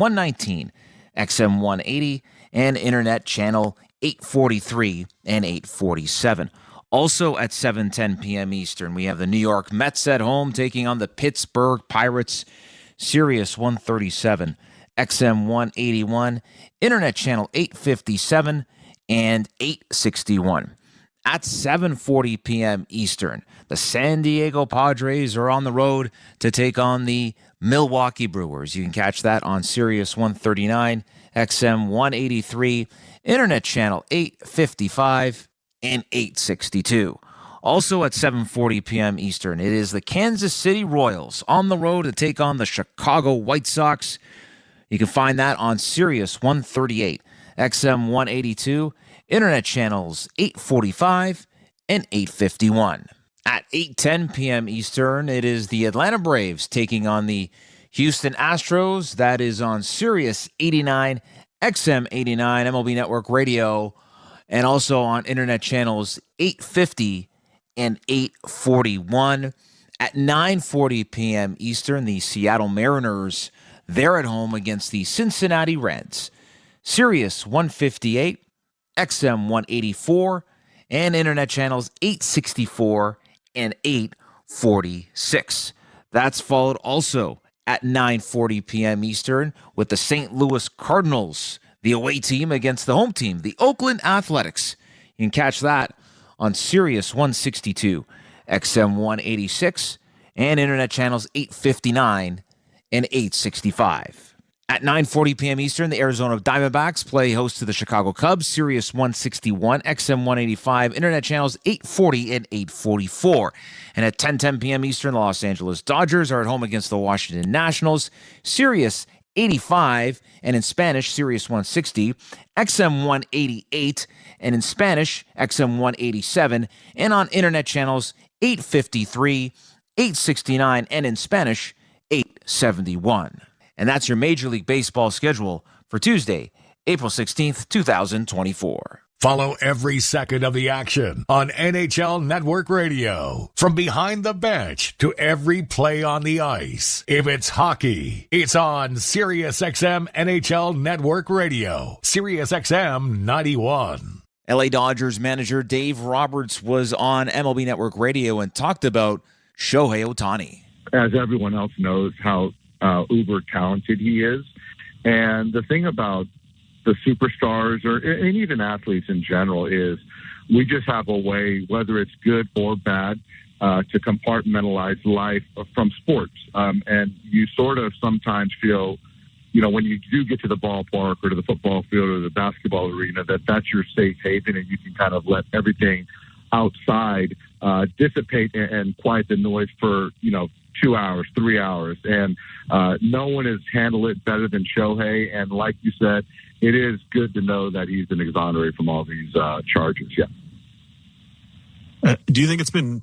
119, XM 180, and Internet Channel 843 and 847. Also at 7:10 p.m. Eastern, we have the New York Mets at home taking on the Pittsburgh Pirates, Sirius 137, XM 181, Internet Channel 857, and 861. At 7:40 p.m. Eastern, the San Diego Padres are on the road to take on the Milwaukee Brewers. You can catch that on Sirius 139, XM 183, Internet Channel 855, and 862. Also at 7:40 p.m. Eastern, it is the Kansas City Royals on the road to take on the Chicago White Sox. You can find that on Sirius 138, XM 182, Internet Channels 845 and 851. At 8:10 p.m. Eastern, it is the Atlanta Braves taking on the Houston Astros. That is on Sirius 89, XM 89, MLB Network Radio, and also on Internet Channels 850 and 841. At 9:40 p.m. Eastern, the Seattle Mariners, they're at home against the Cincinnati Reds. Sirius 158, XM 184, and Internet Channels 864 and 846. That's followed also at 9:40 p.m. Eastern with the St. Louis Cardinals, the away team against the home team, the Oakland Athletics. You can catch that on Sirius 162, XM 186, and Internet Channels 859 and 865. At 9:40 p.m. Eastern, the Arizona Diamondbacks play host to the Chicago Cubs, Sirius 161, XM 185, Internet Channels 840 and 844. And at 10:10 p.m. Eastern, the Los Angeles Dodgers are at home against the Washington Nationals, Sirius 85, and in Spanish, Sirius 160, XM 188, and in Spanish, XM 187, and on Internet Channels 853, 869, and in Spanish, 871. And that's your Major League Baseball schedule for Tuesday, April 16th, 2024. Follow every second of the action on NHL Network Radio. From behind the bench to every play on the ice. If it's hockey, it's on SiriusXM NHL Network Radio. SiriusXM 91. LA Dodgers manager Dave Roberts was on MLB Network Radio and talked about Shohei Ohtani. As everyone else knows how uber talented he is. And the thing about the superstars and even athletes in general is we just have a way, whether it's good or bad, to compartmentalize life from sports. And you sort of sometimes feel, when you do get to the ballpark or to the football field or the basketball arena, that's your safe haven and you can kind of let everything outside dissipate and quiet the noise for, 2 hours, 3 hours. And no one has handled it better than Shohei. And like you said, it is good to know that he's been exonerated from all these charges. Yeah. Do you think it's been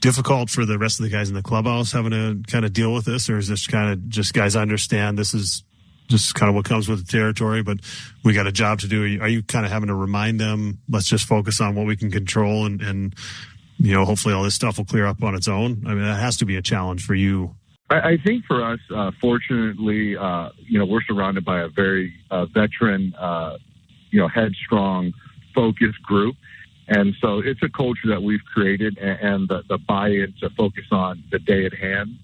difficult for the rest of the guys in the clubhouse having to kind of deal with this? Or is this kind of just guys understand this is just kind of what comes with the territory, but we got a job to do? Are you kind of having to remind them, let's just focus on what we can control and hopefully all this stuff will clear up on its own? I mean, that has to be a challenge for you. I think for us, fortunately, we're surrounded by a very veteran, headstrong, focused group. And so it's a culture that we've created and the buy-in to focus on the day at hand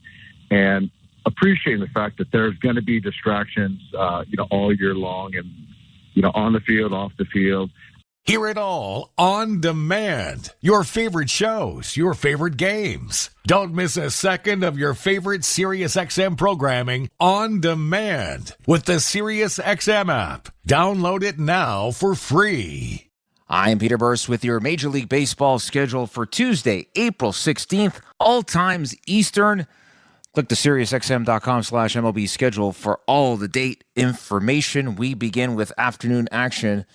and appreciating the fact that there's going to be distractions, all year long and, on the field, off the field. Hear it all on demand. Your favorite shows, your favorite games. Don't miss a second of your favorite SiriusXM programming on demand with the SiriusXM app. Download it now for free. I'm Peter Burst with your Major League Baseball schedule for Tuesday, April 16th, all times Eastern. Click to SiriusXM.com/MLB schedule for all the date information. We begin with afternoon action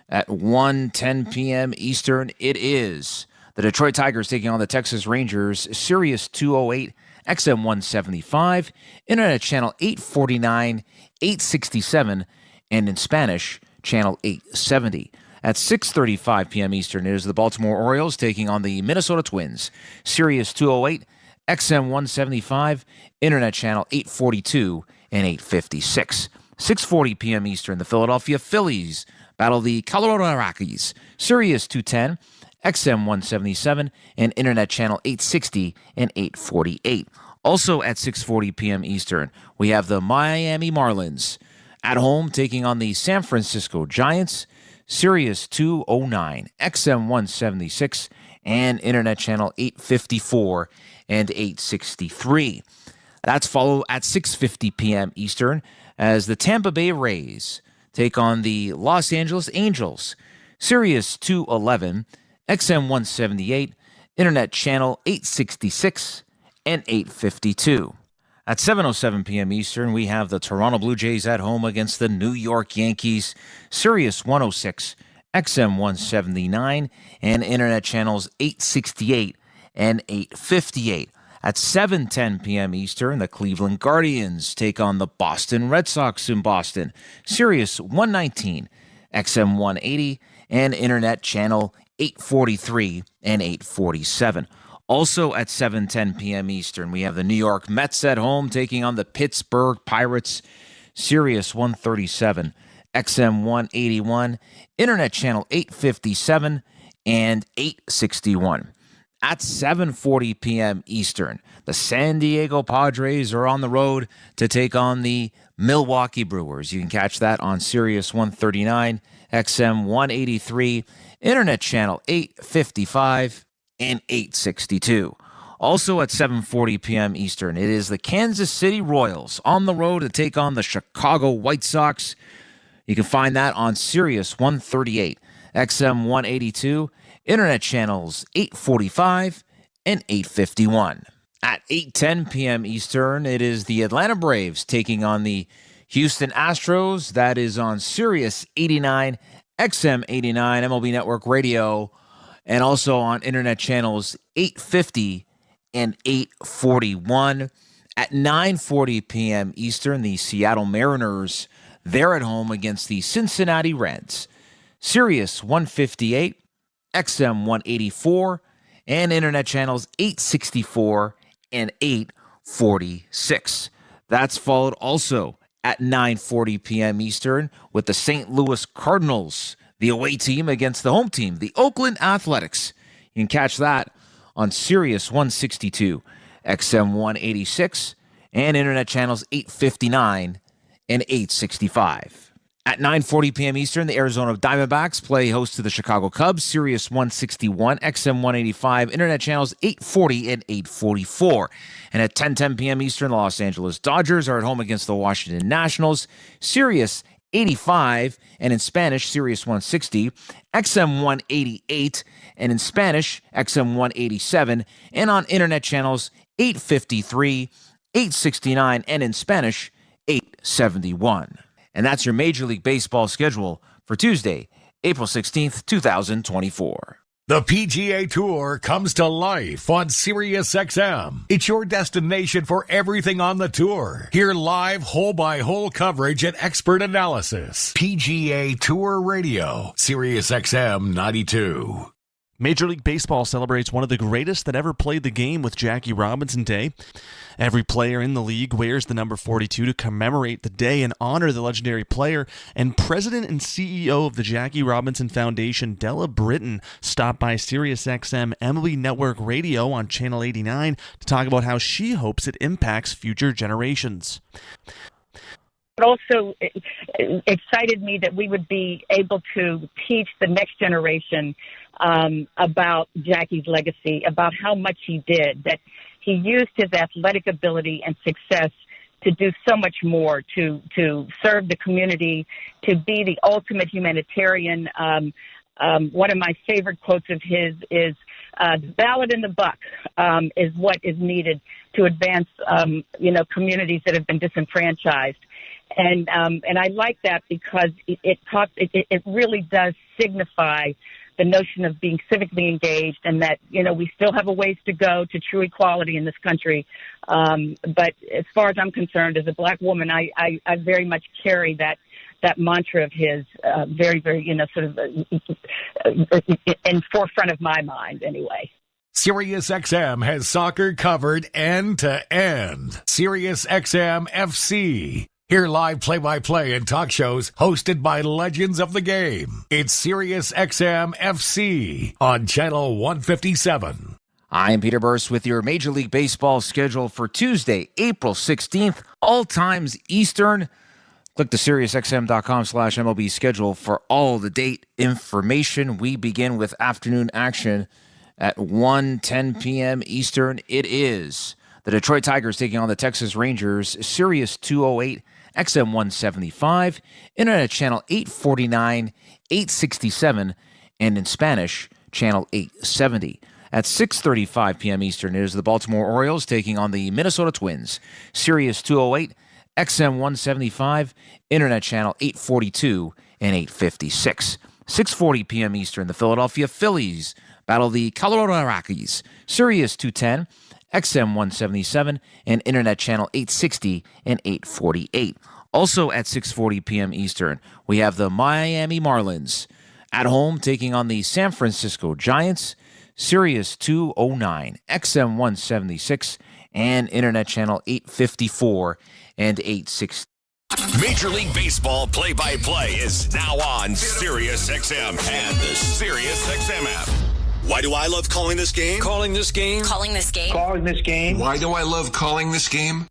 at 1:10 p.m. Eastern. It is the Detroit Tigers taking on the Texas Rangers, Sirius 208, XM 175, Internet Channel 849, 867, and in Spanish, Channel 870. At 6:35 p.m. Eastern, it is the Baltimore Orioles taking on the Minnesota Twins, Sirius 208, XM 175, Internet Channel 842, and 856. 6:40 p.m. Eastern, the Philadelphia Phillies battle the Colorado Rockies. Sirius 210, XM 177, and Internet Channel 860 and 848. Also at 6:40 p.m. Eastern, we have the Miami Marlins at home taking on the San Francisco Giants. Sirius 209, XM 176, and Internet Channel 854 and 863. That's followed at 6:50 p.m. Eastern as the Tampa Bay Rays take on the Los Angeles Angels. Sirius 211, XM 178, Internet Channel 866 and 852. At 7:07 p.m. Eastern, we have the Toronto Blue Jays at home against the New York Yankees. Sirius 106, XM 179, and Internet Channels 868 and 858. At 7:10 p.m. Eastern, the Cleveland Guardians take on the Boston Red Sox in Boston. Sirius 119, XM 180, and Internet Channel 843 and 847. Also at 7:10 p.m. Eastern, we have the New York Mets at home taking on the Pittsburgh Pirates. Sirius 137, XM 181, Internet Channel 857, and 861. At 7:40 p.m. Eastern, the San Diego Padres are on the road to take on the Milwaukee Brewers. You can catch that on Sirius 139, XM 183, Internet Channel 855, and 862. Also at 7:40 p.m. Eastern, it is the Kansas City Royals on the road to take on the Chicago White Sox. You can find that on Sirius 138, XM 182, Internet Channels 845 and 851. At 8:10 p.m. Eastern, it is the Atlanta Braves taking on the Houston Astros. That is on Sirius 89, XM 89, MLB Network Radio, and also on Internet Channels 850 and 841. At 9:40 p.m. Eastern, the Seattle Mariners, they're at home against the Cincinnati Reds. Sirius 158, XM 184, and Internet Channels 864 and 846. That's followed also at 9:40 p.m. Eastern with the St. Louis Cardinals, the away team against the home team, the Oakland Athletics. You can catch that on Sirius 162, XM 186, and Internet Channels 859 and 865. At 9:40 p.m. Eastern, the Arizona Diamondbacks play host to the Chicago Cubs, Sirius 161, XM 185, Internet Channels 840 and 844. And at 10:10 p.m. Eastern, the Los Angeles Dodgers are at home against the Washington Nationals, Sirius 85, and in Spanish, Sirius 160, XM 188, and in Spanish, XM 187, and on Internet Channels 853, 869, and in Spanish, 871. And that's your Major League Baseball schedule for Tuesday, April 16th, 2024. The PGA Tour comes to life on SiriusXM. It's your destination for everything on the tour. Hear live hole-by-hole coverage and expert analysis. PGA Tour Radio, SiriusXM 92. Major League Baseball celebrates one of the greatest that ever played the game with Jackie Robinson Day. Every player in the league wears the number 42 to commemorate the day and honor the legendary player. And President and CEO of the Jackie Robinson Foundation, Della Britton, stopped by SiriusXM MLB Network Radio on Channel 89 to talk about how she hopes it impacts future generations. It also excited me that we would be able to teach the next generation about Jackie's legacy, about how much he did, that he used his athletic ability and success to do so much more, to serve the community, to be the ultimate humanitarian. One of my favorite quotes of his is, the ballot and the buck is what is needed to advance, communities that have been disenfranchised. And I like that because it really does signify the notion of being civically engaged, and that, we still have a ways to go to true equality in this country. But as far as I'm concerned, as a Black woman, I very much carry that mantra of his very, very, sort of in forefront of my mind anyway. SiriusXM has soccer covered end to end. SiriusXM FC. Hear live play-by-play and talk shows hosted by legends of the game. It's Sirius XM FC on Channel 157. I'm Peter Burst with your Major League Baseball schedule for Tuesday, April 16th, all times Eastern. Click to SiriusXM.com/MLB schedule for all the date information. We begin with afternoon action at 1:10 p.m. Eastern. It is the Detroit Tigers taking on the Texas Rangers, Sirius 208, XM 175, Internet Channel 849, 867, and in Spanish, Channel 870. At 6:35 p.m. Eastern, it is the Baltimore Orioles taking on the Minnesota Twins, Sirius 208, XM 175, Internet Channel 842, and 856. 6:40 p.m. Eastern, the Philadelphia Phillies battle the Colorado Rockies, Sirius 210, XM 177, and Internet Channel 860 and 848. Also at 6:40 p.m. Eastern, we have the Miami Marlins at home taking on the San Francisco Giants, Sirius 209, XM 176, and Internet Channel 854 and 860. Major League Baseball play-by-play is now on Sirius XM and the Sirius XM app. Why do I love calling this game? Calling this game. Calling this game. Calling this game. Why do I love calling this game?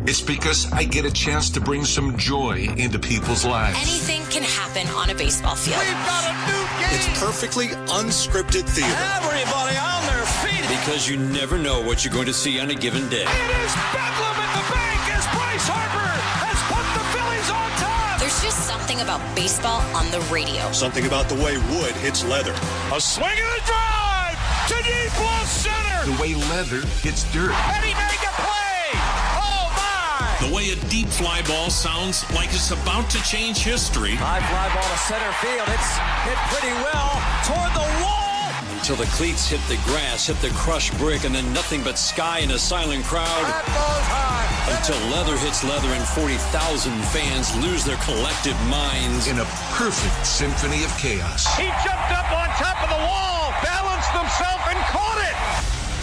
It's because I get a chance to bring some joy into people's lives. Anything can happen on a baseball field. We've got a new game. It's perfectly unscripted theater. Everybody on their feet. Because you never know what you're going to see on a given day. It is bedlam at the bank as Bryce Harper has put the Phillies on top. There's just something about baseball on the radio. Something about the way wood hits leather. A swing and a drive to deep left center. The way leather hits dirt. And he made the play. Oh, my. The way a deep fly ball sounds like it's about to change history. High fly ball to center field. It's hit pretty well toward the wall. Until the cleats hit the grass, hit the crushed brick, and then nothing but sky and a silent crowd. That goes high. Until leather hits leather and 40,000 fans lose their collective minds. In a perfect symphony of chaos. He jumped up on top of the wall, balanced himself, and caught it.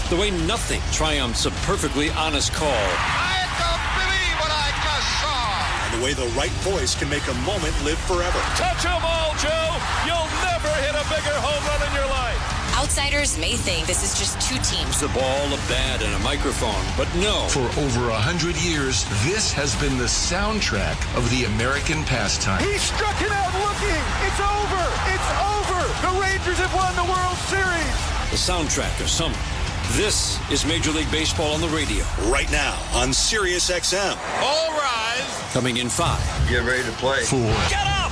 The way nothing triumphs a perfectly honest call. I don't believe what I just saw. And the way the right voice can make a moment live forever. Touch 'em all, Joe. You'll never hit a bigger home run in your life. Outsiders may think this is just two teams. The ball, a bat, and a microphone. But no. For over 100 years, this has been the soundtrack of the American pastime. He struck it out looking. It's over. It's over. The Rangers have won the World Series. The soundtrack of summer. This is Major League Baseball on the radio. Right now on Sirius XM. All rise. Coming in 5. Get ready to play. 4. Get up.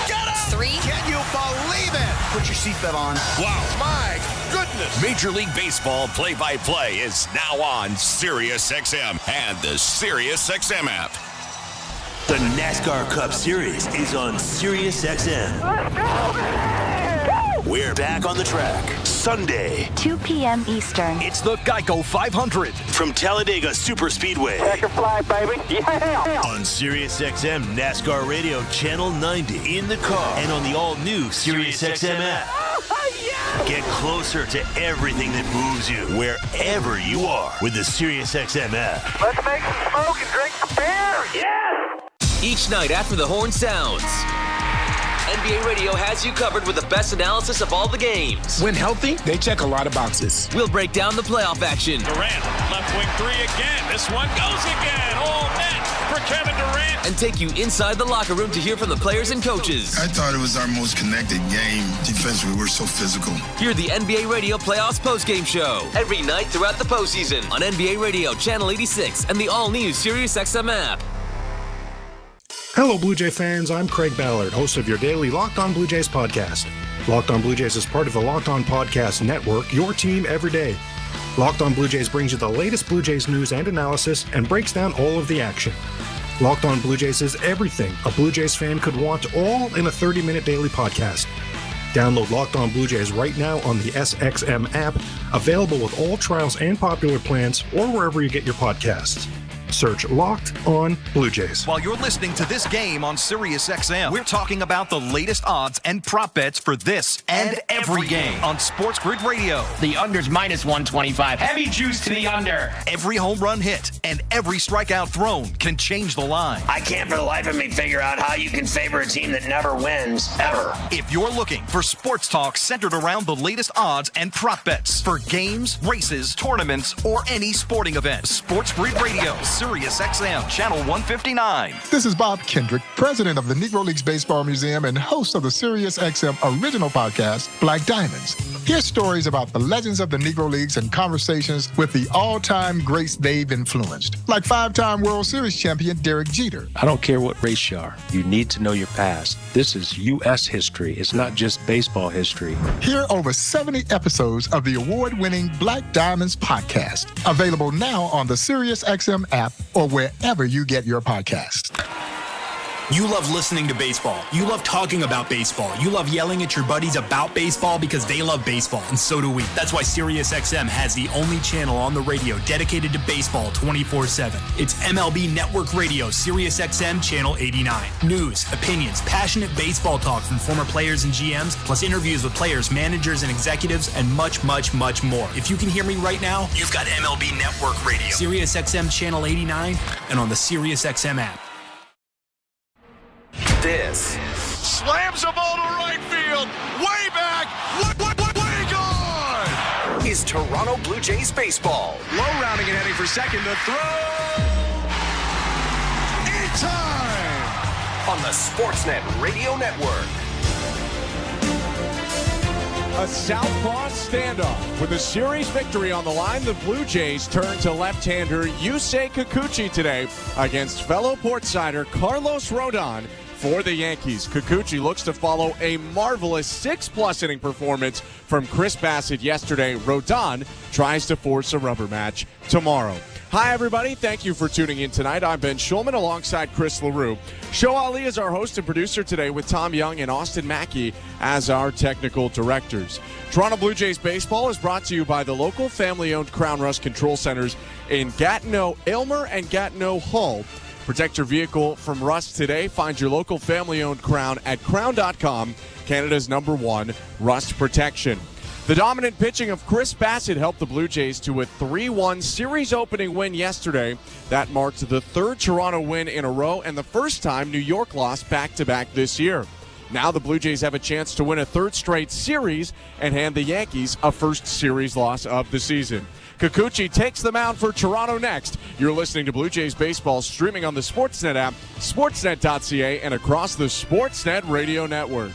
Get up. 3. Can you believe it? Put your seatbelt on. Wow. My goodness. Major League Baseball play-by-play is now on Sirius XM and the Sirius XM app. The NASCAR Cup Series is on Sirius XM. Let's go! We're back on the track Sunday, 2 p.m. Eastern. It's the Geico 500 from Talladega Superspeedway. Checker flag, baby. Yeah. On Sirius XM NASCAR Radio Channel 90 in the car and on the all-new Sirius XM app. Oh, yeah. Get closer to everything that moves you wherever you are with the Sirius XM app. Let's make some smoke and drink some beer. Yes. Each night after the horn sounds, NBA Radio has you covered with the best analysis of all the games. When healthy, they check a lot of boxes. We'll break down the playoff action. Durant, left wing 3 again. This one goes again. All net for Kevin Durant. And take you inside the locker room to hear from the players and coaches. I thought it was our most connected game. Defensively, we're so physical. Hear the NBA Radio Playoffs postgame show every night throughout the postseason on NBA Radio Channel 86 and the all-new SiriusXM app. Hello, Blue Jay fans. I'm Craig Ballard, host of your daily Locked On Blue Jays podcast. Locked On Blue Jays is part of the Locked On Podcast Network, your team every day. Locked On Blue Jays brings you the latest Blue Jays news and analysis and breaks down all of the action. Locked On Blue Jays is everything a Blue Jays fan could want, all in a 30-minute daily podcast. Download Locked On Blue Jays right now on the SXM app, available with all trials and popular plans or wherever you get your podcasts. Search Locked On Blue Jays. While you're listening to this game on Sirius XM, we're talking about the latest odds and prop bets for this and every game on Sports Grid Radio. The under's minus 125. Heavy juice to the under. Every home run hit and every strikeout thrown can change the line. I can't for the life of me figure out how you can favor a team that never wins, ever. If you're looking for sports talk centered around the latest odds and prop bets for games, races, tournaments, or any sporting event, Sports Grid Radio, Sirius XM, Channel 159. This is Bob Kendrick, president of the Negro Leagues Baseball Museum and host of the Sirius XM original podcast, Black Diamonds. Hear stories about the legends of the Negro Leagues and conversations with the all-time greats they've influenced, like 5-time World Series champion Derek Jeter. I don't care what race you are. You need to know your past. This is U.S. history. It's not just baseball history. Hear over 70 episodes of the award-winning Black Diamonds podcast, available now on the Sirius XM app or wherever you get your podcasts. You love listening to baseball. You love talking about baseball. You love yelling at your buddies about baseball because they love baseball, and so do we. That's why SiriusXM has the only channel on the radio dedicated to baseball 24/7. It's MLB Network Radio, SiriusXM Channel 89. News, opinions, passionate baseball talk from former players and GMs, plus interviews with players, managers, and executives, and much, much, much more. If you can hear me right now, you've got MLB Network Radio, SiriusXM Channel 89, and on the SiriusXM app. This slams a ball to right field, way back, way gone. Is Toronto Blue Jays baseball. Low rounding and heading for second to throw. In time on the Sportsnet Radio Network. A southpaw standoff. With a series victory on the line, the Blue Jays turn to left-hander Yusei Kikuchi today against fellow Portsider Carlos Rodon for the Yankees. Kikuchi looks to follow a marvelous 6+ inning performance from Chris Bassett yesterday. Rodon tries to force a rubber match tomorrow. Hi, everybody. Thank you for tuning in tonight. I'm Ben Schulman alongside Chris LaRue. Show Ali is our host and producer today with Tom Young and Austin Mackey as our technical directors. Toronto Blue Jays baseball is brought to you by the local family-owned Crown Rust Control Centers in Gatineau, Aylmer, and Gatineau, Hull. Protect your vehicle from rust today. Find your local family-owned Crown at crown.com, Canada's #1 rust protection. The dominant pitching of Chris Bassett helped the Blue Jays to a 3-1 series opening win yesterday. That marked the third Toronto win in a row and the first time New York lost back-to-back this year. Now the Blue Jays have a chance to win a third straight series and hand the Yankees a first series loss of the season. Kikuchi takes the mound for Toronto next. You're listening to Blue Jays baseball streaming on the Sportsnet app, sportsnet.ca, and across the Sportsnet Radio Network.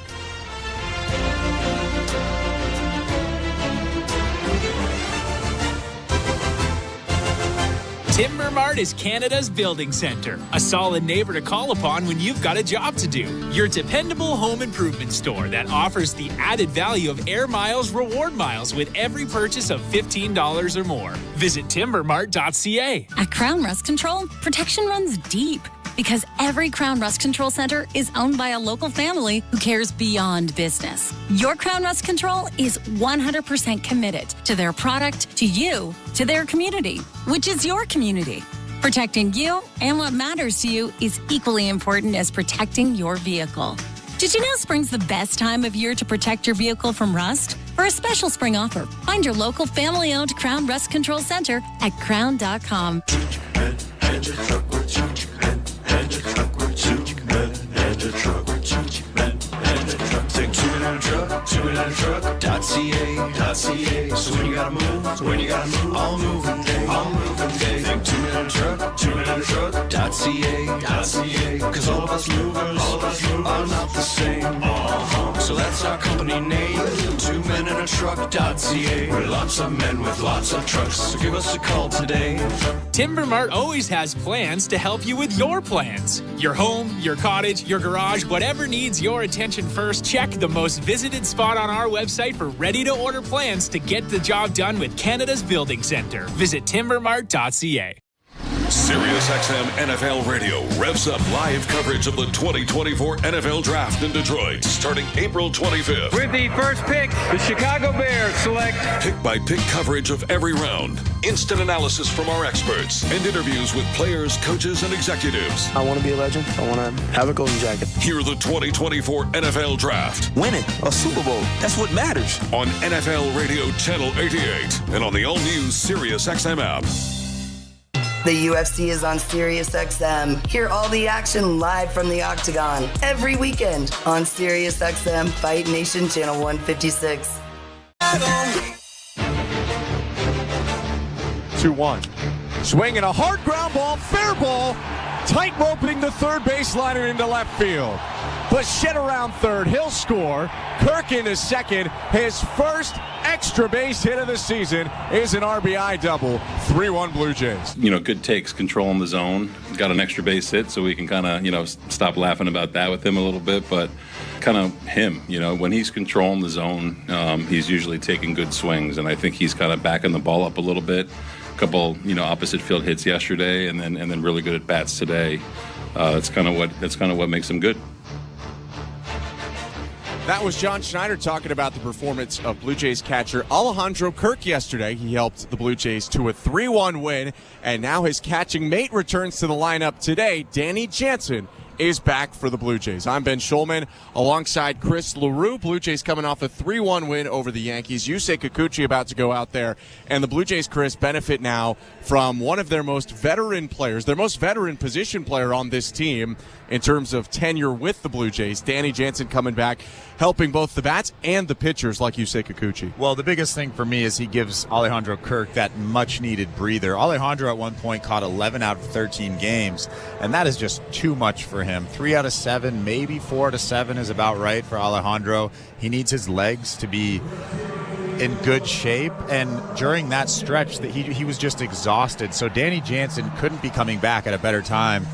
Timber Mart is Canada's building center, a solid neighbor to call upon when you've got a job to do. Your dependable home improvement store that offers the added value of Air Miles reward miles with every purchase of $15 or more. Visit timbermart.ca. At Crown Rust Control, protection runs deep because every Crown Rust Control Center is owned by a local family who cares beyond business. Your Crown Rust Control is 100% committed to their product, to you, to their community, which is your community. Protecting you and what matters to you is equally important as protecting your vehicle. Did you know spring's the best time of year to protect your vehicle from rust? For a special spring offer, find your local family-owned Crown Rust Control Center at crown.com. Think 2-in-1 truck, 2-in-1 truck.ca. So when you gotta move, all moving day. Think 2-in-1 truck, 2-in-1 truck.ca. Cause all of us movers are not the same. So that's our company name, 2menintruck.ca. We're lots of men with lots of trucks, so give us a call today. Timber Mart always has plans to help you with your plans. Your home, your cottage, your garage, whatever needs your attention first, check the most visited spot on our website for ready-to-order plans to get the job done with Canada's building center. Visit timbermart.ca. SiriusXM NFL Radio revs up live coverage of the 2024 NFL Draft in Detroit, starting April 25th. With the first pick, the Chicago Bears select Pick-by-pick coverage of every round, instant analysis from our experts, and interviews with players, coaches, and executives. I want to be a legend. I want to have a golden jacket. Hear the 2024 NFL Draft. Winning a Super Bowl. That's what matters. On NFL Radio Channel 88 and on the all-new SiriusXM app. The UFC is on SiriusXM. Hear all the action live from the Octagon every weekend on SiriusXM Fight Nation Channel 156. 2-1. Swinging a hard ground ball, fair ball. Tight roping the third baseliner into left field. Bichette around third. He'll score. Kirk into second. His first extra base hit of the season is an RBI double. 3-1 Blue Jays. Good takes, controlling the zone. Got an extra base hit, so we can kind of, stop laughing about that with him a little bit. But kind of him, when he's controlling the zone, he's usually taking good swings. And I think he's kind of backing the ball up a little bit. Couple, opposite field hits yesterday, and then really good at bats today. That's kind of what makes him good. That was John Schneider talking about the performance of Blue Jays catcher Alejandro Kirk yesterday. He helped the Blue Jays to a 3-1 win, and now his catching mate returns to the lineup today. Danny Jansen is back for the Blue Jays. I'm Ben Schulman alongside Chris LaRue. Blue Jays coming off a 3-1 win over the Yankees. Yusei Kikuchi about to go out there. And the Blue Jays, Chris, benefit now from one of their most veteran players, their most veteran position player on this team in terms of tenure with the Blue Jays. Danny Jansen coming back, helping both the bats and the pitchers like Yusei Kikuchi. Well, the biggest thing for me is he gives Alejandro Kirk that much-needed breather. Alejandro at one point caught 11 out of 13 games, and that is just too much for him. 3 out of 7, maybe 4 out of 7 is about right for Alejandro. He needs his legs to be in good shape, and during that stretch that he was just exhausted. So Danny Jansen couldn't be coming back at a better time.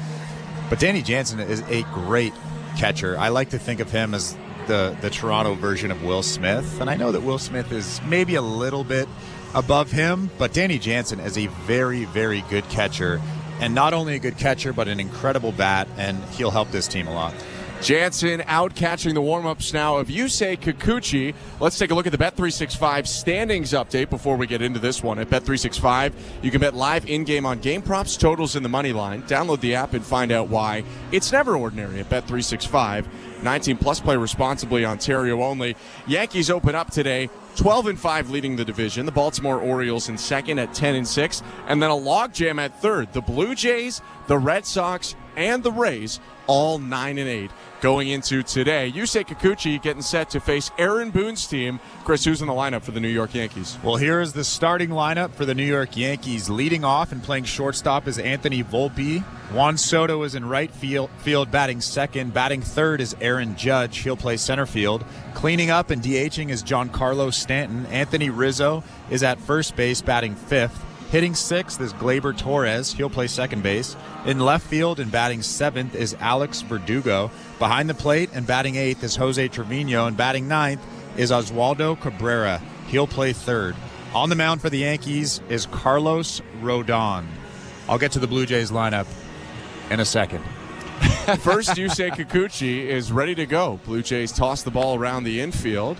But Danny Jansen is a great catcher. I like to think of him as the Toronto version of Will Smith, and I know that Will Smith is maybe a little bit above him, but Danny Jansen is a very, very good catcher, and not only a good catcher, but an incredible bat, and he'll help this team a lot. Jansen out catching the warm-ups now of Yusei Kikuchi. Let's take a look at the Bet365 standings update before we get into this one. At Bet365, you can bet live in-game on game props, totals, and the money line. Download the app and find out why. It's never ordinary at Bet365. 19 plus, play responsibly, Ontario only. Yankees open up today 12-5 leading the division. The Baltimore Orioles in second at 10-6, and then a logjam at third. The Blue Jays, the Red Sox, and the Rays all 9-8 going into today. Yusei Kikuchi getting set to face Aaron Boone's team. Chris, who's in the lineup for the New York Yankees? Well, here is the starting lineup for the New York Yankees. Leading off and playing shortstop is Anthony Volpe. Juan Soto is in right field batting second. Batting third is Aaron Judge. He'll play center field. Cleaning up and DHing is Giancarlo Stanton. Anthony Rizzo is at first base batting fifth. Hitting sixth is Gleyber Torres. He'll play second base. In left field and batting seventh is Alex Verdugo. Behind the plate and batting eighth is Jose Trevino. And batting ninth is Oswaldo Cabrera. He'll play third. On the mound for the Yankees is Carlos Rodon. I'll get to the Blue Jays lineup in a second. First, Yusei Kikuchi is ready to go. Blue Jays toss the ball around the infield,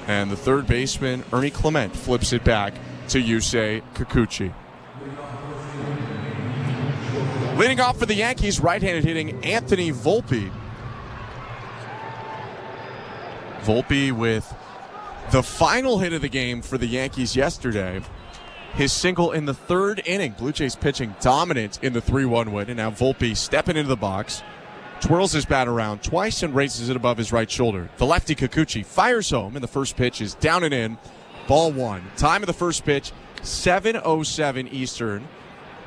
and the third baseman, Ernie Clement, flips it back to Yusei Kikuchi. Leading off for the Yankees, right-handed hitting Anthony Volpe. Volpe with the final hit of the game for the Yankees yesterday. His single in the third inning. Blue Jays pitching dominant in the 3-1 win. And now Volpe stepping into the box, twirls his bat around twice and raises it above his right shoulder. The lefty Kikuchi fires home, and the first pitch is down and in. Ball one. Time of the first pitch, 7:07 Eastern.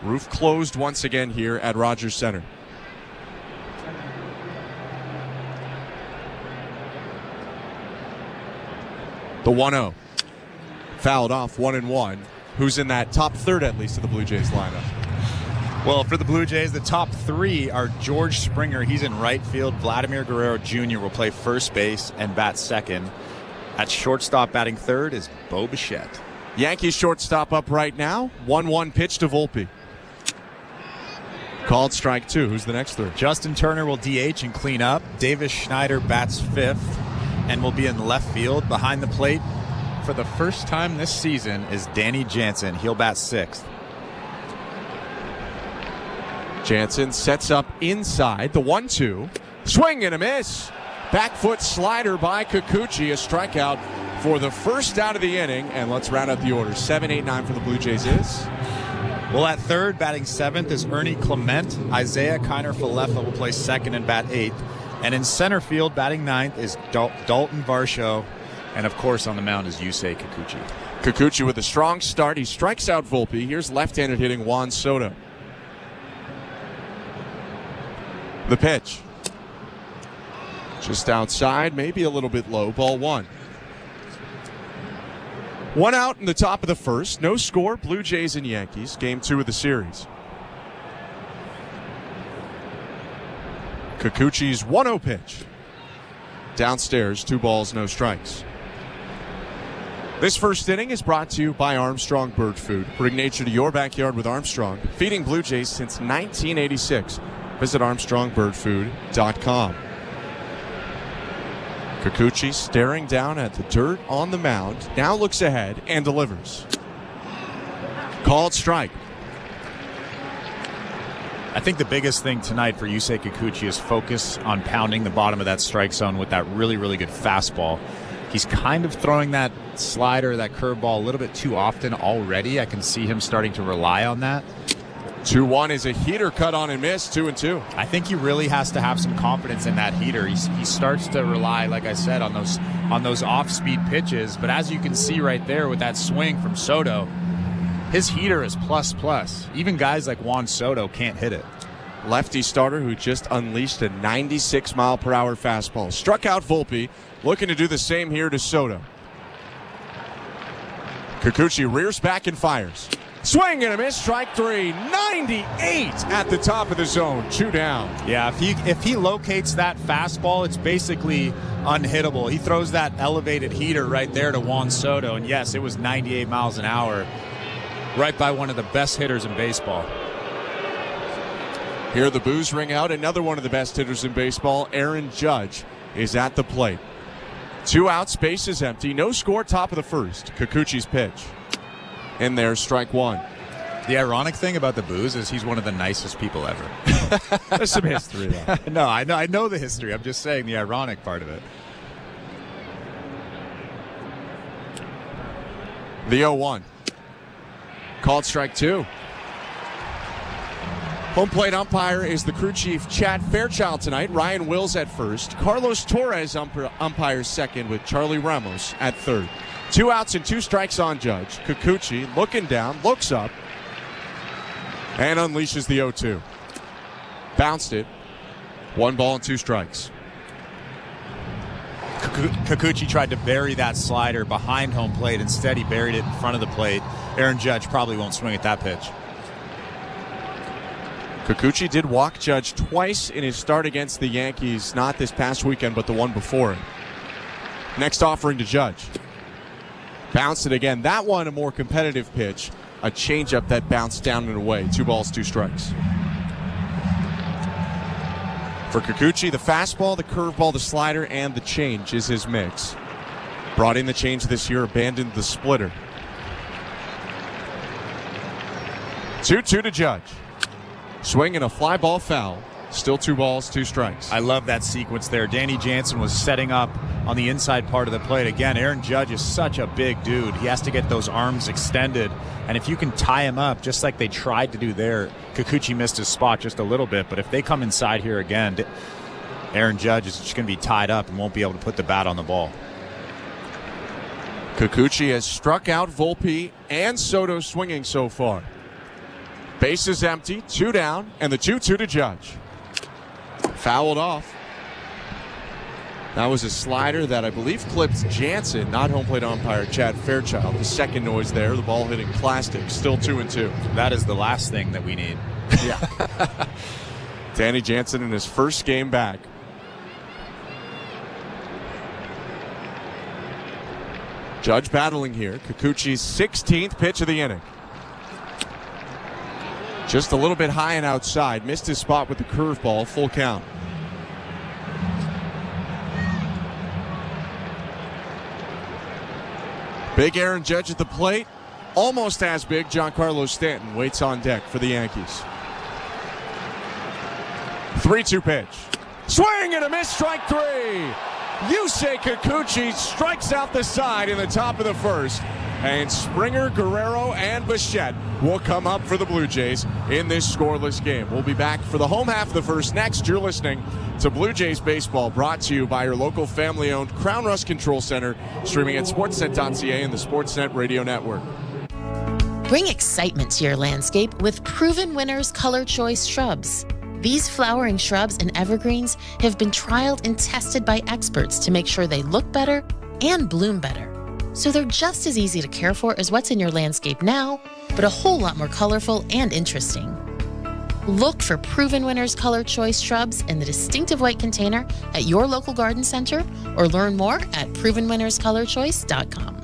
Roof closed once again here at Rogers Center. The 1-0. Fouled off, 1-1. Who's in that top third, at least, of the Blue Jays lineup? Well, for the Blue Jays, the top three are George Springer. He's in right field. Vladimir Guerrero Jr. will play first base and bat second. At shortstop, batting third is Bo Bichette. Yankees shortstop up right now. 1-1 pitch to Volpe. Called strike 2. Who's the next 3? Justin Turner will DH and clean up. Davis Schneider bats 5th and will be in left field. Behind the plate for the first time this season is Danny Jansen. He'll bat 6th. Jansen sets up inside the 1-2. Swing and a miss. Back foot slider by Kikuchi. A strikeout for the first out of the inning. And let's round out the order. 7-8-9 for the Blue Jays is. Well, at third, batting 7th is Ernie Clement. Isaiah Kiner-Falefa will play 2nd and bat 8th. And in center field, batting 9th is Dalton Varsho. And, of course, on the mound is Yusei Kikuchi. Kikuchi with a strong start. He strikes out Volpe. Here's left-handed hitting Juan Soto. The pitch. Just outside, maybe a little bit low. Ball 1. 1 out in the top of the first. No score. Blue Jays and Yankees. Game 2 of the series. Kikuchi's 1-0 pitch. Downstairs, 2 balls, no strikes. This first inning is brought to you by Armstrong Bird Food. Bring nature to your backyard with Armstrong. Feeding Blue Jays since 1986. Visit ArmstrongBirdFood.com. Kikuchi staring down at the dirt on the mound. Now looks ahead and delivers. Called strike. I think the biggest thing tonight for Yusei Kikuchi is focus on pounding the bottom of that strike zone with that really, really good fastball. He's kind of throwing that slider, that curveball a little bit too often already. I can see him starting to rely on that. 2-1 is a heater cut on and miss. 2-2. I think he really has to have some confidence in that heater. He starts to rely, like I said, on those off-speed pitches. But as you can see right there with that swing from Soto, his heater is plus. Even guys like Juan Soto can't hit it. Lefty starter who just unleashed a 96-mile-per-hour fastball. Struck out Volpe, looking to do the same here to Soto. Kikuchi rears back and fires. Swing and a miss, strike 3. 98 at the top of the zone. 2 down. Yeah, if he locates that fastball, it's basically unhittable. He throws that elevated heater right there to Juan Soto, and yes, it was 98 miles an hour, right by one of the best hitters in baseball. Here the boos ring out. Another one of the best hitters in baseball, Aaron Judge, is at the plate. 2 outs, base is empty. No score, top of the first. Kikuchi's pitch. And there's strike 1. The ironic thing about the boos is he's one of the nicest people ever. There's some history, though. No, I know the history. I'm just saying the ironic part of it. The 0-1. Called strike 2. Home plate umpire is the crew chief, Chad Fairchild, tonight. Ryan Wills at first. Carlos Torres umpires second with Charlie Ramos at third. 2 outs and 2 strikes on Judge. Kikuchi looking down, looks up, and unleashes the 0-2. Bounced it. 1 ball and 2 strikes. Kikuchi tried to bury that slider behind home plate. Instead, he buried it in front of the plate. Aaron Judge probably won't swing at that pitch. Kikuchi did walk Judge twice in his start against the Yankees, not this past weekend, but the one before it. Next offering to Judge. Bounced it again. That one a more competitive pitch. A changeup that bounced down and away. 2 balls, 2 strikes. For Kikuchi, the fastball, the curveball, the slider, and the change is his mix. Brought in the change this year, abandoned the splitter. 2-2 to Judge. Swing and a fly ball foul. Still 2 balls, 2 strikes. I love that sequence there. Danny Jansen was setting up on the inside part of the plate. Again, Aaron Judge is such a big dude. He has to get those arms extended. And if you can tie him up, just like they tried to do there, Kikuchi missed his spot just a little bit. But if they come inside here again, Aaron Judge is just going to be tied up and won't be able to put the bat on the ball. Kikuchi has struck out Volpe and Soto swinging so far. Base is empty, 2 down, and the 2-2 to Judge. Fouled off. That was a slider that I believe clipped Jansen, not home plate umpire Chad Fairchild. The second noise there, the ball hitting plastic. Still 2-2. That is the last thing that we need. Yeah. Danny Jansen in his first game back. Judge battling here. Kikuchi's 16th pitch of the inning. Just a little bit high and outside. Missed his spot with the curveball. Full count. Big Aaron Judge at the plate. Almost as big, Giancarlo Stanton waits on deck for the Yankees. 3-2 pitch. Swing and a miss, strike 3. Yusei Kikuchi strikes out the side in the top of the first. And Springer, Guerrero, and Bichette will come up for the Blue Jays in this scoreless game. We'll be back for the home half of the first next. You're listening to Blue Jays Baseball, brought to you by your local family-owned Crown Rust Control Center, streaming at sportsnet.ca and the Sportsnet Radio Network. Bring excitement to your landscape with Proven Winners Color Choice shrubs. These flowering shrubs and evergreens have been trialed and tested by experts to make sure they look better and bloom better. So they're just as easy to care for as what's in your landscape now, but a whole lot more colorful and interesting. Look for Proven Winners Color Choice shrubs in the distinctive white container at your local garden center, or learn more at provenwinnerscolorchoice.com.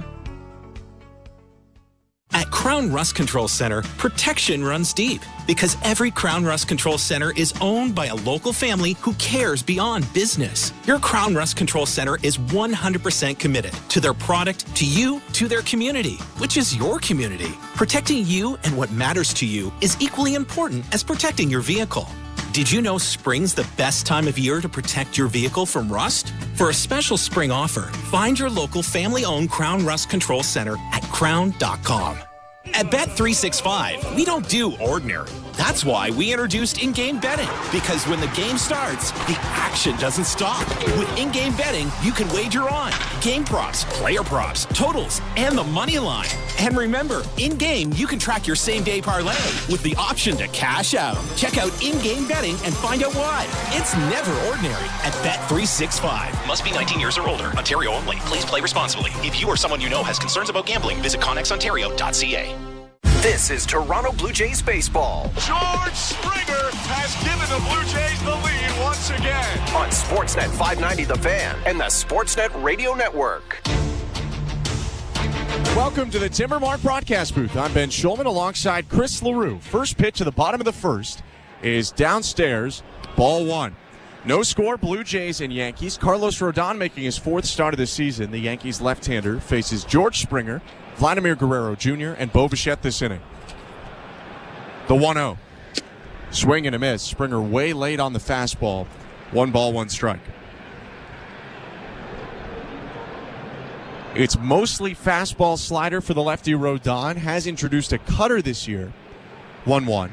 At Crown Rust Control Center, protection runs deep because every Crown Rust Control Center is owned by a local family who cares beyond business. Your Crown Rust Control Center is 100% committed to their product, to you, to their community, which is your community. Protecting you and what matters to you is equally important as protecting your vehicle. Did you know spring's the best time of year to protect your vehicle from rust? For a special spring offer, find your local family-owned Crown Rust Control Center at crown.com. At Bet365, we don't do ordinary. That's why we introduced in-game betting, because when the game starts, the action doesn't stop. With in-game betting, you can wager on game props, player props, totals, and the money line. And remember, in-game, you can track your same-day parlay with the option to cash out. Check out in-game betting and find out why. It's never ordinary at Bet365. Must be 19 years or older. Ontario only. Please play responsibly. If you or someone you know has concerns about gambling, visit connexontario.ca. This is Toronto Blue Jays baseball. George Springer has given the Blue Jays the lead once again. On Sportsnet 590 The Fan and the Sportsnet Radio Network. Welcome to the Timbermark broadcast booth. I'm Ben Schulman alongside Chris LaRue. First pitch at the bottom of the first is downstairs, ball 1. No score, Blue Jays and Yankees. Carlos Rodon making his 4th start of the season. The Yankees left-hander faces George Springer, Vladimir Guerrero Jr., and Bo Bichette this inning. The 1-0. Swing and a miss. Springer way late on the fastball. 1 ball, 1 strike. It's mostly fastball slider for the lefty Rodon. Has introduced a cutter this year. 1-1.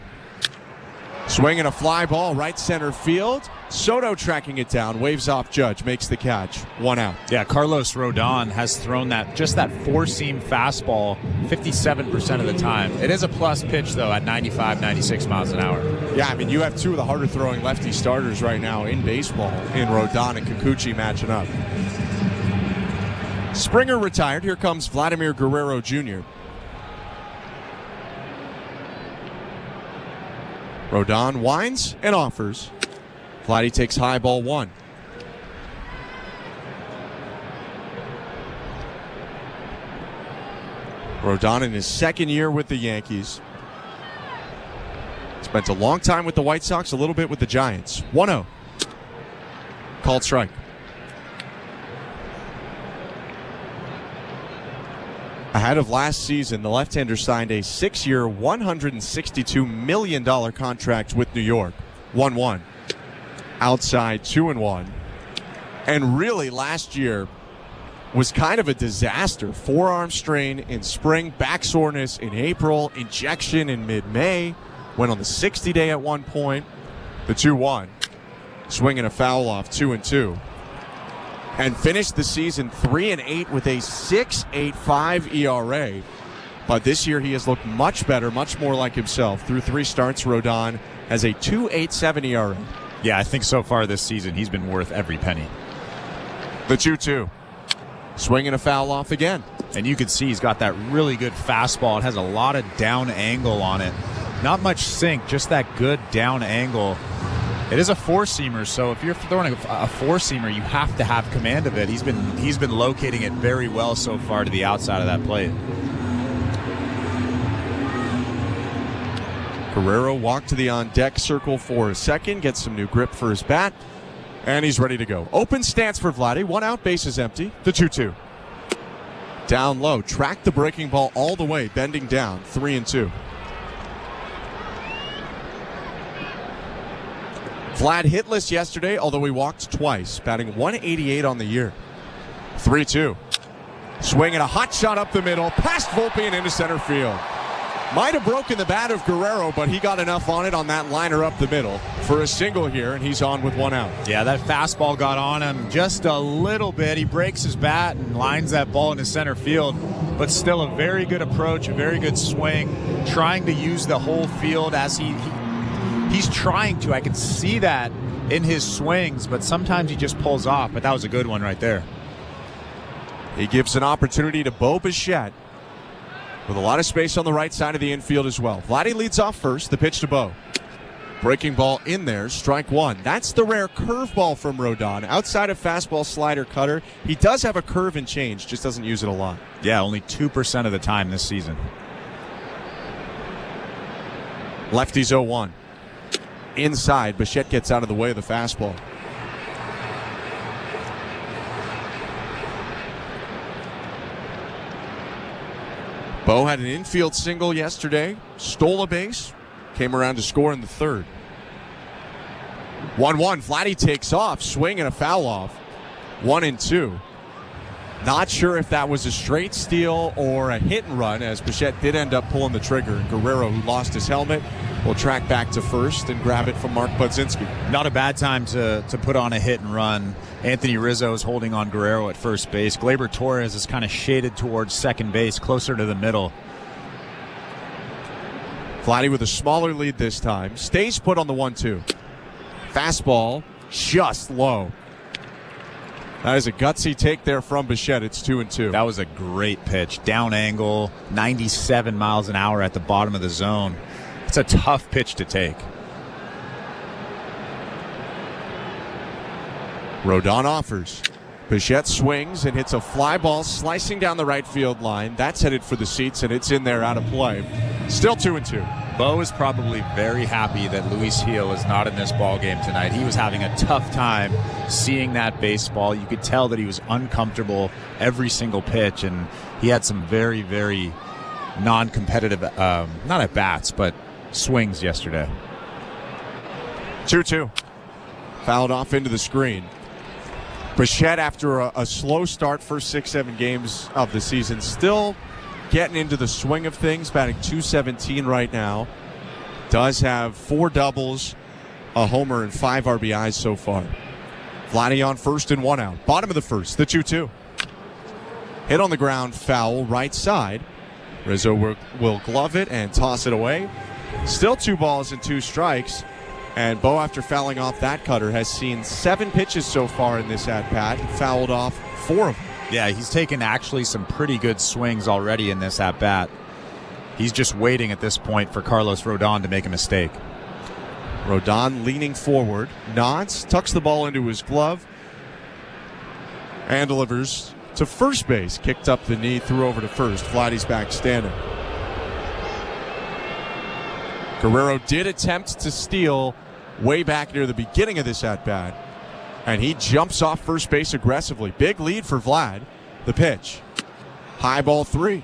Swing and a fly ball, right center field. Soto tracking it down, waves off Judge, makes the catch. 1 out. Yeah, Carlos Rodon has thrown that 4-seam fastball 57% of the time. It is a plus pitch, though, at 95, 96 miles an hour. Yeah, I mean, you have 2 of the harder throwing lefty starters right now in baseball, in Rodon and Kikuchi matching up. Springer retired. Here comes Vladimir Guerrero Jr. Rodon winds and offers. Vladdy takes high, ball 1. Rodon in his 2nd year with the Yankees. Spent a long time with the White Sox, a little bit with the Giants. 1-0. Called strike. Ahead of last season, the left-hander signed a 6-year, $162 million contract with New York. 1-1. Outside, 2-1. And really, last year was kind of a disaster. Forearm strain in spring, back soreness in April, injection in mid-May. Went on the 60-day at one point. The 2-1. Swing and a foul off, 2-2. And finished the season 3-8 with a 6.85 ERA. But this year he has looked much better, much more like himself. Through 3 starts, Rodon has a 2.87 ERA. Yeah, I think so far this season he's been worth every penny. The 2-2. Swing and a foul off again. And you can see he's got that really good fastball. It has a lot of down angle on it. Not much sink, just that good down angle. It is a 4-seamer, so if you're throwing a 4-seamer, you have to have command of it. He's been locating it very well so far to the outside of that plate. Guerrero walked to the on-deck circle for a second, gets some new grip for his bat, and he's ready to go. Open stance for Vladdy. 1 out, base is empty. The 2-2. Down low, tracked the breaking ball all the way, bending down. 3-2. Vlad hitless yesterday, although he walked twice, batting 188 on the year. 3-2. Swing and a hot shot up the middle, past Volpe and into center field. Might have broken the bat of Guerrero, but he got enough on it on that liner up the middle for a single here, and he's on with 1 out. Yeah, that fastball got on him just a little bit. He breaks his bat and lines that ball into center field, but still a very good approach, a very good swing, trying to use the whole field as he's trying to. I can see that in his swings, but sometimes he just pulls off, but that was a good one right there. He gives an opportunity to Bo Bichette, with a lot of space on the right side of the infield as well. Vladdy leads off first, the pitch to Bo. Breaking ball in there, strike 1. That's the rare curveball from Rodon. Outside of fastball, slider, cutter, he does have a curve and change, just doesn't use it a lot. Yeah, only 2% of the time this season. Lefty's 0-1. Inside, Bichette gets out of the way of the fastball. Bo had an infield single yesterday, stole a base, came around to score in the 3rd. 1-1, Vladdy takes off, swing and a foul off. 1-2. Not sure if that was a straight steal or a hit and run, as Bichette did end up pulling the trigger. And Guerrero, who lost his helmet, will track back to first and grab it from Mark Budzinski. Not a bad time to put on a hit and run. Anthony Rizzo is holding on Guerrero at first base. Gleyber Torres is kind of shaded towards second base, closer to the middle. Vladdy with a smaller lead this time. Stays put on the 1-2. Fastball just low. That is a gutsy take there from Bichette. It's 2-2. That was a great pitch. Down angle, 97 miles an hour at the bottom of the zone. It's a tough pitch to take. Rodon offers. Bichette swings and hits a fly ball slicing down the right field line. That's headed for the seats, and it's in there out of play. Still 2-2. Bo is probably very happy that Luis Gil is not in this ball game tonight. He was having a tough time seeing that baseball. You could tell that he was uncomfortable every single pitch, and he had some very, very non-competitive, not at bats, but swings yesterday. 2-2. Fouled off into the screen. Bichette, after a slow start, first 6-7 games of the season, still getting into the swing of things, batting .217 right now. Does have 4 doubles, a homer, and 5 RBIs so far. Vladdy on first and 1 out. Bottom of the first, the 2-2. Hit on the ground, foul, right side. Rizzo will glove it and toss it away. Still 2 balls and 2 strikes. And Bo, after fouling off that cutter, has seen 7 pitches so far in this at-bat, fouled off 4 of them. Yeah, he's taken actually some pretty good swings already in this at-bat. He's just waiting at this point for Carlos Rodon to make a mistake. Rodon leaning forward, nods, tucks the ball into his glove, and delivers to first base. Kicked up the knee, threw over to first. Vladdy's back standing. Guerrero did attempt to steal way back near the beginning of this at-bat, and he jumps off first base aggressively. Big lead for Vlad. The pitch. High ball 3.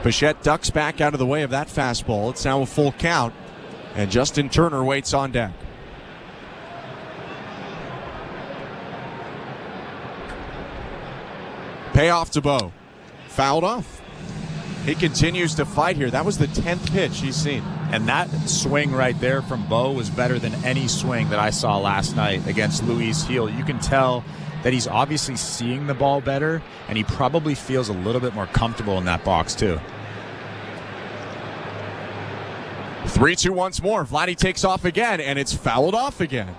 Bichette ducks back out of the way of that fastball. It's now a full count, and Justin Turner waits on deck. Payoff to Bo. Fouled off. He continues to fight here. That was the 10th pitch he's seen. And that swing right there from Bo was better than any swing that I saw last night against Luis Gil. You can tell that he's obviously seeing the ball better, and he probably feels a little bit more comfortable in that box too. 3-2 once more. Vladdy takes off again, and it's fouled off again.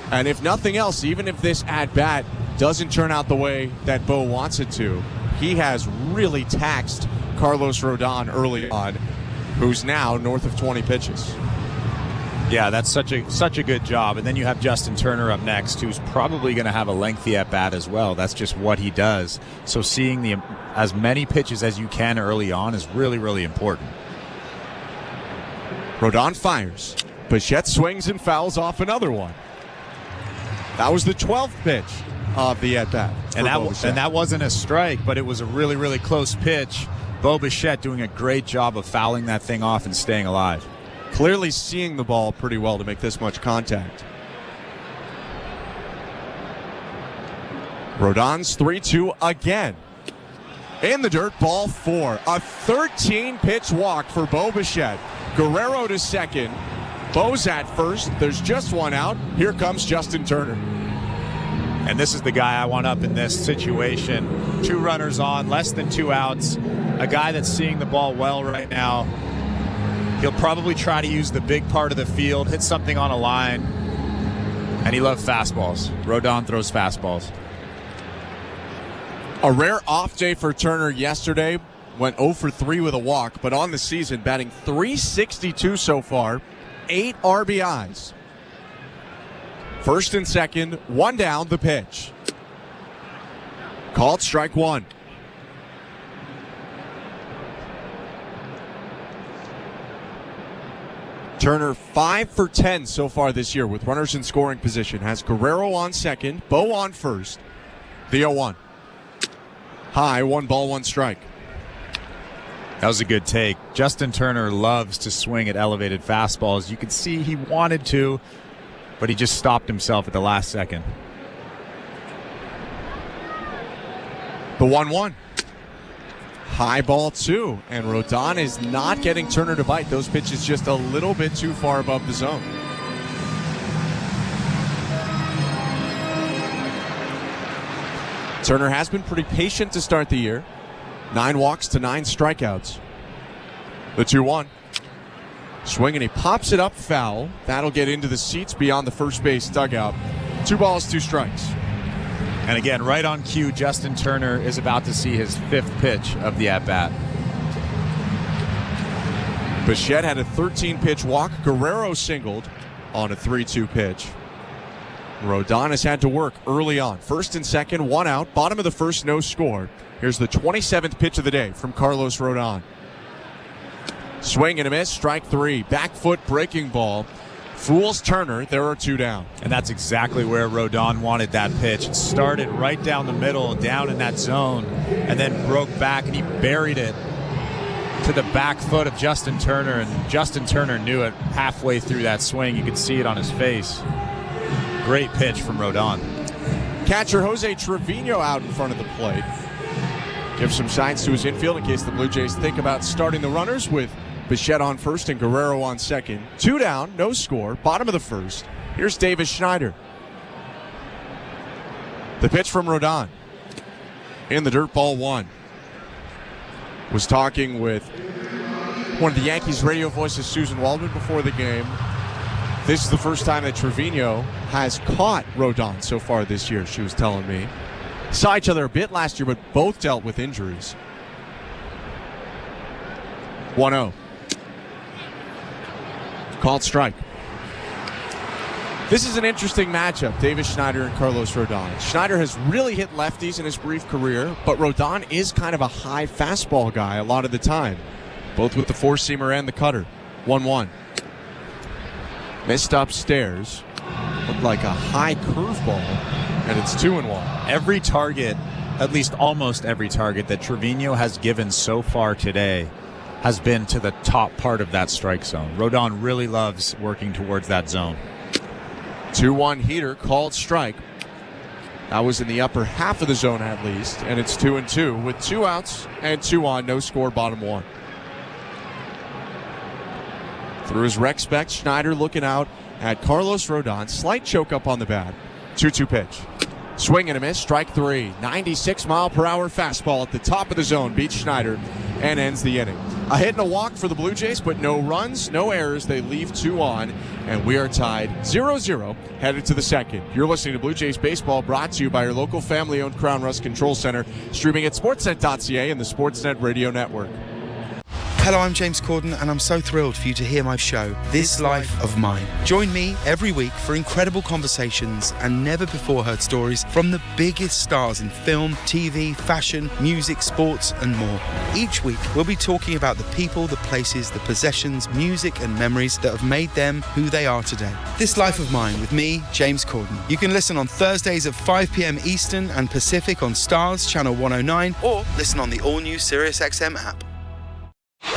And if nothing else, even if this at-bat doesn't turn out the way that Bo wants it to, he has really taxed Carlos Rodon early on, who's now north of 20 pitches. Yeah, that's such a good job. And then you have Justin Turner up next, who's probably going to have a lengthy at-bat as well. That's just what he does. So seeing as many pitches as you can early on is really, really important. Rodon fires. Bichette swings and fouls off another one. That was the 12th pitch of the at-bat. And that wasn't a strike, but it was a really, really close pitch. Bo Bichette doing a great job of fouling that thing off and staying alive. Clearly seeing the ball pretty well to make this much contact. Rodon's 3-2 again. In the dirt, ball 4. A 13-pitch walk for Bo Bichette. Guerrero to second. Bo's at first. There's just one out. Here comes Justin Turner. And this is the guy I want up in this situation. 2 runners on, less than 2 outs. A guy that's seeing the ball well right now. He'll probably try to use the big part of the field, hit something on a line. And he loves fastballs. Rodon throws fastballs. A rare off day for Turner yesterday. Went 0 for 3 with a walk, but on the season, batting .362 so far. 8 RBIs. First and second, 1 down, the pitch. Called strike 1. Turner 5 for 10 so far this year with runners in scoring position. Has Guerrero on second, Bo on first. The 0-1. High, 1 ball, 1 strike. That was a good take. Justin Turner loves to swing at elevated fastballs. You could see he wanted to, but he just stopped himself at the last second. The 1-1. High ball 2, and Rodon is not getting Turner to bite. Those pitches just a little bit too far above the zone. Turner has been pretty patient to start the year. 9 walks to 9 strikeouts. The 2-1. Swing, and he pops it up foul. That'll get into the seats beyond the first base dugout. 2 balls, 2 strikes. And again, right on cue, Justin Turner is about to see his 5th pitch of the at-bat. Bichette had a 13-pitch walk. Guerrero singled on a 3-2 pitch. Rodon has had to work early on. First and second, 1 out. Bottom of the first, no score. Here's the 27th pitch of the day from Carlos Rodon. Swing and a miss, strike 3. Back foot breaking ball. Fools Turner, there are 2 down. And that's exactly where Rodon wanted that pitch. It started right down the middle, down in that zone, and then broke back, and he buried it to the back foot of Justin Turner, and Justin Turner knew it halfway through that swing. You could see it on his face. Great pitch from Rodon. Catcher Jose Trevino out in front of the plate. Gives some signs to his infield in case the Blue Jays think about starting the runners with Bichette on first and Guerrero on second. 2 down, no score, bottom of the first. Here's Davis Schneider. The pitch from Rodon. In the dirt, ball 1. Was talking with one of the Yankees radio voices, Susan Waldman, before the game. This is the first time that Trevino has caught Rodon so far this year, she was telling me. Saw each other a bit last year, but both dealt with injuries. 1-0. Called strike. This is an interesting matchup, Davis Schneider and Carlos Rodon. Schneider has really hit lefties in his brief career, but Rodon is kind of a high fastball guy a lot of the time, both with the 4-seamer and the cutter. 1-1. Missed upstairs. Looked like a high curveball, and it's 2-1. Every target, at least almost every target that Trevino has given so far today has been to the top part of that strike zone. Rodon really loves working towards that zone. 2-1 heater, called strike. That was in the upper half of the zone at least, and it's 2-2 with 2 outs and 2 on, no score, bottom 1. Through his rec spec, Schneider looking out at Carlos Rodon. Slight choke up on the bat. 2-2 pitch. Swing and a miss, strike 3. 96-mile-per-hour fastball at the top of the zone beats Schneider and ends the inning. A hit and a walk for the Blue Jays, but no runs, no errors. They leave 2 on, and we are tied 0-0, headed to the second. You're listening to Blue Jays Baseball, brought to you by your local family-owned Crown Rust Control Center, streaming at sportsnet.ca and the Sportsnet Radio Network. Hello, I'm James Corden, and I'm so thrilled for you to hear my show, This Life of Mine. Join me every week for incredible conversations and never-before-heard stories from the biggest stars in film, TV, fashion, music, sports, and more. Each week, we'll be talking about the people, the places, the possessions, music, and memories that have made them who they are today. This Life of Mine with me, James Corden. You can listen on Thursdays at 5 p.m. Eastern and Pacific on Stars, Channel 109, or listen on the all-new SiriusXM app.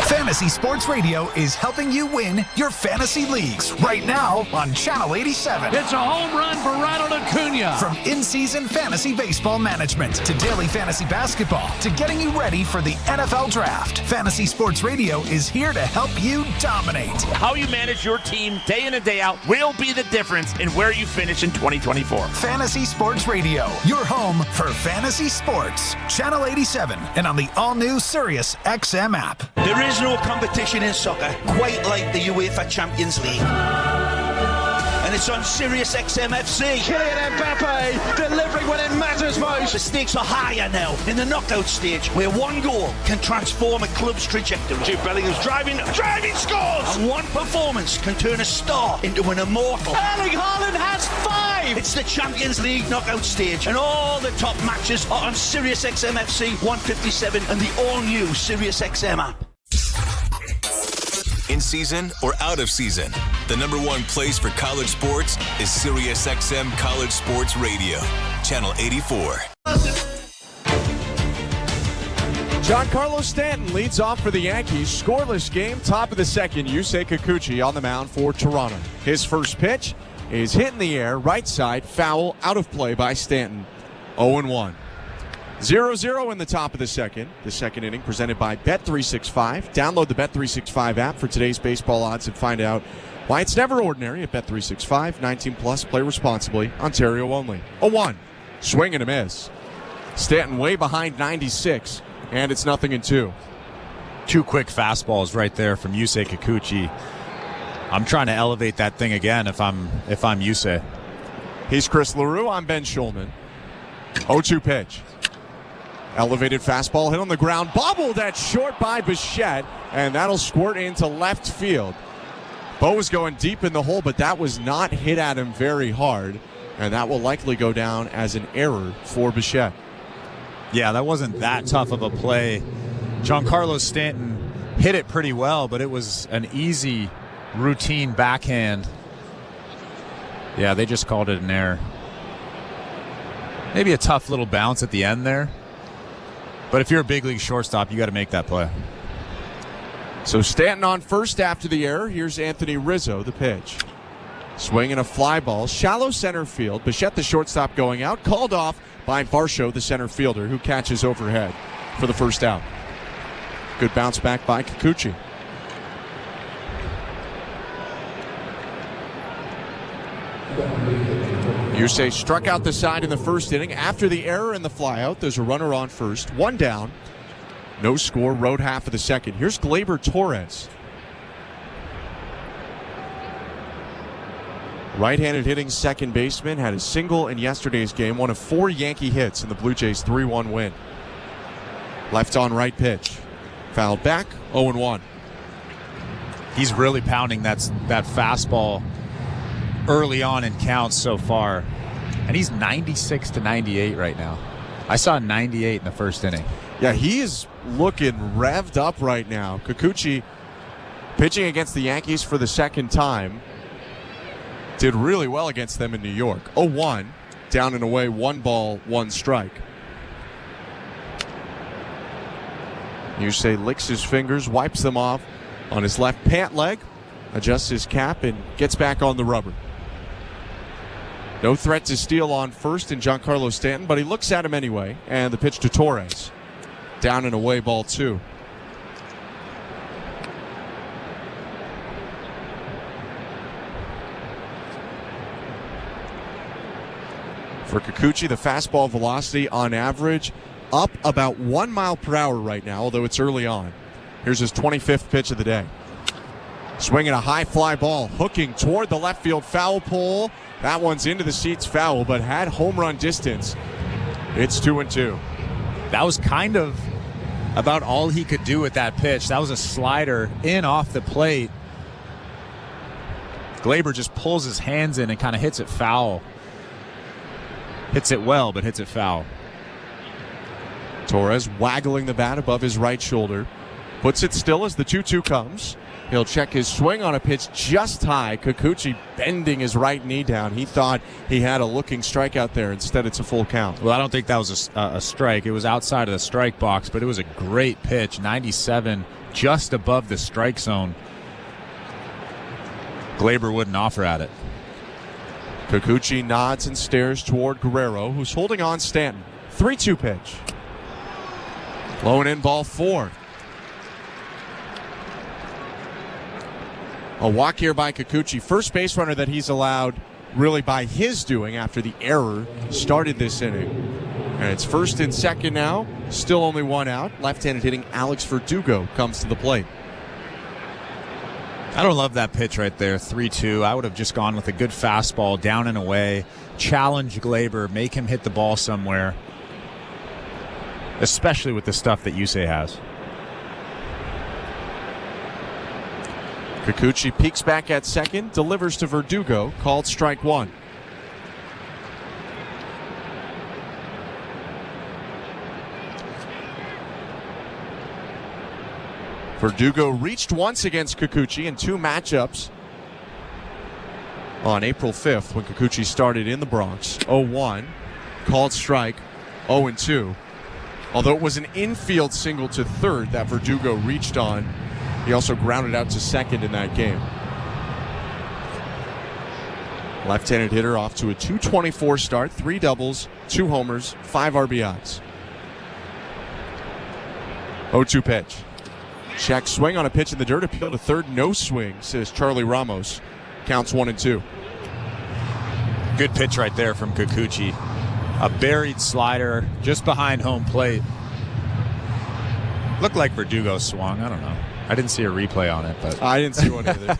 Fantasy Sports Radio is helping you win your fantasy leagues right now on Channel 87. It's a home run for Ronald Acuna. From in-season fantasy baseball management to daily fantasy basketball to getting you ready for the NFL Draft, Fantasy Sports Radio is here to help you dominate. How you manage your team day in and day out will be the difference in where you finish in 2024. Fantasy Sports Radio, your home for fantasy sports. Channel 87 and on the all-new SiriusXM app. There is no competition in soccer quite like the UEFA Champions League. And it's on SiriusXM FC. Kylian Mbappe delivering when it matters most. The stakes are higher now in the knockout stage, where one goal can transform a club's trajectory. Jude Bellingham's driving, scores! And one performance can turn a star into an immortal. Erling Haaland has 5! It's the Champions League knockout stage, and all the top matches are on SiriusXM FC 157 and the all-new SiriusXM app. In season or out of season, the number one place for college sports is SiriusXM College Sports Radio, Channel 84. Giancarlo Stanton leads off for the Yankees. Scoreless game, top of the second. Yusei Kikuchi on the mound for Toronto. His first pitch is hit in the air, right side, foul, out of play by Stanton. 0-1. 0-0 in the top of the second. The second inning presented by Bet365. Download the Bet365 app for today's baseball odds and find out why it's never ordinary at Bet365. 19 plus, play responsibly. Ontario only. 0-1. Swing and a miss. Stanton way behind 96, and it's 0-2. Two quick fastballs right there from Yusei Kikuchi. I'm trying to elevate that thing again if I'm Yusei. He's Chris LaRue. I'm Ben Schulman. 0-2 pitch. Elevated fastball hit on the ground, bobbled at short by Bichette, and that'll squirt into left field. Bo was going deep in the hole, but that was not hit at him very hard, and that will likely go down as an error for Bichette. Yeah, that wasn't that tough of a play. Giancarlo Stanton hit it pretty well, but it was an easy, routine backhand. Yeah, they just called it an error. Maybe a tough little bounce at the end there. But if you're a big league shortstop, you got to make that play. So Stanton on first after the error. Here's Anthony Rizzo, the pitch. Swinging a fly ball, shallow center field. Bichette, the shortstop, going out. Called off by Varsho, the center fielder, who catches overhead for the first out. Good bounce back by Kikuchi. Yusei struck out the side in the first inning. After the error in the flyout, there's a runner on first. One down. No score, road half of the second. Here's Gleyber Torres. Right-handed hitting second baseman, had a single in yesterday's game, one of 4 Yankee hits in the Blue Jays' 3-1 win. Left on right pitch. Fouled back, 0-1. He's really pounding that fastball early on in counts so far. And he's 96 to 98 right now. I saw 98 in the first inning. Yeah, he is looking revved up right now. Kikuchi pitching against the Yankees for the second time. Did really well against them in New York. 0-1, down and away, 1 ball, 1 strike. Yusei licks his fingers, wipes them off on his left pant leg, adjusts his cap, and gets back on the rubber. No threat to steal on first in Giancarlo Stanton, but he looks at him anyway, and the pitch to Torres. Down and away, ball 2. For Kikuchi, the fastball velocity on average up about 1 mile per hour right now, although it's early on. Here's his 25th pitch of the day. Swinging a high fly ball, hooking toward the left field foul pole. That one's into the seats, foul, but had home run distance. It's 2-2. That was kind of about all he could do with that pitch. That was a slider in off the plate. Gleyber just pulls his hands in and kind of hits it foul. Hits it well, but hits it foul. Torres waggling the bat above his right shoulder. Puts it still as the 2-2 comes. He'll check his swing on a pitch just high. Kikuchi bending his right knee down. He thought he had a looking strike out there. Instead, it's a full count. Well, I don't think that was a strike. It was outside of the strike box, but it was a great pitch. 97, just above the strike zone. Gleyber wouldn't offer at it. Kikuchi nods and stares toward Guerrero, who's holding on Stanton. 3-2 pitch. Blowing in ball 4. A walk here by Kikuchi. First base runner that he's allowed really by his doing after the error started this inning. And it's first and second now. Still only one out. Left-handed hitting Alex Verdugo comes to the plate. I don't love that pitch right there, 3-2. I would have just gone with a good fastball down and away. Challenge Gleyber, make him hit the ball somewhere. Especially with the stuff that Yusei has. Kikuchi peeks back at second, delivers to Verdugo, called strike 1. Verdugo reached once against Kikuchi in 2 matchups on April 5th when Kikuchi started in the Bronx. 0-1, called strike, 0-2. Although it was an infield single to third that Verdugo reached on, he also grounded out to second in that game. Left-handed hitter off to a .224 start, 3 doubles, 2 homers, 5 RBIs. 0-2 pitch. Check swing on a pitch in the dirt, appeal to third, no swing, says Charlie Ramos. Counts 1-2. Good pitch right there from Kikuchi. A buried slider just behind home plate. Looked like Verdugo swung. I don't know. I didn't see a replay on it, but I didn't see one either.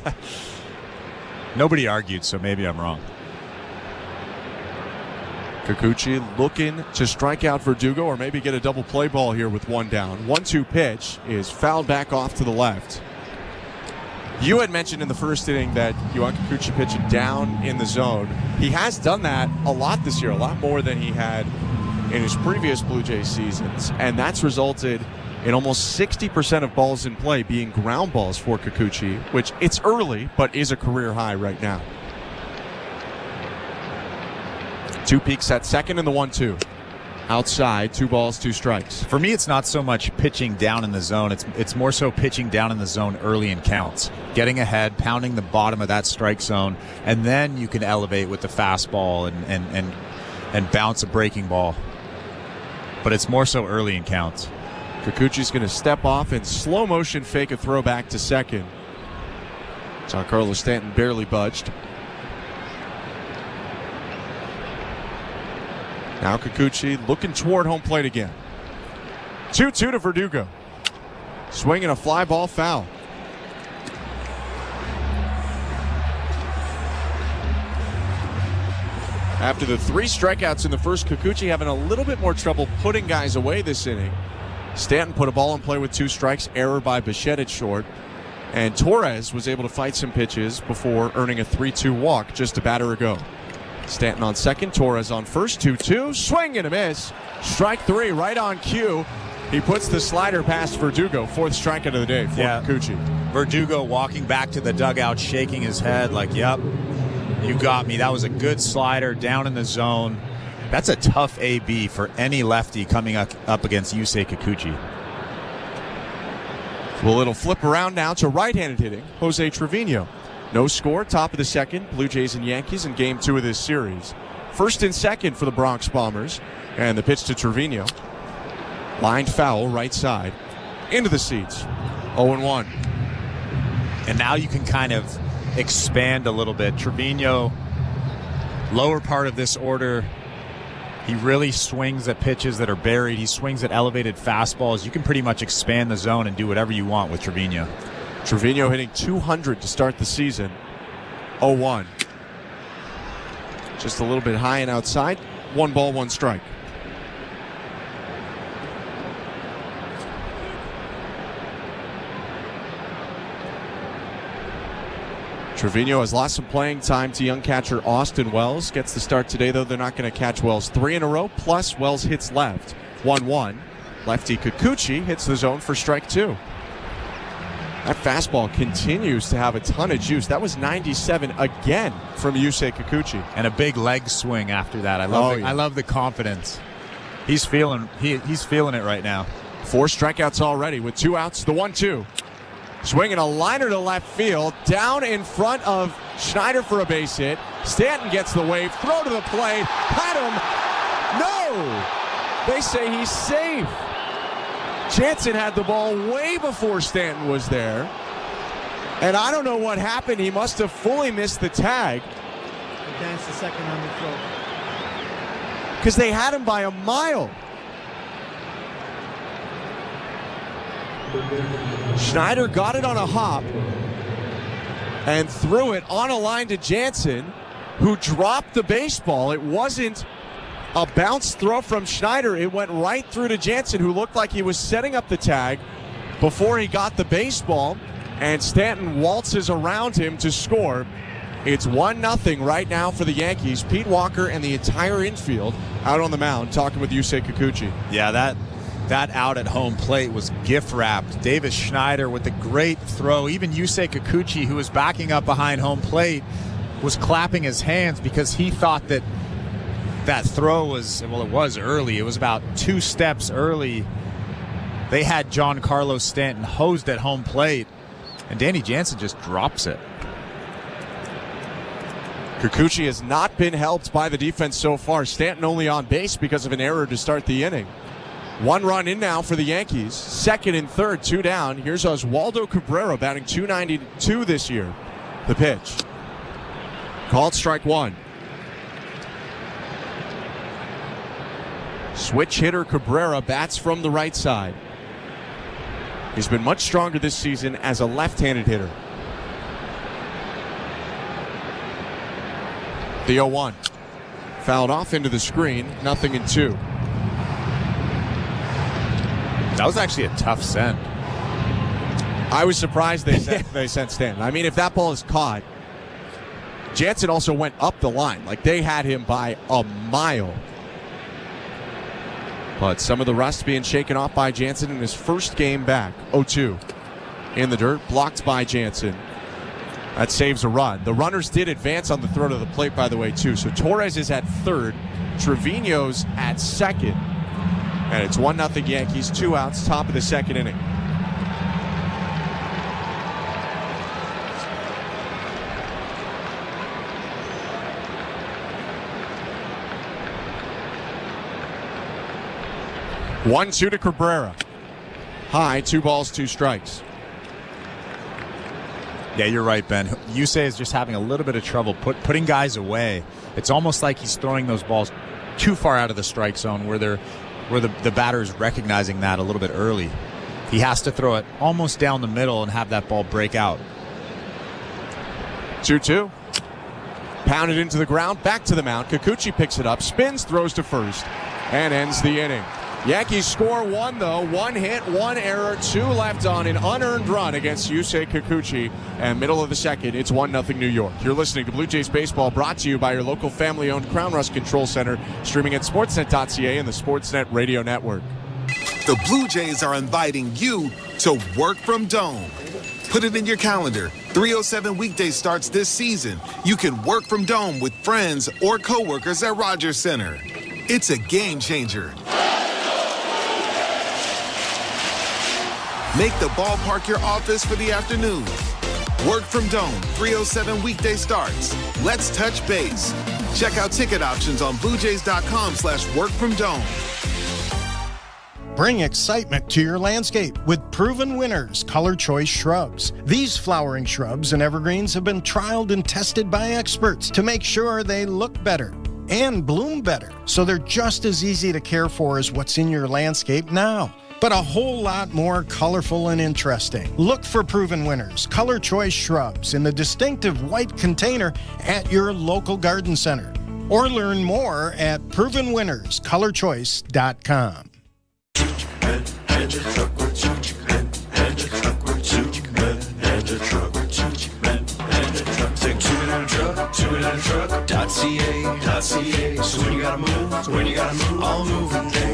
Nobody argued, so maybe I'm wrong. Kikuchi looking to strike out Verdugo or maybe get a double play ball here with 1 down. 1-2 pitch is fouled back off to the left. You had mentioned in the first inning that you want Kikuchi pitching down in the zone. He has done that a lot this year, a lot more than he had in his previous Blue Jays seasons, and that's resulted in almost 60% of balls in play being ground balls for Kikuchi, which it's early, but is a career high right now. 2 peaks at second and the 1-2. Outside, 2 balls, 2 strikes. For me, it's not so much pitching down in the zone. It's more so pitching down in the zone early in counts. Getting ahead, pounding the bottom of that strike zone, and then you can elevate with the fastball and bounce a breaking ball. But it's more so early in counts. Kikuchi's going to step off and slow motion fake a throw back to second. Giancarlo Stanton barely budged. Now Kikuchi looking toward home plate again. 2-2 to Verdugo. Swinging a fly ball foul. After the 3 strikeouts in the first, Kikuchi having a little bit more trouble putting guys away this inning. Stanton put a ball in play with 2 strikes, error by Bichette at short. And Torres was able to fight some pitches before earning a 3-2 walk just a batter ago. Stanton on second, Torres on first, 2-2, swing and a miss. Strike 3 right on cue. He puts the slider past Verdugo, 4th strikeout of the day for Kikuchi. Verdugo walking back to the dugout, shaking his head like, yep, you got me. That was a good slider down in the zone. That's a tough AB for any lefty coming up against Yusei Kikuchi. Well, it'll flip around now to right-handed hitting, Jose Trevino. No score, top of the second, Blue Jays and Yankees in Game 2 of this series. First and second for the Bronx Bombers. And the pitch to Trevino. Lined foul, right side. Into the seats. 0-1. And now you can kind of expand a little bit. Trevino, lower part of this order, he really swings at pitches that are buried. He swings at elevated fastballs. You can pretty much expand the zone and do whatever you want with Trevino. Trevino hitting 200 to start the season. 0-1. Just a little bit high and outside. 1 ball, 1 strike. Trevino has lost some playing time to young catcher Austin Wells. Gets the start today, though. They're not going to catch Wells 3 in a row, plus Wells hits left. 1-1. Lefty Kikuchi hits the zone for strike 2. That fastball continues to have a ton of juice. That was 97 again from Yusei Kikuchi. And a big leg swing after that. I love the confidence. He's feeling it right now. 4 strikeouts already with 2 outs. The 1-2. Swinging a liner to left field, down in front of Schneider for a base hit. Stanton gets the wave, throw to the plate, had him. No! They say he's safe. Jansen had the ball way before Stanton was there. And I don't know what happened. He must have fully missed the tag. Advance the second on the throw. Because they had him by a mile. Schneider got it on a hop and threw it on a line to Jansen, who dropped the baseball. It wasn't a bounce throw from Schneider. It went right through to Jansen, who looked like he was setting up the tag before he got the baseball, and Stanton waltzes around him to score. It's 1-0 right now for the Yankees. Pete Walker and the entire infield out on the mound talking with Yusei Kikuchi. Yeah, that out at home plate was gift wrapped. Davis Schneider with the great throw. Even Yusei Kikuchi, who was backing up behind home plate, was clapping his hands because he thought that throw was, well, it was early. It was about 2 steps early. They had Giancarlo Stanton hosed at home plate, and Danny Jansen just drops it. Kikuchi has not been helped by the defense so far. Stanton only on base because of an error to start the inning. 1 run in now for the Yankees. Second and third, 2 down. Here's Oswaldo Cabrera batting .292 this year. The pitch. Called strike 1. Switch hitter Cabrera bats from the right side. He's been much stronger this season as a left-handed hitter. The 0-1. Fouled off into the screen, 0-2. That was actually a tough send. I was surprised they sent Stanton. I mean, if that ball is caught, Jansen also went up the line. Like, they had him by a mile. But some of the rust being shaken off by Jansen in his first game back. 0-2. In the dirt, blocked by Jansen. That saves a run. The runners did advance on the throw to the plate, by the way, too. So Torres is at third. Trevino's at second. And it's 1-0 Yankees, 2 outs, top of the second inning. One-two to Cabrera. High, 2 balls, 2 strikes. Yeah, you're right, Ben. Yusei is just having a little bit of trouble putting guys away. It's almost like he's throwing those balls too far out of the strike zone where the batter is recognizing that a little bit early. He has to throw it almost down the middle and have that ball break out. 2-2. Pounded into the ground, back to the mound. Kikuchi picks it up, spins, throws to first, and ends the inning. Yankees score 1, though. 1 hit, 1 error, 2 left on an unearned run against Yusei Kikuchi. And middle of the second, it's 1-0 New York. You're listening to Blue Jays Baseball, brought to you by your local family-owned Crown Rust Control Center, streaming at sportsnet.ca and the Sportsnet Radio Network. The Blue Jays are inviting you to work from Dome. Put it in your calendar. 307 weekdays starts this season. You can work from Dome with friends or coworkers at Rogers Center. It's a game changer. Make the ballpark your office for the afternoon. Work from Dome, 307 weekday starts. Let's touch base. Check out ticket options on bluejays.com/workfromdome. Bring excitement to your landscape with proven winners, Color Choice Shrubs. These flowering shrubs and evergreens have been trialed and tested by experts to make sure they look better and bloom better, so they're just as easy to care for as what's in your landscape now, but a whole lot more colorful and interesting. Look for proven winners, Color Choice Shrubs, in the distinctive white container at your local garden center. Or learn more at provenwinnerscolorchoice.com. 2minutetruck.ca. So when you gotta move, all moving day.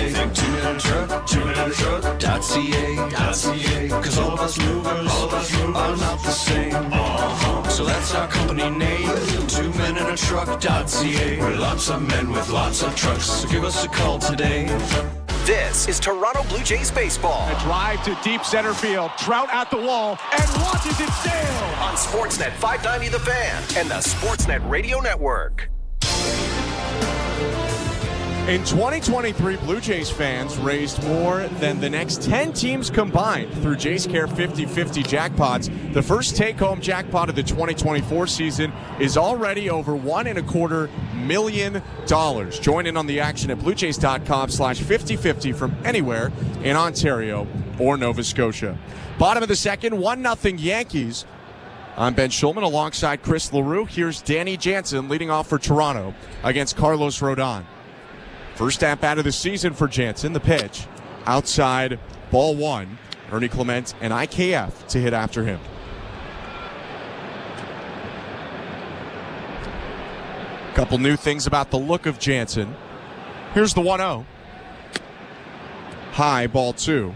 Think 2minutetruck.ca. Cause all of us movers are not the same. So that's our company name, 2minutetruck.ca. We're lots of men with lots of trucks, so give us a call today. This is Toronto Blue Jays baseball. A drive to deep center field. Trout at the wall and watches it sail. On Sportsnet 590 The Fan and the Sportsnet Radio Network. In 2023, Blue Jays fans raised more than the next 10 teams combined through Jays Care 50-50 jackpots. The first take-home jackpot of the 2024 season is already over $1.25 million. Join in on the action at bluejays.com/5050 from anywhere in Ontario or Nova Scotia. Bottom of the second, 1-0 Yankees. I'm Ben Schulman alongside Chris LaRue. Here's Danny Jansen leading off for Toronto against Carlos Rodon. First at-bat of the season for Jansen. The pitch outside, ball one. Ernie Clement and IKF to hit after him. Couple new things about the look of Jansen. Here's the 1-0. High, ball two.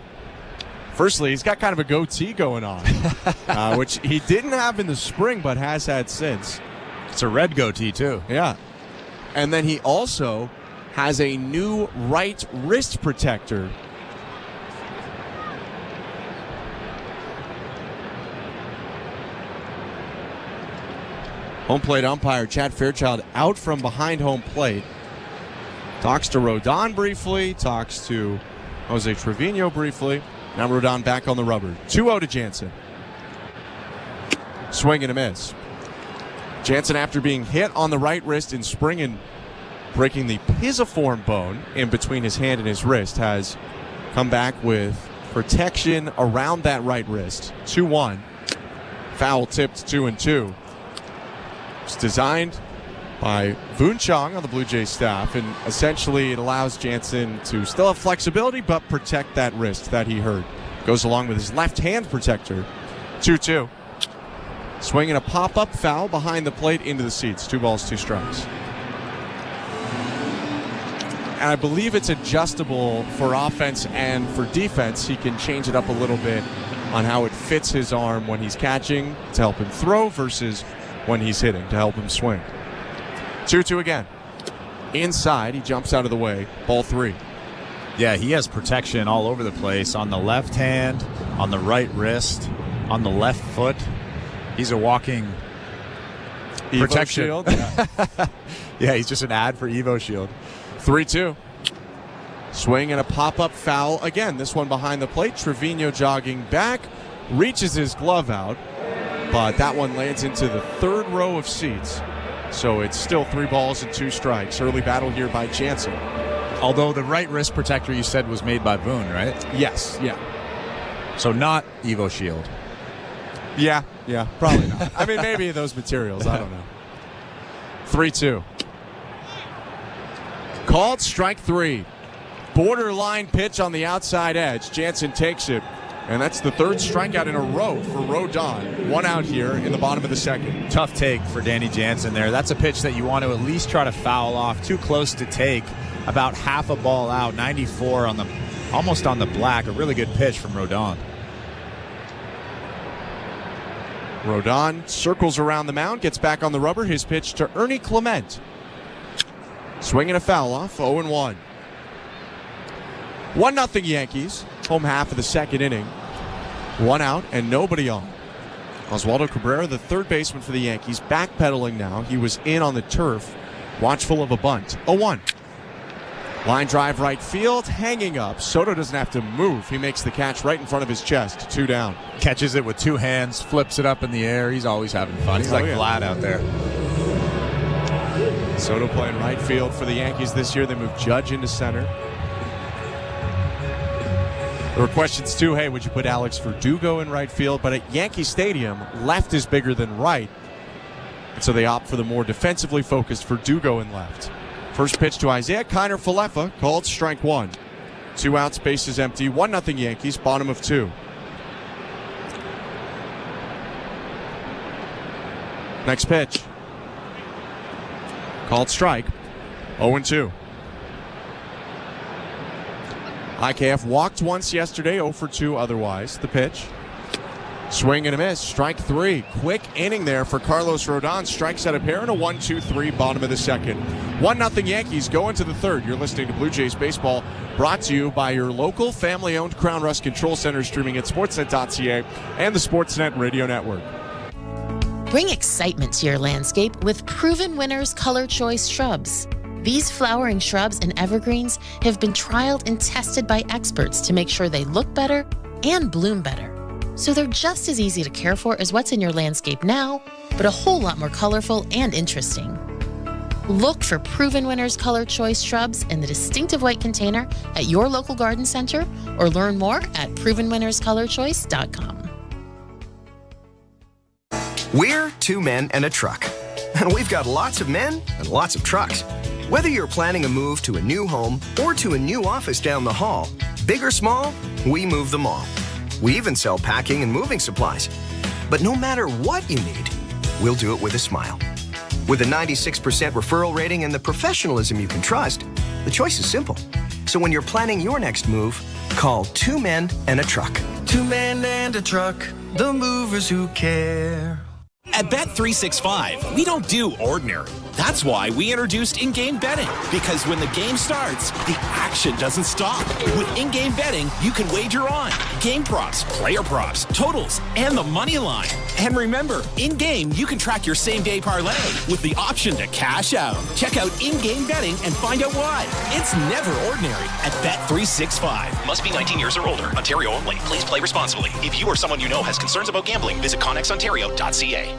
Firstly, he's got kind of a goatee going on, which he didn't have in the spring but has had since. It's a red goatee, too. Yeah. And then he also has a new right wrist protector. Home plate umpire Chad Fairchild out from behind home plate. Talks to Rodon briefly, talks to Jose Trevino briefly. Now Rodon back on the rubber. 2-0 to Jansen. Swing and a miss. Jansen, after being hit on the right wrist in spring and breaking the pisiform bone in between his hand and his wrist, has come back with protection around that right wrist. 2-1. Foul tipped 2-2. It's designed by Voon Chong on the Blue Jays staff, and essentially it allows Jansen to still have flexibility but protect that wrist that he hurt. Goes along with his left hand protector. 2-2. Swinging a pop-up foul behind the plate into the seats. 2 balls, 2 strikes. And I believe it's adjustable for offense and for defense. He can change it up a little bit on how it fits his arm when he's catching to help him throw versus when he's hitting to help him swing. 2-2 again. Inside, he jumps out of the way. Ball 3. Yeah, he has protection all over the place. On the left hand, on the right wrist, on the left foot. He's a walking Evo protection. Shield. Yeah, he's just an ad for Evo Shield. 3-2. Swing and a pop-up foul again. This one behind the plate. Trevino jogging back. Reaches his glove out. But that one lands into the third row of seats. So it's still 3 balls and 2 strikes. Early battle here by Jansen. Although the right wrist protector you said was made by Boone, right? Yes, yeah. So not Evo Shield. Yeah, probably not. I mean, maybe those materials. I don't know. 3-2. Called strike 3. Borderline pitch on the outside edge. Jansen takes it. And that's the 3rd strikeout in a row for Rodon. 1 out here in the bottom of the second. Tough take for Danny Jansen there. That's a pitch that you want to at least try to foul off. Too close to take. About half a ball out. 94 on the, almost on the black. A really good pitch from Rodon. Rodon circles around the mound, gets back on the rubber. His pitch to Ernie Clement. Swinging a foul off, 0-1. 1-0 Yankees. Home half of the second inning. 1 out and nobody on. Oswaldo Cabrera, the third baseman for the Yankees, backpedaling now. He was in on the turf, watchful of a bunt. 0-1. Line drive right field, hanging up. Soto doesn't have to move. He makes the catch right in front of his chest. 2 down. Catches it with 2 hands, flips it up in the air. He's always having fun. He's like Vlad out there. Soto playing right field for the Yankees this year. They moved Judge into center. There were questions too, hey, would you put Alex Verdugo in right field? But at Yankee Stadium, left is bigger than right. And so they opt for the more defensively focused Verdugo in left. First pitch to Isaiah Kiner-Falefa, called strike 1. 2 outs, bases empty, 1-0 Yankees, bottom of 2. Next pitch, Called strike. 0-2. IKF walked once yesterday, 0 for 2 otherwise. The pitch. Swing and a miss. Strike 3. Quick inning there for Carlos Rodon. Strikes out a pair and a 1-2-3 bottom of the second. 1-0 Yankees go into the third. You're listening to Blue Jays Baseball, brought to you by your local family-owned Crown Rust Control Center, streaming at sportsnet.ca and the Sportsnet Radio Network. Bring excitement to your landscape with Proven Winners Color Choice Shrubs. These flowering shrubs and evergreens have been trialed and tested by experts to make sure they look better and bloom better. So they're just as easy to care for as what's in your landscape now, but a whole lot more colorful and interesting. Look for Proven Winners Color Choice Shrubs in the distinctive white container at your local garden center, or learn more at provenwinnerscolorchoice.com. We're 2 men and a truck, and we've got lots of men and lots of trucks. Whether you're planning a move to a new home or to a new office down the hall, big or small, we move them all. We even sell packing and moving supplies. But no matter what you need, we'll do it with a smile. With a 96% referral rating and the professionalism you can trust, the choice is simple. So when you're planning your next move, call 2 men and a truck. 2 men and a truck, the movers who care. At Bet365, we don't do ordinary. That's why we introduced in-game betting. Because when the game starts, the action doesn't stop. With in-game betting, you can wager on game props, player props, totals, and the money line. And remember, in-game, you can track your same-day parlay with the option to cash out. Check out in-game betting and find out why. It's never ordinary at Bet365. Must be 19 years or older. Ontario only. Please play responsibly. If you or someone you know has concerns about gambling, visit connexontario.ca.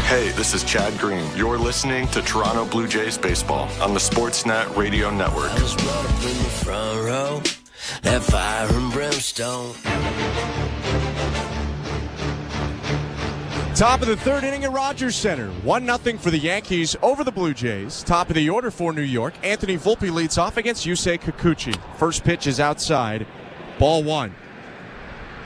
Hey, this is Chad Green. You're listening to Toronto Blue Jays Baseball on the Sportsnet Radio Network. I was brought up in the front row, that fire and brimstone. Top of the third inning at Rogers Center. 1-0 for the Yankees over the Blue Jays. Top of the order for New York. Anthony Volpe leads off against Yusei Kikuchi. First pitch is outside. Ball 1.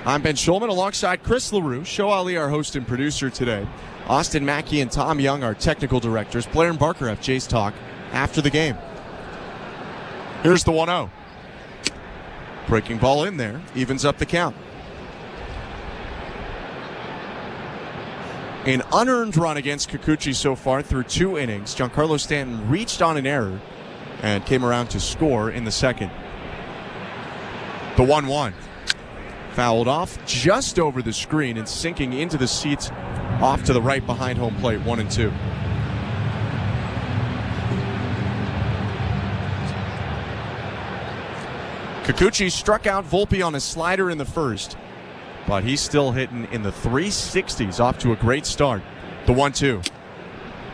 I'm Ben Schulman alongside Chris LaRue. Show Ali, our host and producer today. Austin Mackey and Tom Young, our technical directors. Blair and Barker have Jays Talk after the game. Here's the 1-0. Breaking ball in there. Evens up the count. An unearned run against Kikuchi so far through 2 innings. Giancarlo Stanton reached on an error and came around to score in the second. The 1-1. Fouled off just over the screen and sinking into the seats off to the right behind home plate, 1-2. Kikuchi struck out Volpe on a slider in the first, but he's still hitting in the 360s, off to a great start. The 1-2.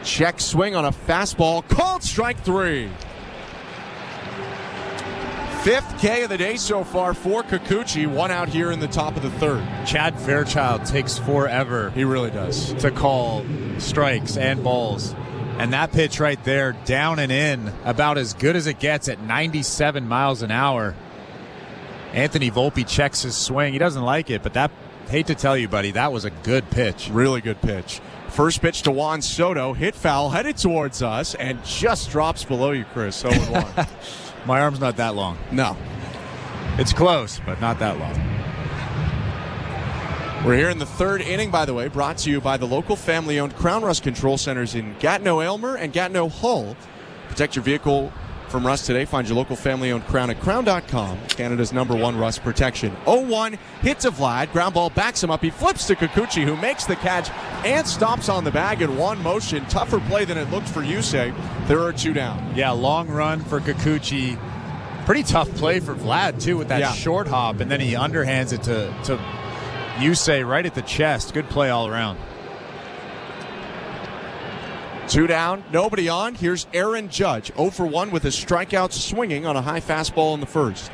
Check swing on a fastball, called strike 3. 5th K of the day so far for Kikuchi. 1 out here in the top of the third. Chad Fairchild takes forever. He really does. To call strikes and balls. And that pitch right there, down and in, about as good as it gets at 97 miles an hour. Anthony Volpe checks his swing. He doesn't like it, but that, hate to tell you, buddy, that was a good pitch. Really good pitch. First pitch to Juan Soto. Hit foul, headed towards us, and just drops below you, Chris. 0-1. My arm's not that long. No. It's close, but not that long. We're here in the third inning, by the way, brought to you by the local family-owned Crown Rust Control Centers in Gatineau-Aylmer and Gatineau-Hull. Protect your vehicle from rust today. Find your local family-owned Crown at crown.com. Canada's #1 rust protection. 0-1, hit to Vlad. Ground ball backs him up. He flips to Kikuchi, who makes the catch and stops on the bag in one motion. Tougher play than it looked for Yusei. There are 2 down. Yeah, long run for Kikuchi. Pretty tough play for Vlad, too, with that short hop, and then he underhands it to Yusei right at the chest. Good play all around. 2 down, nobody on. Here's Aaron Judge, 0 for 1 with a strikeout swinging on a high fastball in the first.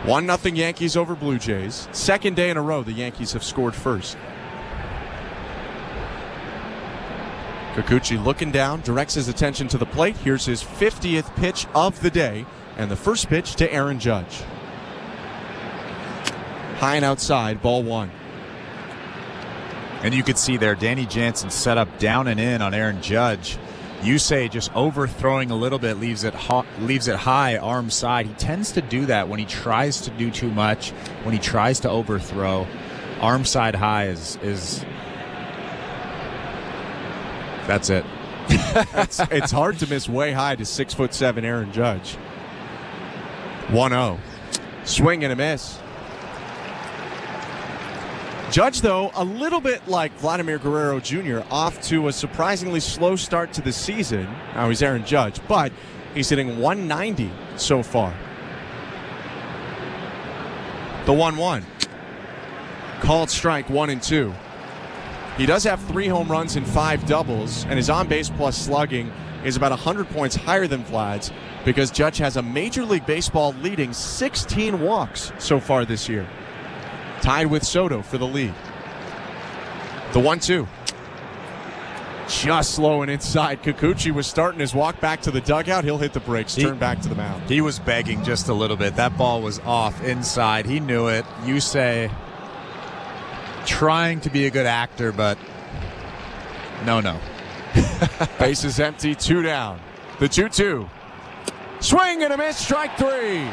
1-0 Yankees over Blue Jays. Second day in a row the Yankees have scored first. Kikuchi looking down, directs his attention to the plate. Here's his 50th pitch of the day, and the first pitch to Aaron Judge. High and outside, ball 1. And you could see there, Danny Jansen set up down and in on Aaron Judge. Yusei just overthrowing a little bit, leaves it high, arm side. He tends to do that when he tries to do too much, when he tries to overthrow. Arm side high is that's it. It's hard to miss way high to 6'7" Aaron Judge. 1-0. Swing and a miss. Judge, though, a little bit like Vladimir Guerrero Jr., off to a surprisingly slow start to the season. Now he's Aaron Judge, but he's hitting 190 so far. The 1-1. Called strike 1-2. He does have 3 home runs and 5 doubles, and his on-base plus slugging is about 100 points higher than Vlad's because Judge has a Major League Baseball leading 16 walks so far this year. Tied with Soto for the lead. The 1-2. Just slow and inside. Kikuchi was starting his walk back to the dugout. He'll hit the brakes, turn back to the mound. He was begging just a little bit. That ball was off inside. He knew it. Yusei trying to be a good actor, but no. Base is empty, 2 down. The 2-2. Swing and a miss, strike 3.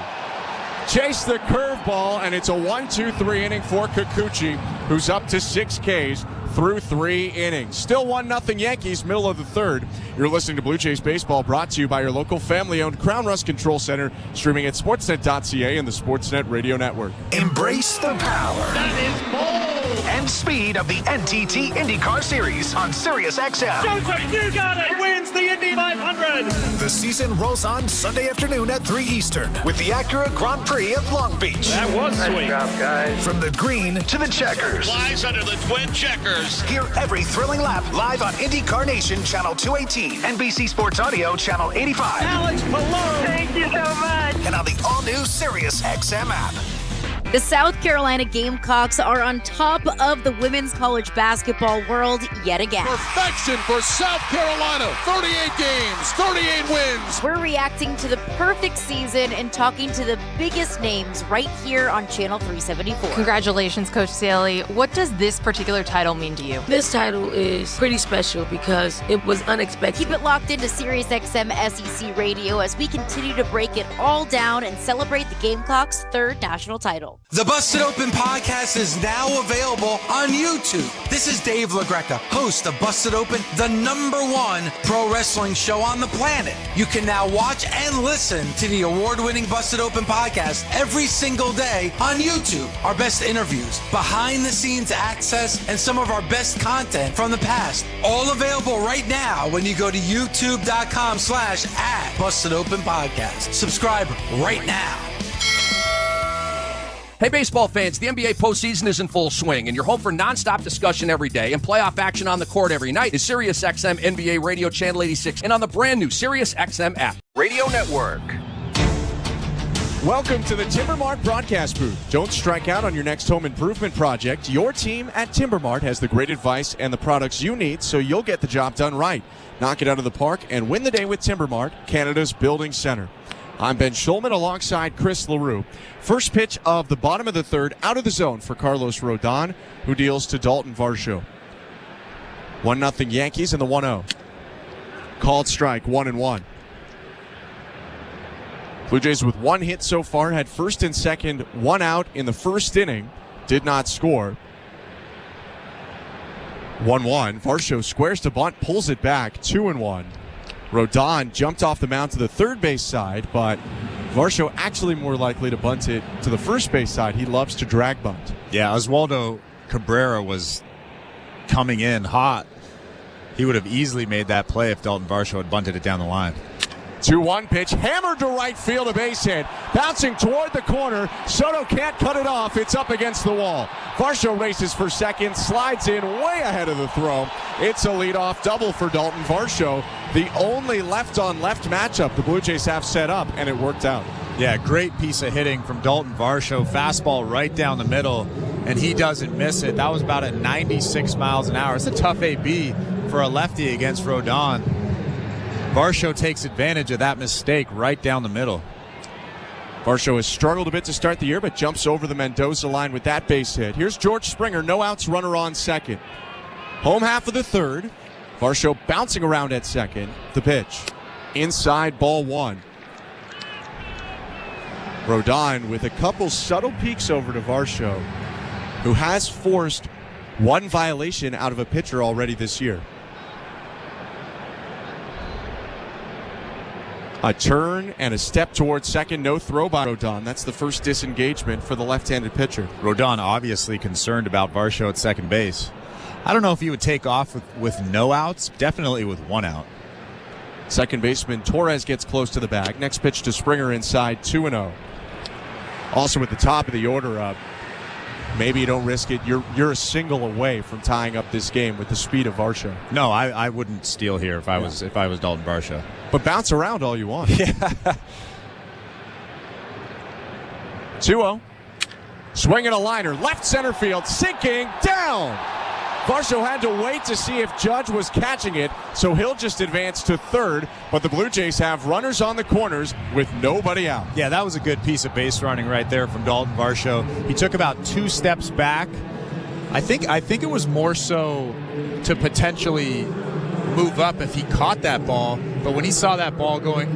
Chase the curveball, and it's a 1-2-3 inning for Kikuchi, who's up to 6 Ks through 3 innings. Still 1-0 Yankees, middle of the third. You're listening to Blue Jays Baseball, brought to you by your local family-owned Crown Rust Control Center, streaming at sportsnet.ca and the Sportsnet Radio Network. Embrace the power. That is bold. And speed of the NTT IndyCar Series on SiriusXM. Joseph, you got it! Wins the Indy 500! The season rolls on Sunday afternoon at 3 Eastern with the Acura Grand Prix of Long Beach. That was sweet. Nice job, guys. From the green to the checkers. Flies under the twin checkers. Hear every thrilling lap live on IndyCar Nation Channel 218, NBC Sports Audio Channel 85. Alex Malone! Thank you so much! And on the all-new SiriusXM app. The South Carolina Gamecocks are on top of the women's college basketball world yet again. Perfection for South Carolina. 38 games, 38 wins. We're reacting to the perfect season and talking to the biggest names right here on Channel 374. Congratulations, Coach Saley. What does this particular title mean to you? This title is pretty special because it was unexpected. Keep it locked into SiriusXM SEC Radio as we continue to break it all down and celebrate the Gamecocks' 3rd national title. The Busted Open podcast is now available on YouTube. This is Dave LaGreca, host of Busted Open, the #1 pro wrestling show on the planet. You can now watch and listen to the award-winning Busted Open podcast every single day on YouTube. Our best interviews, behind-the-scenes access, and some of our best content from the past. All available right now when you go to youtube.com/@BustedOpenPodcast. Subscribe right now. Hey, baseball fans, the NBA postseason is in full swing, and your home for nonstop discussion every day and playoff action on the court every night is SiriusXM NBA Radio Channel 86 and on the brand new SiriusXM app. Radio Network. Welcome to the Timbermart broadcast booth. Don't strike out on your next home improvement project. Your team at Timbermart has the great advice and the products you need, so you'll get the job done right. Knock it out of the park and win the day with Timbermart, Canada's building center. I'm Ben Schulman alongside Chris LaRue. First pitch of the bottom of the third, out of the zone for Carlos Rodon, who deals to Dalton Varsho. 1-0 Yankees in the 1-0. Called strike, 1-1. Blue Jays with 1 hit so far, had first and second, 1 out in the first inning, did not score. 1-1. Varsho squares to bunt, pulls it back, 2-1. Rodon jumped off the mound to the third base side, but Varsho actually more likely to bunt it to the first base side. He loves to drag bunt. Yeah, Oswaldo Cabrera was coming in hot. He would have easily made that play if Dalton Varsho had bunted it down the line. 2-1 pitch, hammered to right field, a base hit. Bouncing toward the corner. Soto can't cut it off. It's up against the wall. Varsho races for second, slides in way ahead of the throw. It's a leadoff double for Dalton Varsho. The only left-on-left matchup the Blue Jays have set up, and it worked out. Yeah, great piece of hitting from Dalton Varsho. Fastball right down the middle, and he doesn't miss it. That was about at 96 miles an hour. It's a tough AB for a lefty against Rodon. Varsho takes advantage of that mistake right down the middle. Varsho has struggled a bit to start the year, but jumps over the Mendoza line with that base hit. Here's George Springer, no outs, runner on second. Home half of the third. Varsho bouncing around at second. The pitch. Inside, ball one. Rodon with a couple subtle peeks over to Varsho, who has forced one violation out of a pitcher already this year. A turn and a step towards second. No throw by Rodon. That's the first disengagement for the left-handed pitcher. Rodon obviously concerned about Varsho at second base. I don't know if he would take off with no outs. Definitely with one out. Second baseman Torres gets close to the bag. Next pitch to Springer inside, 2-0. Also at the top of the order, maybe you don't risk it. You're a single away from tying up this game with the speed of Varsho. No, I wouldn't steal here if I was Dalton Varsho. But bounce around all you want. Yeah. 2-0. Swinging a liner, left center field, sinking down. Varsho had to wait to see if Judge was catching it, so he'll just advance to third. But the Blue Jays have runners on the corners with nobody out. Yeah, that was a good piece of base running right there from Dalton Varsho. He took about 2 steps back. I think it was more so to potentially move up if he caught that ball. But when he saw that ball going,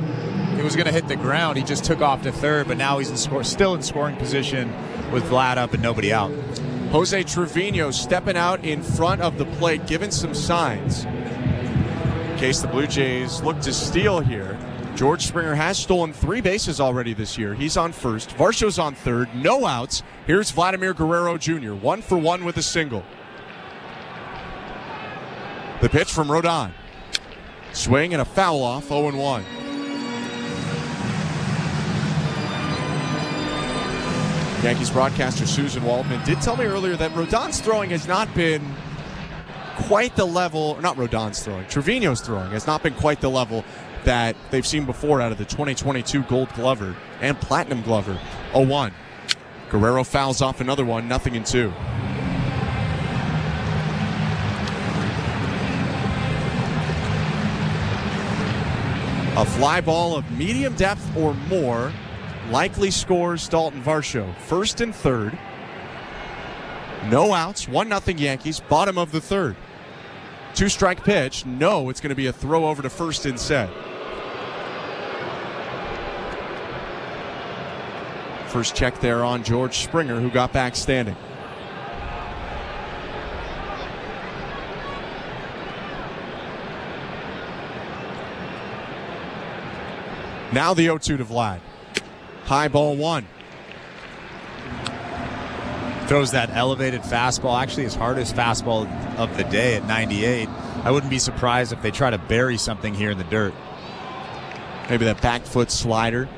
it was going to hit the ground. He just took off to third, but now he's still in scoring position with Vlad up and nobody out. Jose Trevino stepping out in front of the plate, giving some signs. In case the Blue Jays look to steal here. George Springer has stolen 3 bases already this year. He's on first. Varsho's on third. No outs. Here's Vladimir Guerrero Jr. 1 for 1 with a single. The pitch from Rodon. Swing and a foul off, 0-1. Yankees broadcaster Susan Waldman did tell me earlier that Rodon's throwing has not been quite the level, not Rodon's throwing, Trevino's throwing has not been quite the level that they've seen before out of the 2022 Gold Glover and Platinum Glover. 0-1. Guerrero fouls off another one, 0-2. A fly ball of medium depth or more likely scores Dalton Varsho. First and third. No outs. 1-0 Yankees. Bottom of the third. 2-strike pitch. No, it's going to be a throw over to first instead. First check there on George Springer, who got back standing. Now the 0-2 to Vlad. High ball 1. Throws that elevated fastball, actually his hardest fastball of the day at 98. I wouldn't be surprised if they try to bury something here in the dirt. Maybe that back foot slider.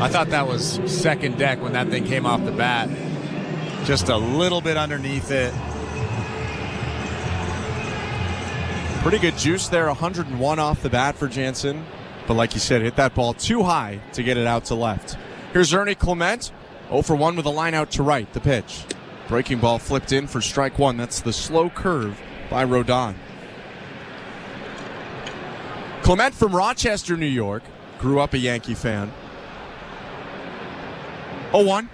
I thought that was second deck when that thing came off the bat. Just a little bit underneath it. Pretty good juice there, 101 off the bat for Jansen. But like you said, hit that ball too high to get it out to left. Here's Ernie Clement, 0 for 1 with a line out to right, the pitch. Breaking ball flipped in for strike one. That's the slow curve by Rodon. Clement from Rochester, New York. Grew up a Yankee fan. 0-1.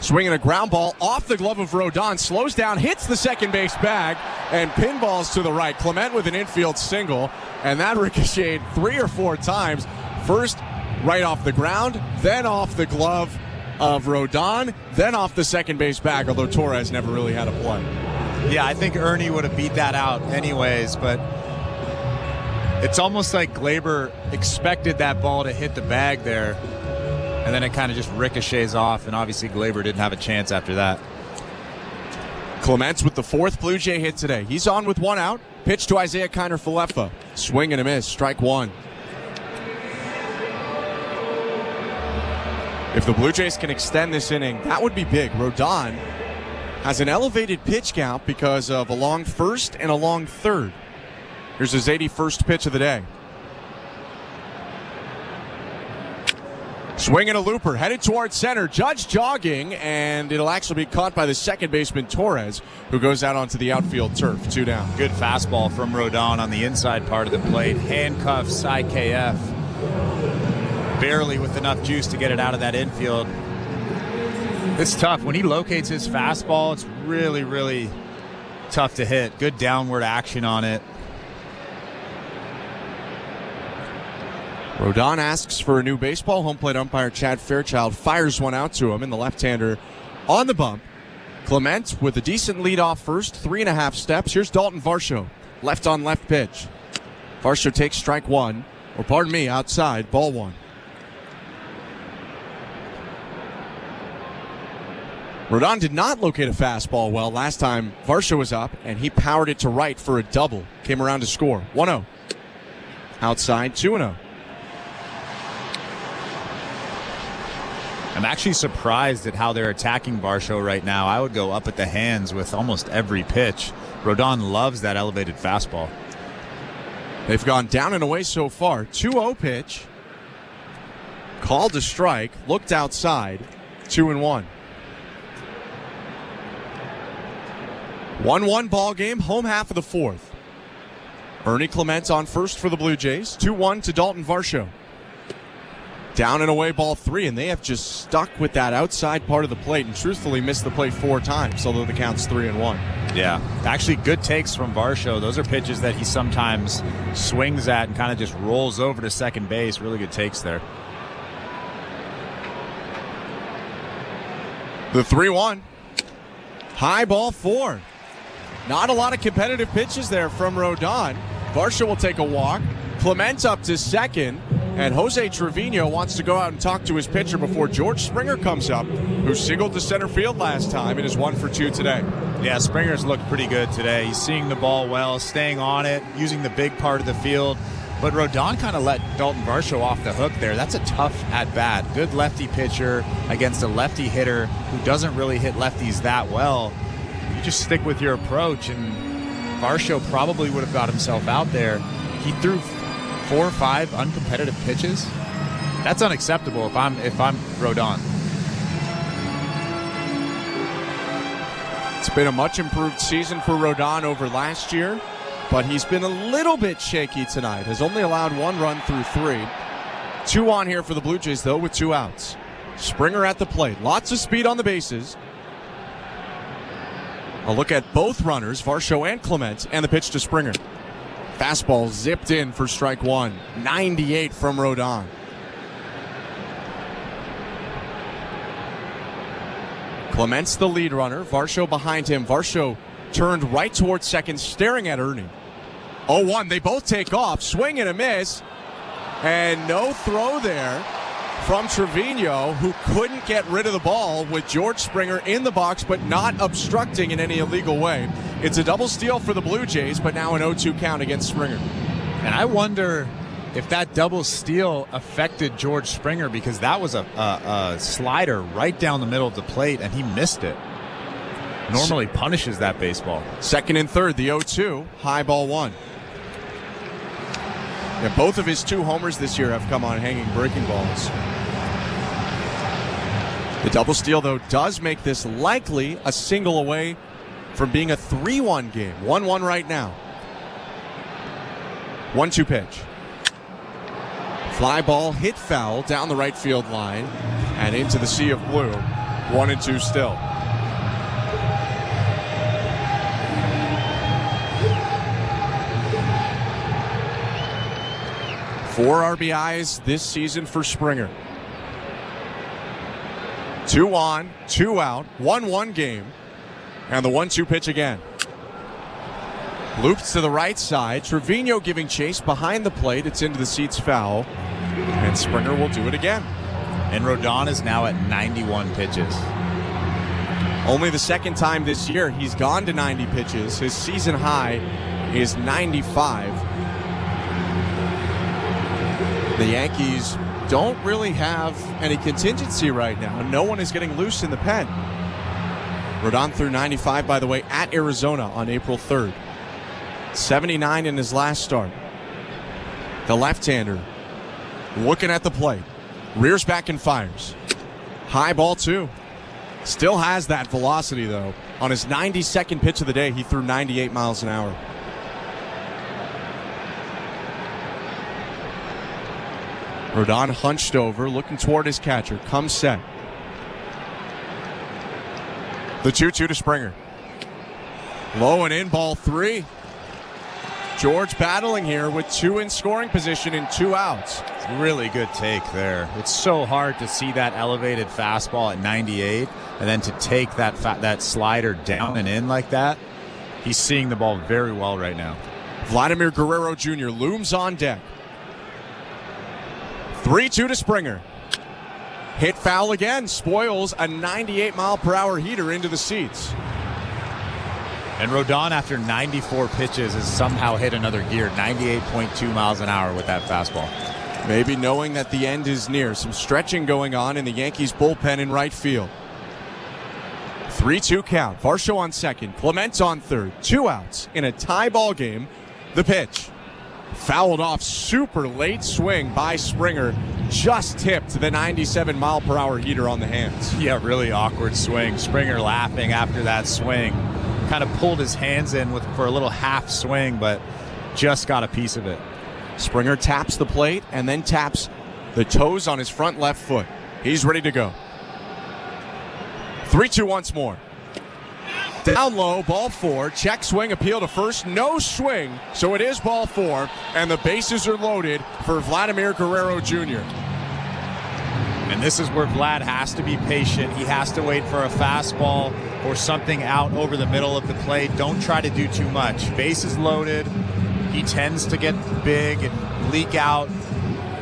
Swinging a ground ball off the glove of Rodon. Slows down, hits the second base bag, and pinballs to the right. Clement with an infield single, and that ricocheted 3 or 4 times. First, right off the ground, then off the glove of Rodon, then off the second base bag, although Torres never really had a play. Yeah, I think Ernie would have beat that out anyways, but it's almost like Gleyber expected that ball to hit the bag there, and then it kind of just ricochets off, and obviously Gleyber didn't have a chance after that. Clements with the 4th Blue Jay hit today. He's on with 1 out. Pitch to Isaiah Kiner-Falefa. Swing and a miss, strike 1. If the Blue Jays can extend this inning, that would be big. Rodon has an elevated pitch count because of a long first and a long third. Here's his 81st pitch of the day. Swing and a looper, headed towards center. Judge jogging, and it'll actually be caught by the second baseman Torres, who goes out onto the outfield turf. 2 down. Good fastball from Rodon on the inside part of the plate. Handcuffs IKF. Barely with enough juice to get it out of that infield. It's tough. When he locates his fastball, it's really, really tough to hit. Good downward action on it. Rodon asks for a new baseball. Home plate umpire Chad Fairchild fires one out to him, and the left-hander on the bump. Clement with a decent lead off first, 3.5 steps. Here's Dalton Varsho, left on left pitch. Varsho takes strike 1, or pardon me, outside, ball 1. Rodon did not locate a fastball well last time Varsho was up, and he powered it to right for a double. Came around to score. 1-0. Outside, 2-0. I'm actually surprised at how they're attacking Varsho right now. I would go up at the hands with almost every pitch. Rodon loves that elevated fastball. They've gone down and away so far. 2-0 pitch. Called to strike. Looked outside. 2-1. 1-1 ball game. Home half of the 4th. Ernie Clement on first for the Blue Jays. 2-1 to Dalton Varsho. Down and away ball 3, and they have just stuck with that outside part of the plate and truthfully missed the plate 4 times, although the count's 3-1. Yeah, actually good takes from Varsho. Those are pitches that he sometimes swings at and kind of just rolls over to second base. Really good takes there. The 3-1. High ball 4. Not a lot of competitive pitches there from Rodon. Varsho will take a walk. Clement up to second. And Jose Trevino wants to go out and talk to his pitcher before George Springer comes up, who singled to center field last time and is 1 for 2 today. Yeah, Springer's looked pretty good today. He's seeing the ball well, staying on it, using the big part of the field. But Rodon kind of let Dalton Varsho off the hook there. That's a tough at-bat. Good lefty pitcher against a lefty hitter who doesn't really hit lefties that well. You just stick with your approach, and Varsho probably would have got himself out there. He threw 4 or 5 uncompetitive pitches. That's unacceptable if I'm Rodon. It's been a much improved season for Rodon over last year, but he's been a little bit shaky tonight. Has only allowed 1 run through 3. 2 on here for the Blue Jays, though, with 2 outs. Springer at the plate. Lots of speed on the bases. A look at both runners, Varsho and Clement, and the pitch to Springer. Fastball zipped in for strike 1. 98 from Rodon. Clement's the lead runner. Varsho behind him. Varsho turned right towards second, staring at Ernie. 0-1. They both take off. Swing and a miss. And no throw there from Trevino, who couldn't get rid of the ball with George Springer in the box, but not obstructing in any illegal way. It's a double steal for the Blue Jays, but now an 0-2 count against Springer. And I wonder, if that double steal affected George Springer, because that was a slider right down the middle of the plate, and he missed it. Normally punishes that baseball. Second and third, the 0-2, high ball one. Yeah, both of his 2 homers this year have come on hanging breaking balls. The double steal, though, does make this likely a single away from being a 3-1 game. 1-1 right now. 1-2 pitch. Fly ball hit foul down the right field line and into the sea of blue. 1-2 still. Four RBIs this season for Springer. 2 on, 2 out, 1-1 game. And the 1-2 pitch again. Loops to the right side. Trevino giving chase behind the plate. It's into the seats foul. And Springer will do it again. And Rodon is now at 91 pitches. Only the second time this year he's gone to 90 pitches. His season high is 95. The Yankees don't really have any contingency right now. No one is getting loose in the pen. Rodon threw 95, by the way, at Arizona on April 3rd. 79 in his last start. The left-hander looking at the plate. Rears back and fires. High ball 2. Still has that velocity, though. On his 92nd pitch of the day, he threw 98 miles an hour. Rodon hunched over, looking toward his catcher. Comes set. The 2-2 to Springer. Low and in, ball 3. George battling here with 2 in scoring position and 2 outs. It's a really good take there. It's so hard to see that elevated fastball at 98 and then to take that slider down and in like that. He's seeing the ball very well right now. Vladimir Guerrero Jr. looms on deck. 3-2 to Springer. Hit foul again. Spoils a 98-mile-per-hour heater into the seats. And Rodon, after 94 pitches, has somehow hit another gear. 98.2 miles an hour with that fastball. Maybe knowing that the end is near. Some stretching going on in the Yankees bullpen in right field. 3-2 count. Varsho on second. Clement on third. 2 outs in a tie ball game. The pitch. Fouled off, super late swing by Springer. Just tipped the 97-mile-per-hour heater on the hands. Yeah, really awkward swing. Springer laughing after that swing. Kind of pulled his hands in for a little half swing, but just got a piece of it. Springer taps the plate and then taps the toes on his front left foot. He's ready to go. 3-2 once more. Down low, ball 4. Check swing, appeal to first. No swing, so it is ball 4. And the bases are loaded for Vladimir Guerrero Jr. And this is where Vlad has to be patient. He has to wait for a fastball or something out over the middle of the plate. Don't try to do too much. Bases loaded. He tends to get big and leak out.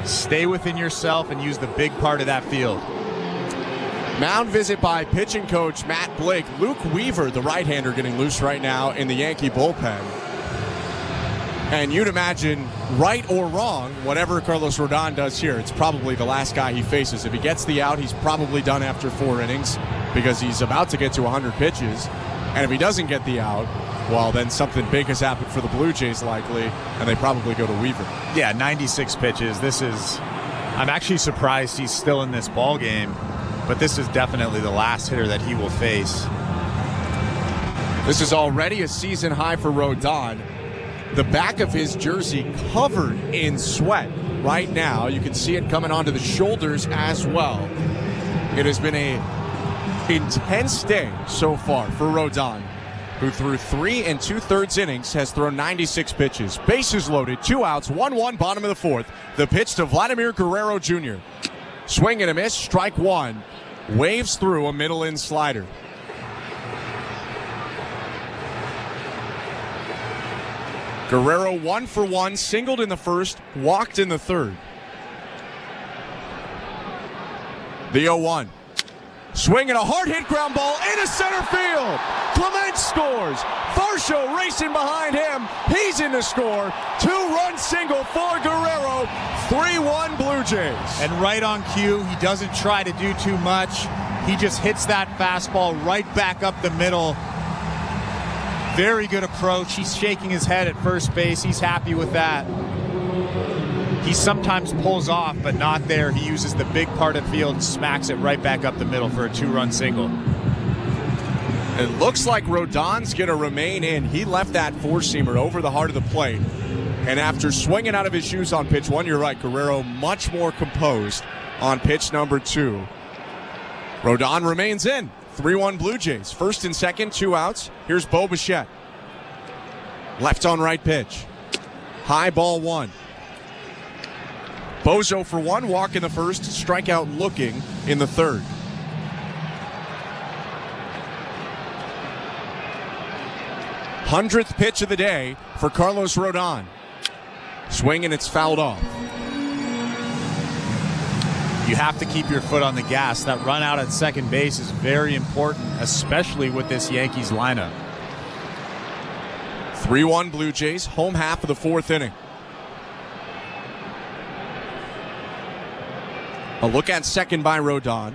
Stay within yourself and use the big part of that field. Mound visit by pitching coach Matt Blake. Luke Weaver, the right-hander, getting loose right now in the Yankee bullpen. And you'd imagine, right or wrong, whatever Carlos Rodon does here, it's probably the last guy he faces. If he gets the out, he's probably done after 4 innings because he's about to get to 100 pitches. And if he doesn't get the out, well, then something big has happened for the Blue Jays likely, and they probably go to Weaver. Yeah, 96 pitches. I'm actually surprised he's still in this ball game. But this is definitely the last hitter that he will face. This is already a season high for Rodon. The back of his jersey covered in sweat right now. You can see it coming onto the shoulders as well. It has been an intense day so far for Rodon, who through 3 2/3 innings has thrown 96 pitches. Bases loaded, 2 outs, 1-1, bottom of the 4th. The pitch to Vladimir Guerrero Jr. Swing and a miss, strike 1. Waves through a middle-in slider. Guerrero 1 for 1, singled in the first, walked in the third. The 0-1. Swing and a hard hit ground ball into center field. Clement scores. Varsho racing behind him. He's in to score. 2-run single for Guerrero. 3-1 Blue Jays. And right on cue, he doesn't try to do too much. He just hits that fastball right back up the middle. Very good approach. He's shaking his head at first base. He's happy with that. He sometimes pulls off, but not there. He uses the big part of field and smacks it right back up the middle for a 2-run single. It looks like Rodon's going to remain in. He left that four-seamer over the heart of the plate. And after swinging out of his shoes on pitch 1, you're right, Guerrero much more composed on pitch number 2. Rodon remains in. 3-1 Blue Jays. First and second, 2 outs. Here's Bo Bichette. Left on right pitch. High ball 1. Bozo for 1, walk in the first, strikeout looking in the third. Hundredth pitch of the day for Carlos Rodon. Swing and it's fouled off. You have to keep your foot on the gas. That run out at second base is very important, especially with this Yankees lineup. 3-1 Blue Jays, home half of the 4th inning. A look at second by Rodon.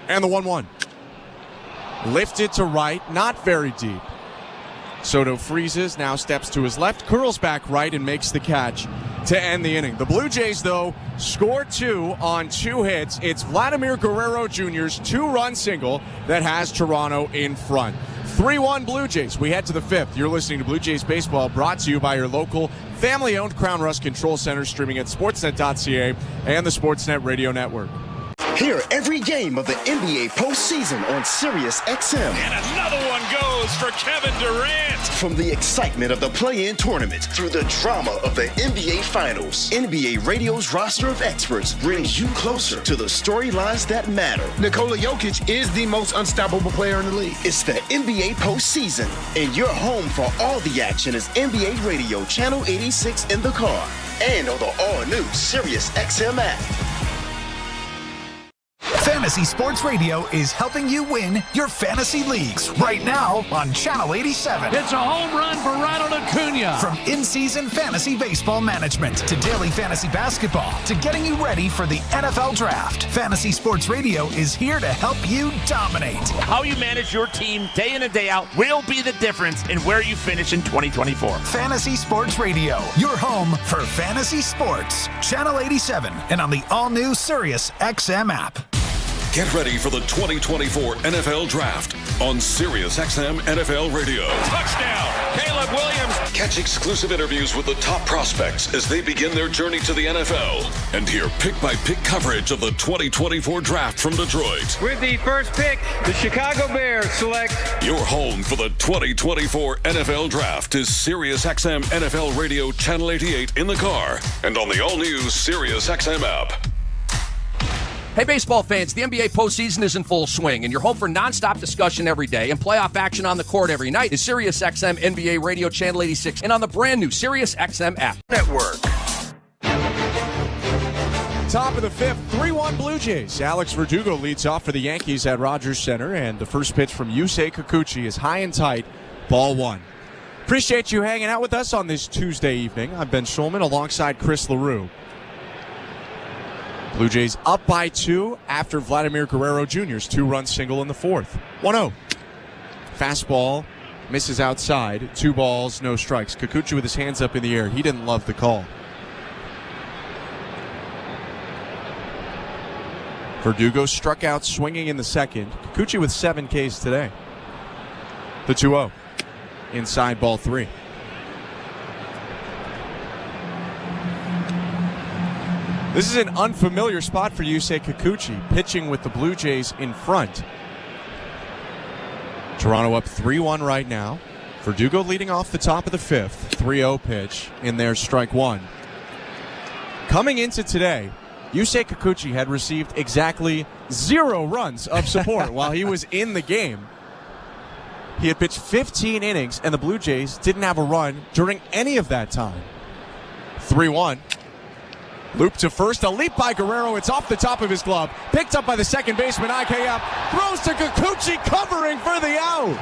And the 1-1. Lifted to right, not very deep. Soto freezes, now steps to his left, curls back right, and makes the catch to end the inning. The Blue Jays, though, score 2 on 2 hits. It's Vladimir Guerrero Jr.'s 2-run single that has Toronto in front. 3-1 Blue Jays. We head to the 5th. You're listening to Blue Jays Baseball, brought to you by your local family-owned Crown Rust Control Center, streaming at sportsnet.ca and the Sportsnet Radio Network. Hear every game of the NBA postseason on Sirius XM. And another one goes for Kevin Durant. From the excitement of the play-in tournament through the drama of the NBA Finals, NBA Radio's roster of experts brings you closer to the storylines that matter. Nikola Jokic is the most unstoppable player in the league. It's the NBA postseason, and your home for all the action is NBA Radio Channel 86 in the car and on the all-new Sirius XM app. Fantasy Sports Radio is helping you win your fantasy leagues right now on Channel 87. It's a home run for Ronald Acuna. From in-season fantasy baseball management to daily fantasy basketball to getting you ready for the NFL Draft, Fantasy Sports Radio is here to help you dominate. How you manage your team day in and day out will be the difference in where you finish in 2024. Fantasy Sports Radio, your home for fantasy sports. Channel 87 and on the all-new Sirius XM app. Get ready for the 2024 NFL Draft on Sirius XM NFL Radio. Touchdown, Caleb Williams. Catch exclusive interviews with the top prospects as they begin their journey to the NFL. And hear pick-by-pick coverage of the 2024 Draft from Detroit. With the first pick, the Chicago Bears select. Your home for the 2024 NFL Draft is Sirius XM NFL Radio Channel 88 in the car and on the all-new Sirius XM app. Hey, baseball fans, the NBA postseason is in full swing, and your home for nonstop discussion every day and playoff action on the court every night is Sirius XM NBA Radio Channel 86 and on the brand new Sirius XM app. Network. Top of the 5th, 3-1 Blue Jays. Alex Verdugo leads off for the Yankees at Rogers Center, and the first pitch from Yusei Kikuchi is high and tight, ball 1. Appreciate you hanging out with us on this Tuesday evening. I'm Ben Schulman alongside Chris LaRue. Blue Jays up by 2 after Vladimir Guerrero Jr.'s 2-run single in the 4th. 1-0. Fastball misses outside. 2 balls, no strikes. Kikuchi with his hands up in the air. He didn't love the call. Verdugo struck out swinging in the 2nd. Kikuchi with 7 Ks today. The 2-0. Inside ball 3. This is an unfamiliar spot for Yusei Kikuchi, pitching with the Blue Jays in front. Toronto up 3-1 right now. Verdugo leading off the top of the 5th. 3-0 pitch in there, strike 1. Coming into today, Yusei Kikuchi had received exactly 0 runs of support while he was in the game. He had pitched 15 innings, and the Blue Jays didn't have a run during any of that time. 3-1. Loop to first, a leap by Guerrero. It's off the top of his glove. Picked up by the second baseman, IKF. Throws to Kikuchi, covering for the out.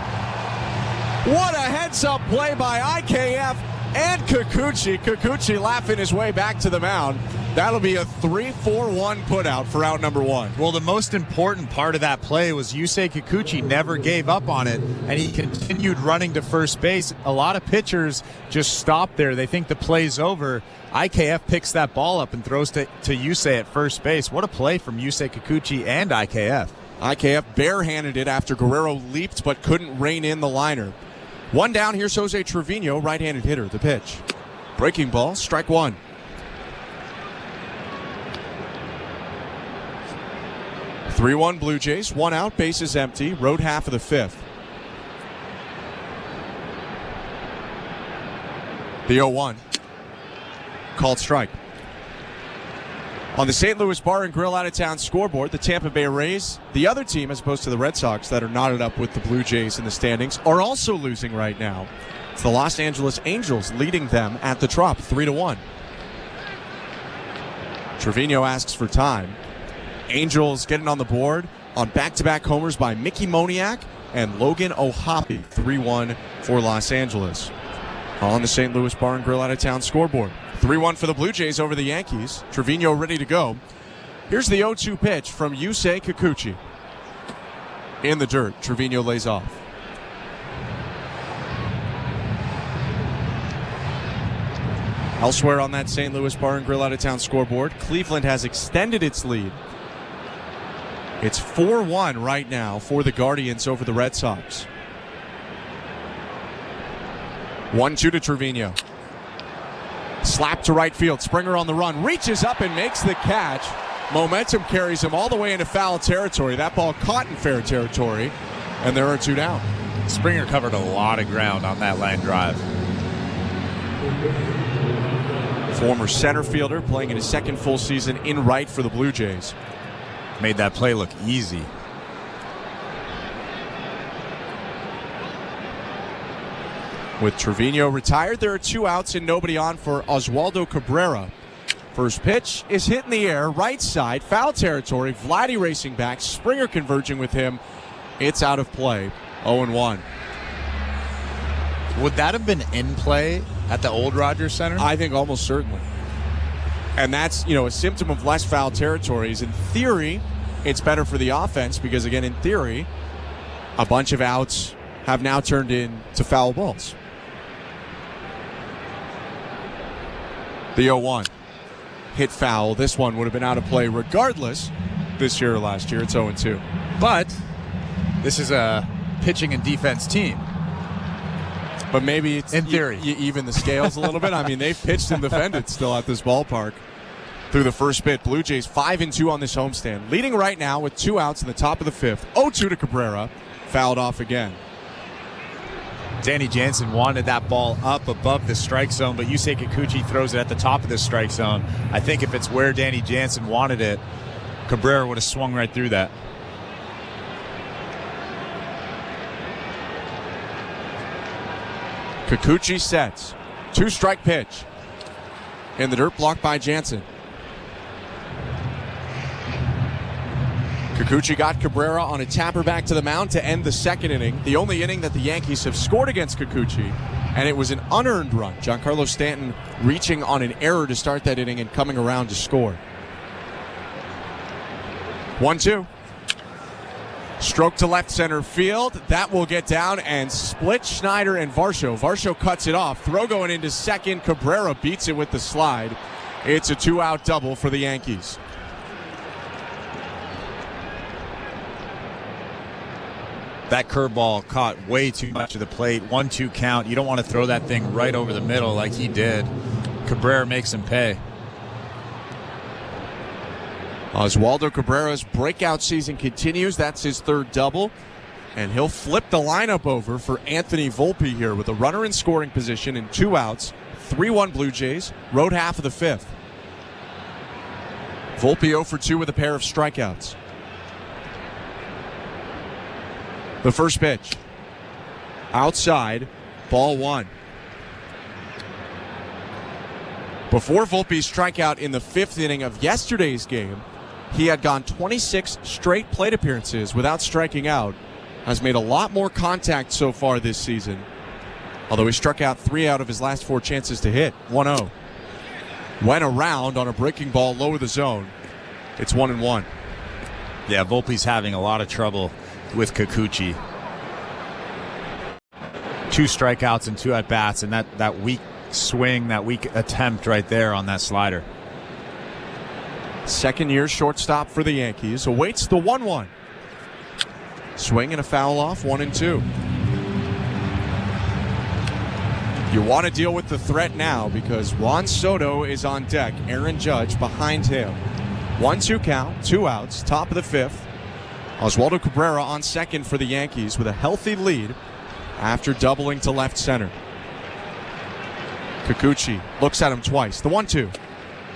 What a heads-up play by IKF and Kikuchi. Kikuchi laughing his way back to the mound. That'll be a 3-4-1 putout for out number 1. Well, the most important part of that play was Yusei Kikuchi never gave up on it, and he continued running to first base. A lot of pitchers just stop there. They think the play's over. IKF picks that ball up and throws to Yusei at first base. What a play from Yusei Kikuchi and IKF. IKF barehanded it after Guerrero leaped but couldn't rein in the liner. 1 down, here's Jose Trevino, right-handed hitter. The pitch. Breaking ball, strike 1. (3-1) Blue Jays, 1 out, bases empty, road half of the 5th. The 0-1. Called strike. On the St. Louis Bar and Grill out-of-town scoreboard, the Tampa Bay Rays, the other team as opposed to the Red Sox that are knotted up with the Blue Jays in the standings, are also losing right now. It's the Los Angeles Angels leading them at the Trop, 3-1. Trevino asks for time. Angels getting on the board on back-to-back homers by Mickey Moniak and Logan O'Hoppe, 3-1 for Los Angeles. On the St. Louis Bar and Grill out-of-town scoreboard. 3-1 for the Blue Jays over the Yankees. Trevino ready to go. Here's the 0-2 pitch from Yusei Kikuchi. In the dirt, Trevino lays off. Elsewhere on that St. Louis Bar and Grill out-of-town scoreboard, Cleveland has extended its lead. It's 4-1 right now for the Guardians over the Red Sox. 1-2 to Trevino. Slap to right field. Springer on the run. Reaches up and makes the catch. Momentum carries him all the way into foul territory. That ball caught in fair territory. And there are 2 down. Springer covered a lot of ground on that line drive. Former center fielder playing in his second full season in right for the Blue Jays. Made that play look easy. With Trevino retired, there are 2 outs and nobody on for Oswaldo Cabrera. First pitch is hit in the air, right side, foul territory. Vladdy racing back, Springer converging with him. It's out of play, 0-1. Would that have been in play at the old Rogers Center? I think almost certainly. And that's, a symptom of less foul territories. In theory, it's better for the offense because, again, in theory, a bunch of outs have now turned into foul balls. The 0-1. Hit foul. This one would have been out of play regardless this year or last year. It's 0-2. But this is a pitching and defense team. But maybe it's in theory. You even the scales a little bit. I mean, they've pitched and defended still at this ballpark through the first bit. Blue Jays 5-2 on this homestand. Leading right now with 2 outs in the top of the 5th. 0-2 to Cabrera. Fouled off again. Danny Jansen wanted that ball up above the strike zone, but Yusei Kikuchi throws it at the top of the strike zone. I think if it's where Danny Jansen wanted it, Cabrera would have swung right through that. Kikuchi sets. 2-strike pitch. In the dirt, blocked by Jansen. Kikuchi got Cabrera on a tapper back to the mound to end the second inning. The only inning that the Yankees have scored against Kikuchi. And it was an unearned run. Giancarlo Stanton reaching on an error to start that inning and coming around to score. 1-2. Stroke to left center field. That will get down and split Schneider and Varsho. Varsho cuts it off. Throw going into second. Cabrera beats it with the slide. It's a 2-out double for the Yankees. That curveball caught way too much of the plate. 1-2 count. You don't want to throw that thing right over the middle like he did. Cabrera makes him pay. Oswaldo Cabrera's breakout season continues. That's his 3rd double. And he'll flip the lineup over for Anthony Volpe here with a runner in scoring position and 2 outs. 3-1 Blue Jays. Road half of the 5th. Volpe 0 for 2 with a pair of strikeouts. The first pitch. Outside. Ball 1. Before Volpe's strikeout in the 5th inning of yesterday's game, he had gone 26 straight plate appearances without striking out. Has made a lot more contact so far this season. although he struck out 3 out of his last 4 chances to hit. 1-0. Went around on a breaking ball low of the zone. It's 1-1. Yeah, Volpe's having a lot of trouble with Kikuchi. 2 strikeouts and 2 at-bats, and that weak swing, that weak attempt right there on that slider. Second-year shortstop for the Yankees awaits the 1-1. Swing and a foul off, 1-2. You want to deal with the threat now because Juan Soto is on deck. Aaron Judge behind him. 1-2 count, 2 outs, top of the 5th. Oswaldo Cabrera on second for the Yankees with a healthy lead after doubling to left center. Kikuchi looks at him twice. The 1-2.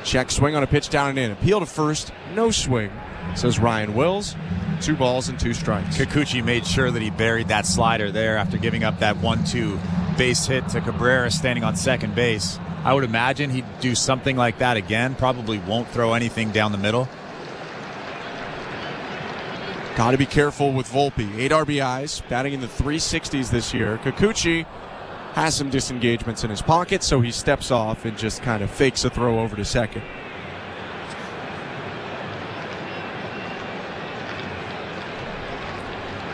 Check swing on a pitch down and in. Appeal to first. No swing, says Ryan Wills. 2 balls and 2 strikes. Kikuchi made sure that he buried that slider there after giving up that 1-2 base hit to Cabrera standing on second base. I would imagine he'd do something like that again. Probably won't throw anything down the middle. Got to be careful with Volpe. 8 RBIs, batting in the 360s this year. Kikuchi has some disengagements in his pocket, so he steps off and just kind of fakes a throw over to second.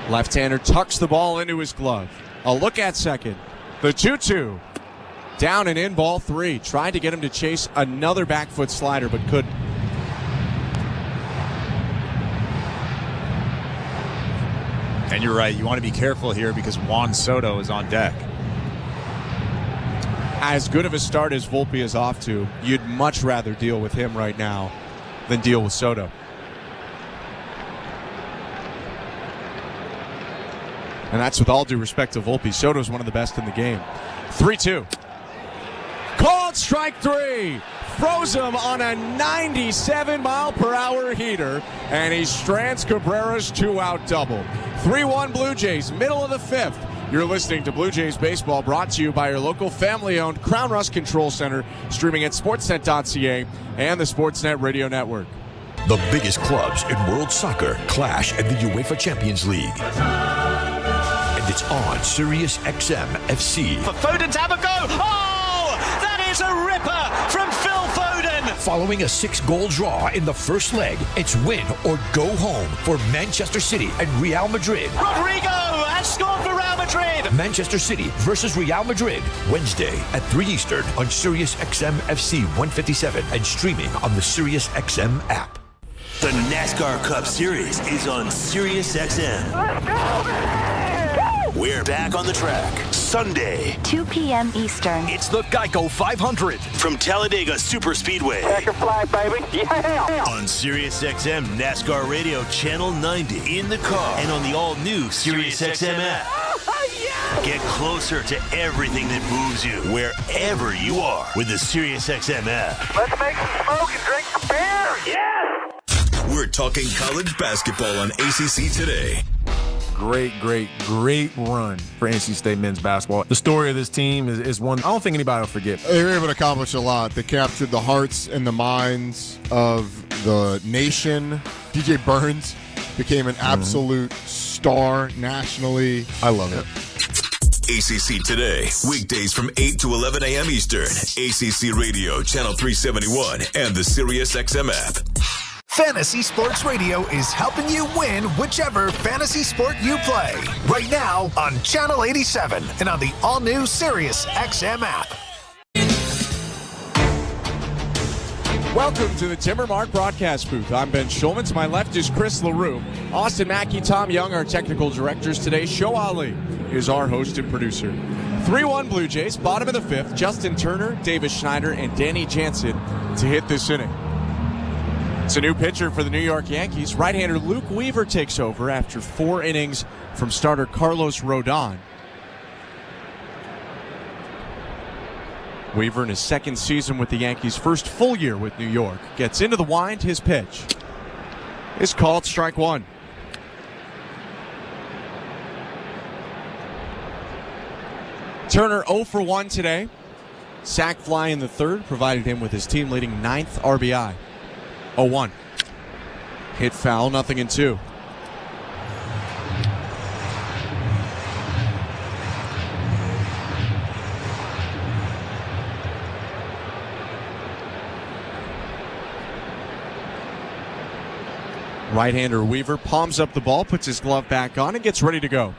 Left-hander tucks the ball into his glove. A look at second. The 2-2. Down and in, ball 3. Tried to get him to chase another back foot slider, but couldn't. And you're right. You want to be careful here because Juan Soto is on deck. As good of a start as Volpe is off to, you'd much rather deal with him right now than deal with Soto. And that's with all due respect to Volpe. Soto's one of the best in the game. 3-2. Called strike 3. Froze him on a 97-mile-per-hour heater, and he strands Cabrera's 2-out double. 3-1 Blue Jays, middle of the 5th. You're listening to Blue Jays Baseball, brought to you by your local family-owned Crown Rust Control Center, streaming at sportsnet.ca and the Sportsnet Radio Network. The biggest clubs in world soccer clash in the UEFA Champions League. And it's on Sirius XM FC. For Foden to have a go. Oh, that is a ripper from Phil Foden. Following a 6-goal draw in the first leg, it's win or go home for Manchester City and Real Madrid. Rodrigo has scored for Real Madrid. Manchester City versus Real Madrid, Wednesday at 3 Eastern on Sirius XM FC 157 and streaming on the Sirius XM app. The NASCAR Cup Series is on Sirius XM. Let's go, we're back on the track Sunday, 2 p.m. Eastern. It's the Geico 500 from Talladega Superspeedway. Checker flag, baby. Yeah. On Sirius XM NASCAR Radio Channel 90 in the car and on the all-new Sirius XM app. Yeah. Get closer to everything that moves you wherever you are with the Sirius XM app. Let's make some smoke and drink some beer. Yeah. We're talking college basketball on ACC Today. Great run for NC State men's basketball. The story of this team is one I don't think anybody will forget. They were able to accomplish a lot. They captured the hearts and the minds of the nation. DJ Burns became an absolute star nationally. I love it. ACC Today, weekdays from 8 to 11 a.m. Eastern. ACC Radio, Channel 371, and the Sirius XM app. Fantasy Sports Radio is helping you win whichever fantasy sport you play. Right now on Channel 87 and on the all-new Sirius XM app. Welcome to the Timbermark broadcast booth. I'm Ben Schulman. To my left is Chris LaRue. Austin Mackey, Tom Young, our technical directors today. Show Ali is our host and producer. 3-1 Blue Jays, bottom of the 5th. Justin Turner, Davis Schneider, and Danny Jansen to hit this inning. It's a new pitcher for the New York Yankees. Right-hander Luke Weaver takes over after 4 innings from starter Carlos Rodon. Weaver in his second season with the Yankees, first full year with New York. Gets into the wind, his pitch is called strike 1. Turner 0 for 1 today. Sac fly in the 3rd provided him with his team-leading 9th RBI. 0-1. Hit foul, 0-2. Right-hander Weaver palms up the ball, puts his glove back on, and gets ready to go.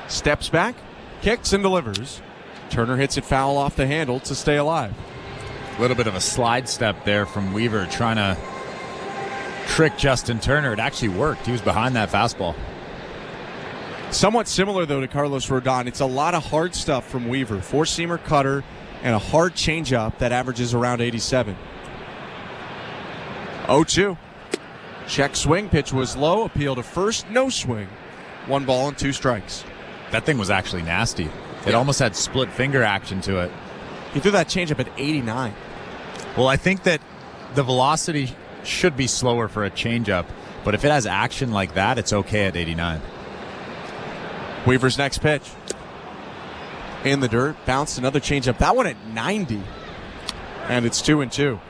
Steps back, kicks and delivers. Turner hits it foul off the handle to stay alive. A little bit of a slide step there from Weaver trying to trick Justin Turner. It actually worked. He was behind that fastball. Somewhat similar, though, to Carlos Rodon. It's a lot of hard stuff from Weaver. Four-seamer cutter and a hard changeup that averages around 87. 0-2. Check swing. Pitch was low. Appeal to first. No swing. 1 ball and 2 strikes. That thing was actually nasty. It almost had split finger action to it. He threw that changeup at 89. Well, I think that the velocity should be slower for a changeup, but if it has action like that, it's okay at 89. Weaver's next pitch. In the dirt, bounced another changeup. That one at 90. And it's 2-2.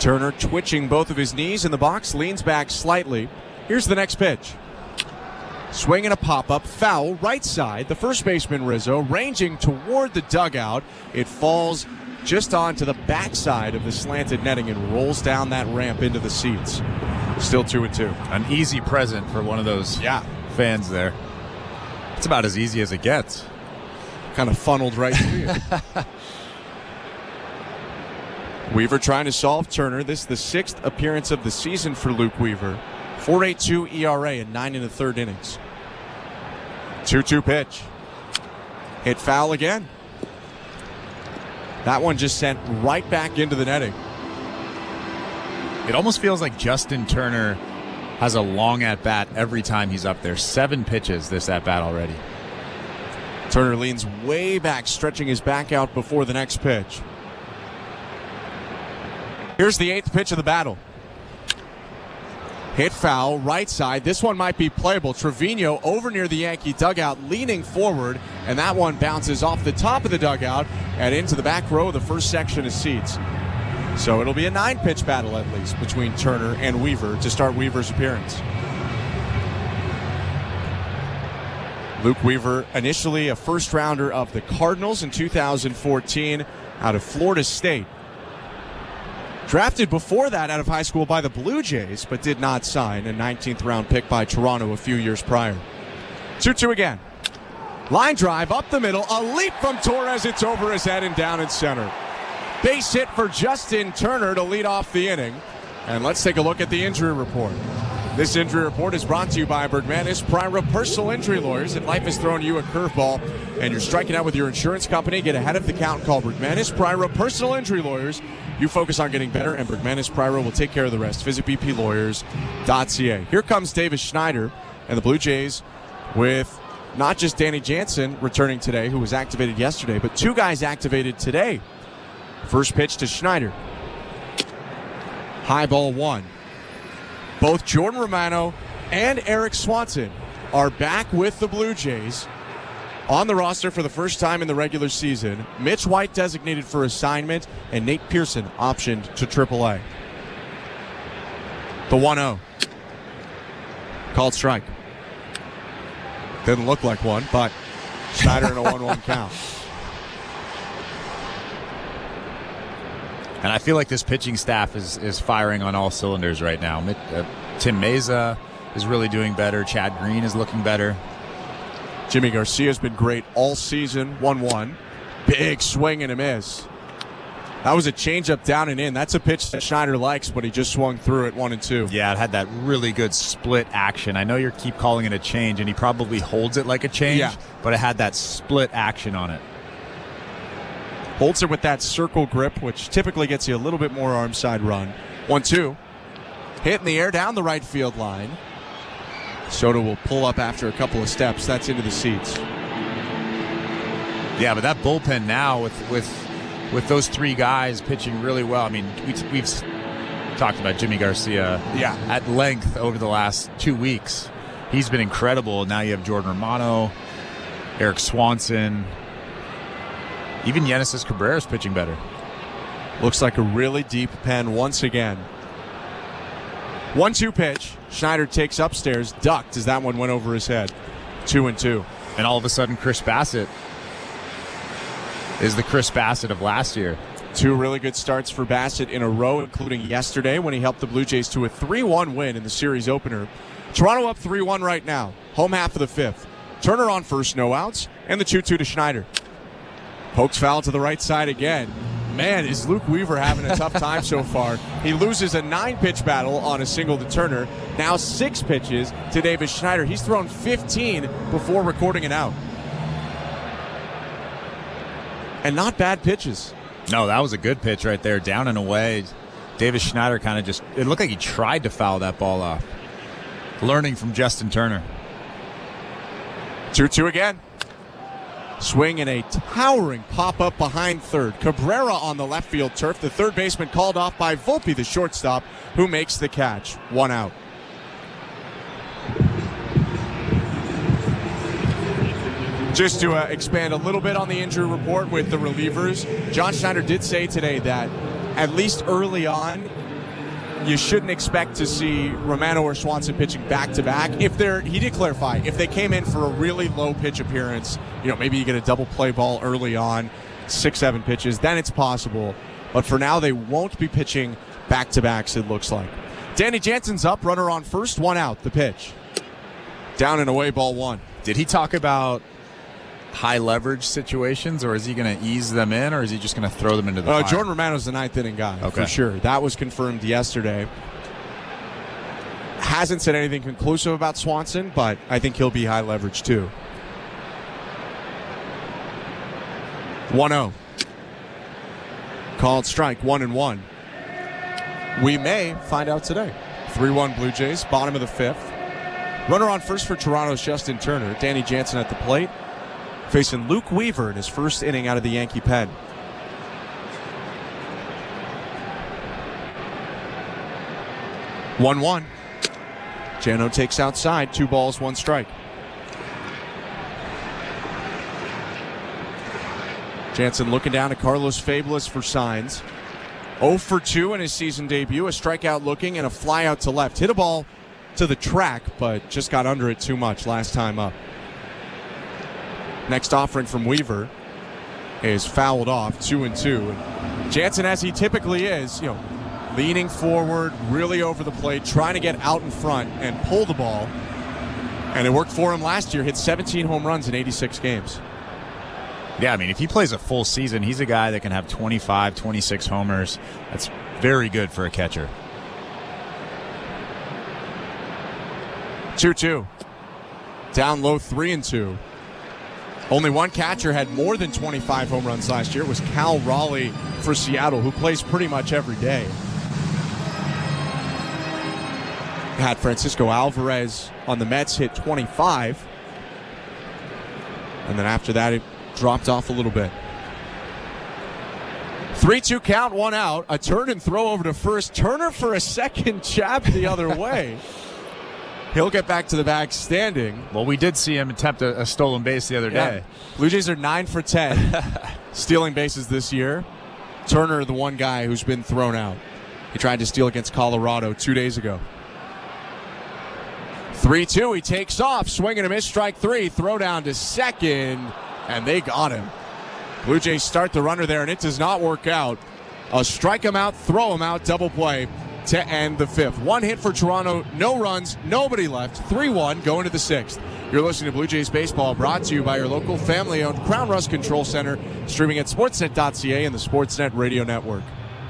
Turner twitching both of his knees in the box, leans back slightly. Here's the next pitch. Swing and a pop-up, foul, right side. The first baseman, Rizzo, ranging toward the dugout. It falls just onto the backside of the slanted netting and rolls down that ramp into the seats. Still 2-2. An easy present for one of those fans there. It's about as easy as it gets. Kind of funneled right through you. Weaver trying to solve Turner. This is the 6th appearance of the season for Luke Weaver. 4.82 ERA in 9 1/3 innings. 2-2 pitch. Hit foul again. That one just sent right back into the netting. It almost feels like Justin Turner has a long at-bat every time he's up there. 7 pitches this at-bat already. Turner leans way back, stretching his back out before the next pitch. Here's the 8th pitch of the battle. Hit foul, right side. This one might be playable. Trevino over near the Yankee dugout, leaning forward, and that one bounces off the top of the dugout and into the back row of the first section of seats. So it'll be a 9-pitch battle at least between Turner and Weaver to start Weaver's appearance. Luke Weaver, initially a first-rounder of the Cardinals in 2014 out of Florida State. Drafted before that out of high school by the Blue Jays, but did not sign. A 19th round pick by Toronto a few years prior. 2-2 again. Line drive up the middle. A leap from Torres. It's over his head and down in center. Base hit for Justin Turner to lead off the inning. And let's take a look at the injury report. This injury report is brought to you by Bergmanis Prira Personal Injury Lawyers. If life has thrown you a curveball and you're striking out with your insurance company, get ahead of the count and call Bergmanis Prira Personal Injury Lawyers. You focus on getting better, and Bergmanis Prira will take care of the rest. Visit bplawyers.ca. Here comes Davis Schneider and the Blue Jays with not just Danny Jansen returning today, who was activated yesterday, but 2 guys activated today. First pitch to Schneider. High ball 1. Both Jordan Romano and Eric Swanson are back with the Blue Jays on the roster for the first time in the regular season. Mitch White designated for assignment, and Nate Pearson optioned to AAA. The 1-0. Called strike. Didn't look like one, but Schneider in a 1-1 count. And I feel like this pitching staff is firing on all cylinders right now. Tim Meza is really doing better. Chad Green is looking better. Jimmy Garcia's been great all season. 1-1. Big swing and a miss. That was a changeup down and in. That's a pitch that Schneider likes, but he just swung through it 1-2. Yeah, it had that really good split action. I know you keep calling it a change, and he probably holds it like a change, but it had that split action on it. Holds it with that circle grip, which typically gets you a little bit more arm side run. 1-2. Hit in the air down the right field line. Soto will pull up after a couple of steps. That's into the seats. Yeah, but that bullpen now with those 3 guys pitching really well. I mean, we've talked about Jimmy Garcia at length over the last 2 weeks. He's been incredible. Now you have Jordan Romano, Eric Swanson. Even Yenesis Cabrera's pitching better. Looks like a really deep pen once again. 1-2 pitch. Schneider takes upstairs, ducked as that one went over his head. 2-2. And all of a sudden, Chris Bassett is the Chris Bassett of last year. 2 really good starts for Bassett in a row, including yesterday when he helped the Blue Jays to a 3-1 win in the series opener. Toronto up 3-1 right now. Home half of the 5th. Turner on first, no outs, and the 2-2 to Schneider. Pokes foul to the right side again. Man, is Luke Weaver having a tough time so far. He loses a 9-pitch battle on a single to Turner. Now 6 pitches to Davis Schneider. He's thrown 15 before recording an out. And not bad pitches. No, that was a good pitch right there. Down and away. Davis Schneider kind of just, it looked like he tried to foul that ball off. Learning from Justin Turner. 2-2 again. Swing and a towering pop-up behind third. Cabrera on the left field turf. The third baseman called off by Volpe, the shortstop, who makes the catch. 1 out. Just to expand a little bit on the injury report with the relievers, John Schneider did say today that at least early on, you shouldn't expect to see Romano or Swanson pitching back-to-back. He did clarify, if they came in for a really low pitch appearance, maybe you get a double play ball early on, 6-7 pitches, then it's possible. But for now, they won't be pitching back-to-backs, it looks like. Danny Jansen's up, runner on first, 1 out, the pitch. Down and away, ball 1. Did he talk about high leverage situations, or is he going to ease them in, or is he just going to throw them into the fire? Jordan Romano's the 9th inning guy, for sure. That was confirmed yesterday. Hasn't said anything conclusive about Swanson, but I think he'll be high leverage too. 1-0. Called strike, 1-1. We may find out today. 3-1 Blue Jays, bottom of the 5th. Runner on first for Toronto's Justin Turner. Danny Jansen at the plate, facing Luke Weaver in his first inning out of the Yankee pen. 1-1. Jano takes outside, 2 balls, 1 strike. Jansen looking down at Carlos Fabulous for signs. 0 for 2 in his season debut, a strikeout looking and a fly out to left. Hit a ball to the track, but just got under it too much last time up. Next offering from Weaver is fouled off, 2-2. Jansen, as he typically is, leaning forward, really over the plate, trying to get out in front and pull the ball. And it worked for him last year, hit 17 home runs in 86 games. Yeah, if he plays a full season, he's a guy that can have 25, 26 homers. That's very good for a catcher. 2-2. Down low, 3-2. Only one catcher had more than 25 home runs last year. It was Cal Raleigh for Seattle, who plays pretty much every day. Had Francisco Alvarez on the Mets hit 25. And then after that, it dropped off a little bit. 3-2 count, 1 out. A turn and throw over to first. Turner for a second jab the other way. He'll get back to the bag standing. Well, we did see him attempt a stolen base the other day. Blue Jays are 9 for 10 stealing bases this year. Turner, the one guy who's been thrown out. He tried to steal against Colorado 2 days ago. 3-2, he takes off, swing and a miss, strike 3, throw down to second, and they got him. Blue Jays start the runner there, and it does not work out. A strike him out, throw him out, double play to end the 5th. 1 hit for Toronto, no runs, nobody left. 3-1 going to the 6th. You're listening to Blue Jays Baseball, brought to you by your local family-owned Crown Rust Control Center, streaming at sportsnet.ca and the Sportsnet Radio Network.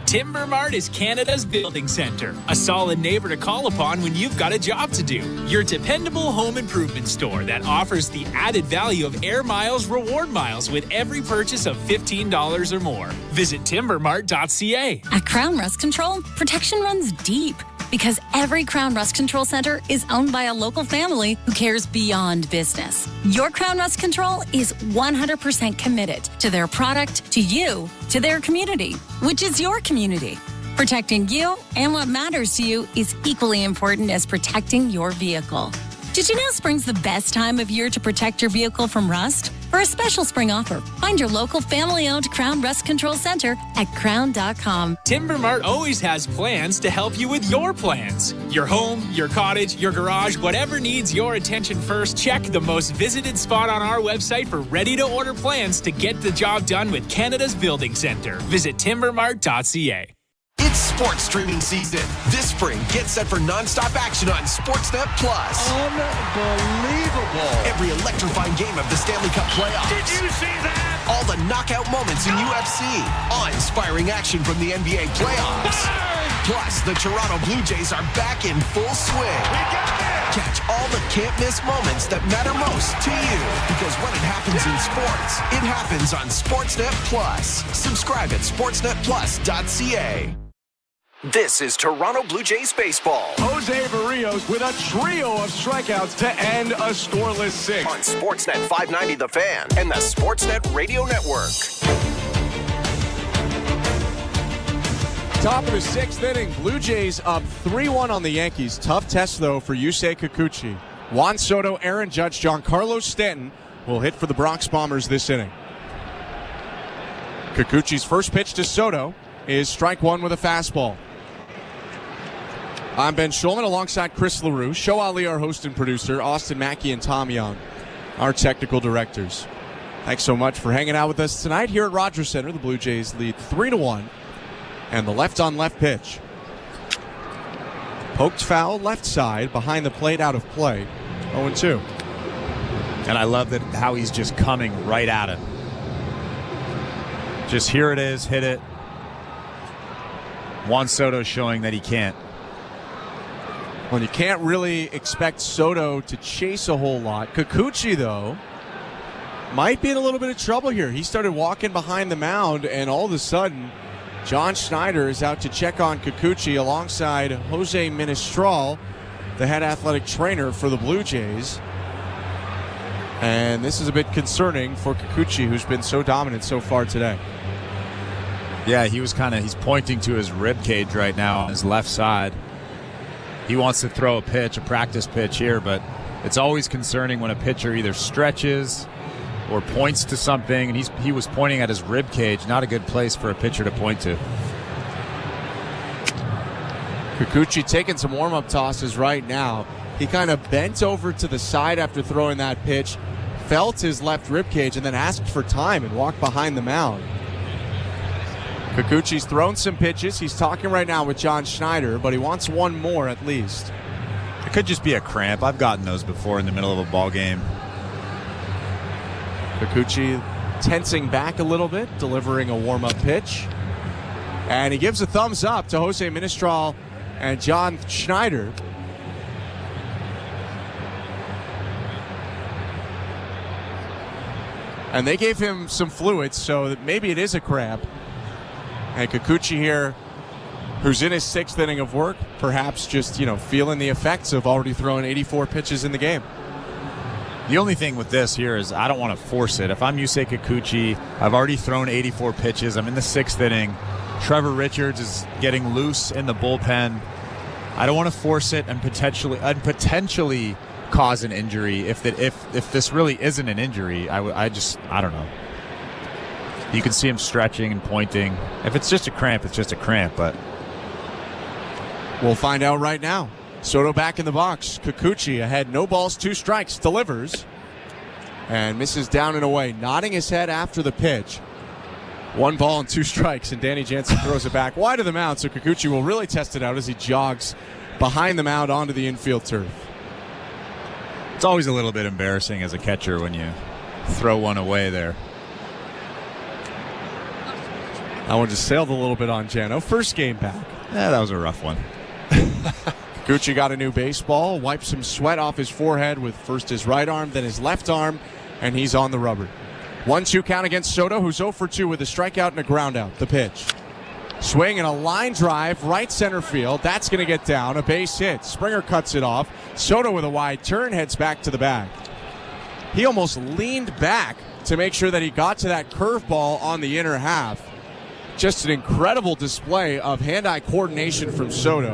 Timber Mart is Canada's building center, a solid neighbor to call upon when you've got a job to do. Your dependable home improvement store that offers the added value of Air Miles reward miles with every purchase of $15 or more. Visit timbermart.ca. At Crown Rust Control, protection runs deep because every Crown Rust Control Center is owned by a local family who cares beyond business. Your Crown Rust Control is 100% committed to their product, to you, to their community, which is your community. Protecting you and what matters to you is equally important as protecting your vehicle. Did you know spring's the best time of year to protect your vehicle from rust? For a special spring offer, find your local family-owned Crown Rust Control Center at crown.com. Timber Mart always has plans to help you with your plans. Your home, your cottage, your garage, whatever needs your attention first, check the most visited spot on our website for ready-to-order plans to get the job done with Canada's Building Center. Visit timbermart.ca. It's sports streaming season. This spring, get set for nonstop action on Sportsnet Plus. Unbelievable. Every electrifying game of the Stanley Cup playoffs. Did you see that? All the knockout moments in UFC. Awe-inspiring action from the NBA playoffs. Plus, the Toronto Blue Jays are back in full swing. Catch all the can't-miss moments that matter most to you. Because when it happens in sports, it happens on Sportsnet Plus. Subscribe at sportsnetplus.ca. This is Toronto Blue Jays baseball. Jose Barrios with a trio of strikeouts to end a scoreless sixth. On Sportsnet 590 The Fan and the Sportsnet Radio Network. Top of the sixth inning, Blue Jays up 3-1 on the Yankees. Tough test, though, for Yusei Kikuchi. Juan Soto, Aaron Judge, Giancarlo Stanton will hit for the Bronx Bombers this inning. Kikuchi's first pitch to Soto is strike one with a fastball. I'm Ben Schulman alongside Chris LaRue, Show Ali, our host and producer, Austin Mackey and Tom Young, our technical directors. Thanks so much for hanging out with us tonight here at Rogers Center. The Blue Jays lead 3-1. And the left-on-left pitch. Poked foul left side, behind the plate, out of play. 0-2. And I love that how he's just coming right at him. Just here it is, hit it. Juan Soto showing that he can't. Well, you can't really expect Soto to chase a whole lot. Kikuchi, though, might be in a little bit of trouble here. He started walking behind the mound, and all of a sudden, John Schneider is out to check on Kikuchi alongside Jose Ministral, the head athletic trainer for the Blue Jays. And this is a bit concerning for Kikuchi, who's been so dominant so far today. Yeah, he's pointing to his rib cage right now on his left side. He wants to throw a pitch, a practice pitch here, but it's always concerning when a pitcher either stretches or points to something, and he was pointing at his rib cage. Not a good place for a pitcher to point to. Kikuchi taking some warm-up tosses right now. He kind of bent over to the side after throwing that pitch, felt his left rib cage, and then asked for time and walked behind the mound. Kikuchi's thrown some pitches. He's talking right now with John Schneider, but he wants one more at least. It could just be a cramp. I've gotten those before in the middle of a ball game. Kikuchi tensing back a little bit, delivering a warm-up pitch. And he gives a thumbs up to Jose Ministral and John Schneider. And they gave him some fluids, so that maybe it is a cramp. And Kikuchi here, who's in his sixth inning of work, perhaps just, feeling the effects of already throwing 84 pitches in the game. The only thing with this here is I don't want to force it. If I'm Yusei Kikuchi, I've already thrown 84 pitches. I'm in the sixth inning. Trevor Richards is getting loose in the bullpen. I don't want to force it and potentially cause an injury. If this really isn't an injury, I don't know. You can see him stretching and pointing. If it's just a cramp, it's just a cramp. But we'll find out right now. Soto back in the box. Kikuchi ahead, no balls, 2 strikes, delivers. And misses down and away, nodding his head after the pitch. 1 ball and 2 strikes, and Danny Jansen throws it back wide of the mound, so Kikuchi will really test it out as he jogs behind the mound onto the infield turf. It's always a little bit embarrassing as a catcher when you throw one away there. I one just sailed a little bit on Jano. First game back. Yeah, that was a rough one. Kikuchi got a new baseball, wiped some sweat off his forehead with first his right arm, then his left arm, and he's on the rubber. 1-2 count against Soto, who's 0 for 2 with a strikeout and a ground out. The pitch. Swing and a line drive, right center field. That's going to get down. A base hit. Springer cuts it off. Soto with a wide turn, heads back to the bag. He almost leaned back to make sure that he got to that curveball on the inner half. Just an incredible display of hand-eye coordination from Soto,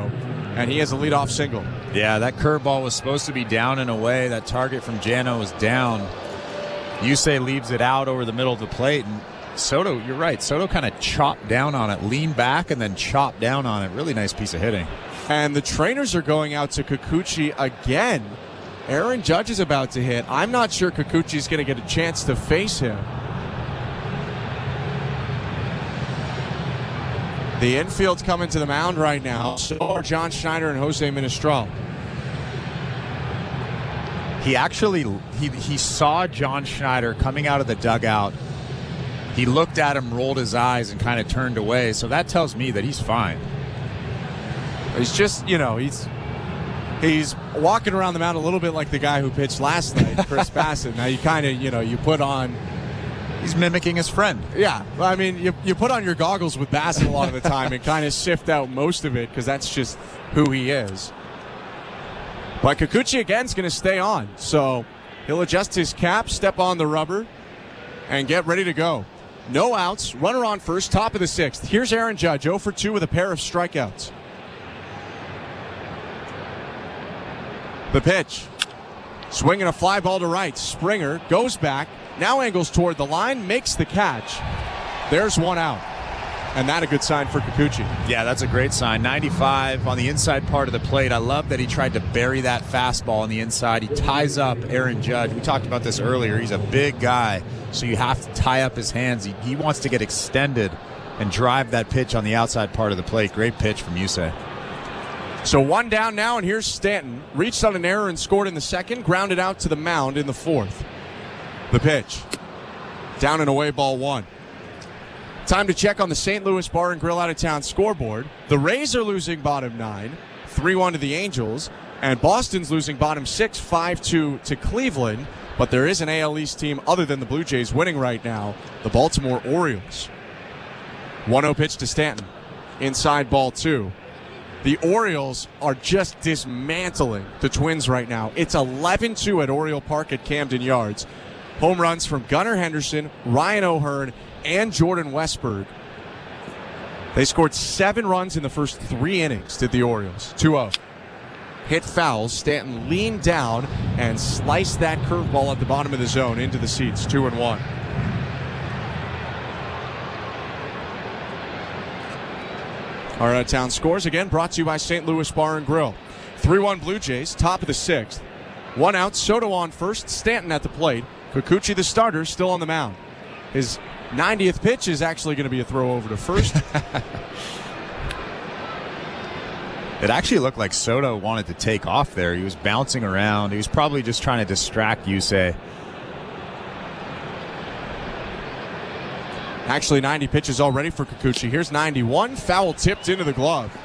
and he has a leadoff single. Yeah, that curveball was supposed to be down and away. That target from Jano was down. Yusei leaves it out over the middle of the plate, and Soto, you're right. Soto kind of chopped down on it, leaned back, and then chopped down on it. Really nice piece of hitting. And the trainers are going out to Kikuchi again. Aaron Judge is about to hit. I'm not sure Kikuchi's going to get a chance to face him. The infield's coming to the mound right now. So are John Schneider and Jose Ministral. He saw John Schneider coming out of the dugout. He looked at him, rolled his eyes, and kind of turned away. So that tells me that he's fine. He's just, he's walking around the mound a little bit like the guy who pitched last night, Chris Bassett. Now you kind of, you put on... He's mimicking his friend. Yeah. Well, I mean, you put on your goggles with Bassett a lot of the time and kind of sift out most of it because that's just who he is. But Kikuchi, again, is going to stay on. So he'll adjust his cap, step on the rubber, and get ready to go. No outs, runner on first, top of the sixth. Here's Aaron Judge, 0 for 2 with a pair of strikeouts. The pitch. Swinging a fly ball to right. Springer goes back, now angles toward the line, makes the catch. There's one out. And that a good sign for Kikuchi. Yeah, that's a great sign. 95 on the inside part of the plate. I love that he tried to bury that fastball on the inside. He ties up Aaron Judge. We talked about this earlier. He's a big guy, so you have to tie up his hands. He wants to get extended and drive that pitch on the outside part of the plate. Great pitch from Yusei. So one down now, and here's Stanton. Reached on an error and scored in the second. Grounded out to the mound in the fourth. The pitch. Down and away, ball one. Time to check on the St. Louis Bar and Grill out-of-town scoreboard. The Rays are losing bottom 9, 3-1 to the Angels, and Boston's losing bottom 6, 5-2 to Cleveland. But there is an AL East team other than the Blue Jays winning right now, the Baltimore Orioles. 1-0 pitch to Stanton. Inside ball 2. The Orioles are just dismantling the Twins right now. It's 11-2 at Oriole Park at Camden Yards. Home runs from Gunnar Henderson, Ryan O'Hearn, and Jordan Westberg. They scored 7 runs in the first 3 innings, did the Orioles. 2-0. Hit foul. Stanton leaned down and sliced that curveball at the bottom of the zone into the seats. 2-1. Our out-of-town scores, again, brought to you by St. Louis Bar and Grill. 3-1 Blue Jays, top of the 6th. 1 out, Soto on first, Stanton at the plate. Kikuchi, the starter, still on the mound. His 90th pitch is actually going to be a throw over to first. It actually looked like Soto wanted to take off there. He was bouncing around. He was probably just trying to distract Yusei. Actually, 90 pitches already for Kikuchi. Here's 91. Foul tipped into the glove.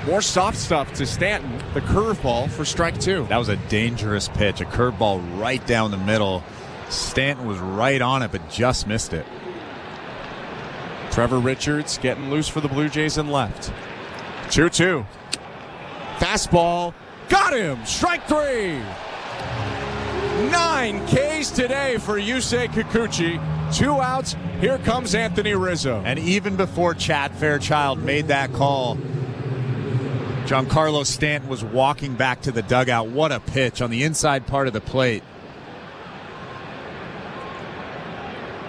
More soft stuff to Stanton. The curveball for strike 2. That was a dangerous pitch. A curveball right down the middle. Stanton was right on it, but just missed it. Trevor Richards getting loose for the Blue Jays and left. 2-2. Fastball. Got him. Strike 3. 9 Ks today for Yusei Kikuchi. 2 outs. Here comes Anthony Rizzo. And even before Chad Fairchild made that call, Giancarlo Stanton was walking back to the dugout. What a pitch on the inside part of the plate.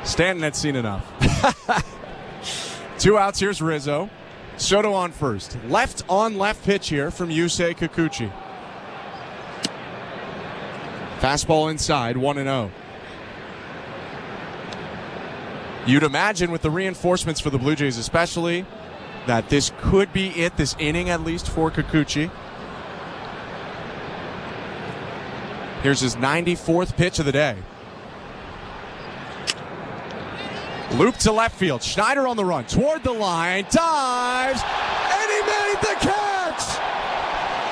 Stanton had seen enough. 2 outs. Here's Rizzo. Soto on first. Left on left pitch here from Yusei Kikuchi. Fastball inside, 1-0. You'd imagine with the reinforcements for the Blue Jays especially that this could be it, this inning at least for Kikuchi. Here's his 94th pitch of the day. Loop to left field. Schneider on the run. Toward the line. Dives. And he made the catch.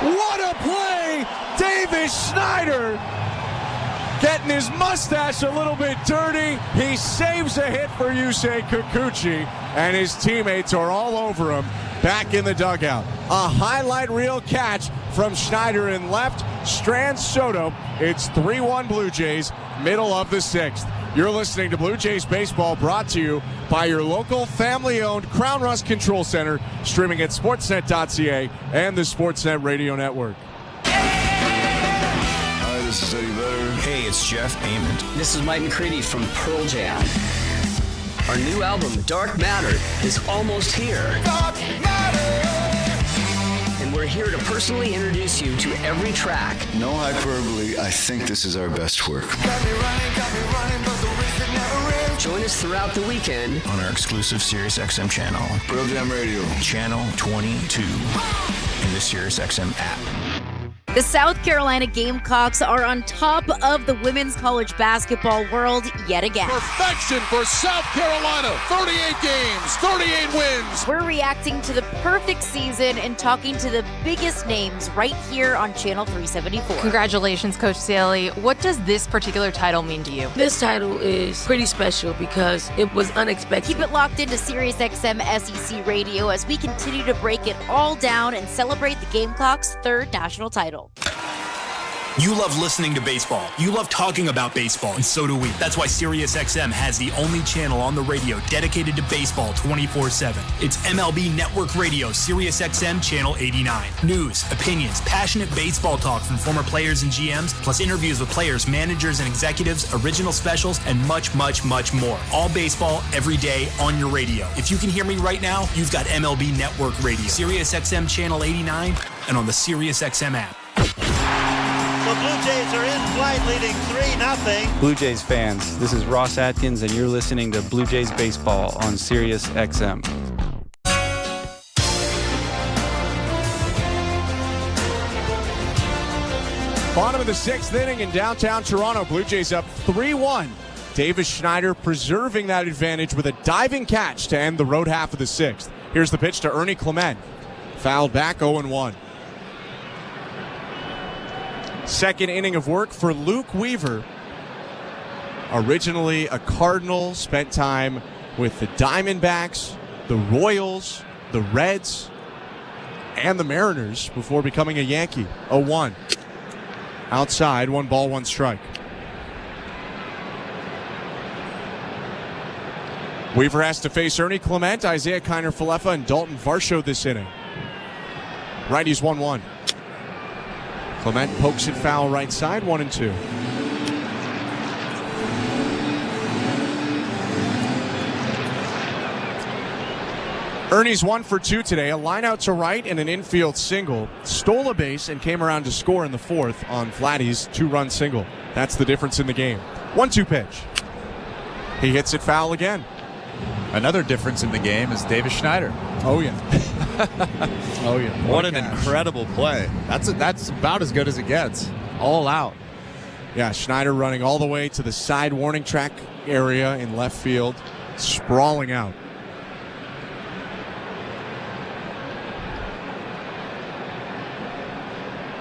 What a play. Davis Schneider getting his mustache a little bit dirty. He saves a hit for Yusei Kikuchi. And his teammates are all over him back in the dugout. A highlight reel catch from Schneider in left. Strands Soto. It's 3-1 Blue Jays. Middle of the 6th. You're listening to Blue Jays Baseball, brought to you by your local family-owned Crown Rust Control Center, streaming at sportsnet.ca and the Sportsnet Radio Network. this is Eddie Vedder. Hey, it's Jeff Ament. This is Mike McCready from Pearl Jam. Our new album, Dark Matter, is almost here. Dark Matter! And we're here to personally introduce you to every track. No hyperbole, I think this is our best work. Join us throughout the weekend On our exclusive Sirius XM channel. Pearl Jam Radio. Channel 22. In the Sirius XM app. The South Carolina Gamecocks are on top of the women's college basketball world yet again. Perfection for South Carolina. 38 games, 38 wins. We're reacting to the perfect season and talking to the biggest names right here on Channel 374. Congratulations, Coach Saley. What does this particular title mean to you? This title is pretty special because it was unexpected. Keep it locked into SiriusXM SEC Radio as we continue to break it all down and celebrate the Gamecocks' third national title. You love listening to baseball. You love talking about baseball, and so do we. That's why SiriusXM has the only channel on the radio dedicated to baseball 24/7. It's MLB Network Radio, SiriusXM Channel 89. News, opinions, passionate baseball talk from former players and GMs, plus interviews with players, managers, and executives, original specials, and much, much, much more. All baseball, every day, on your radio. If you can hear me right now, you've got MLB Network Radio, SiriusXM Channel 89, and on the SiriusXM app. The Blue Jays are in flight, leading 3-0. Blue Jays fans, this is Ross Atkins, and you're listening to Blue Jays Baseball on Sirius XM. Bottom of the sixth inning in downtown Toronto. Blue Jays up 3-1. Davis Schneider preserving that advantage with a diving catch to end the road half of the sixth. Here's the pitch to Ernie Clement. Fouled back, 0-1. Second inning of work for Luke Weaver. Originally a Cardinal, spent time with the Diamondbacks, the Royals, the Reds, and the Mariners before becoming a Yankee. 0-1. Outside, 1 ball, 1 strike. Weaver has to face Ernie Clement, Isaiah Kiner-Falefa, and Dalton Varsho this inning. Righties 1-1. Clement pokes it foul right side, 1-2. Ernie's 1 for 2 today. A line out to right and an infield single. Stole a base and came around to score in the fourth on Vladdy's 2-run single. That's the difference in the game. 1-2 pitch. He hits it foul again. Another difference in the game is Davis Schneider. Oh, yeah. Oh, yeah. What an incredible play. That's about as good as it gets. All out. Yeah, Schneider running all the way to the side warning track area in left field. Sprawling out.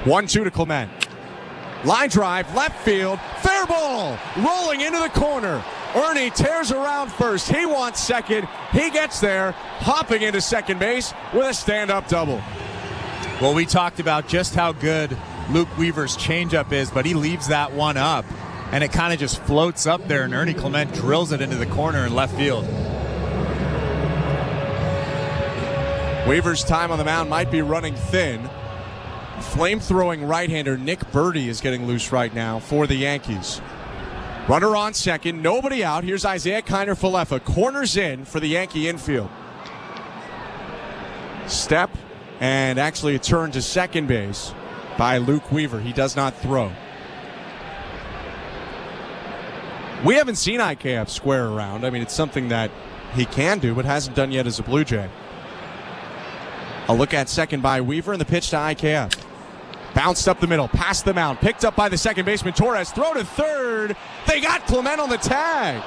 One-two to Clement. Line drive, left field, fair ball, rolling into the corner. Ernie tears around first. He wants second. He gets there, hopping into second base with a stand-up double. Well, we talked about just how good Luke Weaver's changeup is, but he leaves that one up, and it kind of just floats up there, and Ernie Clement drills it into the corner in left field. Weaver's time on the mound might be running thin. Flame-throwing right-hander Nick Birdie is getting loose right now for the Yankees. Runner on second, nobody out. Here's Isaiah Kiner-Falefa. Corners in for the Yankee infield. Step, and actually a turn to second base by Luke Weaver. He does not throw. We haven't seen IKF square around. I mean, it's something that he can do, but hasn't done yet as a Blue Jay. A look at second by Weaver, and the pitch to IKF. Bounced up the middle, past the mound, picked up by the second baseman Torres, throw to third. They got Clement on the tag.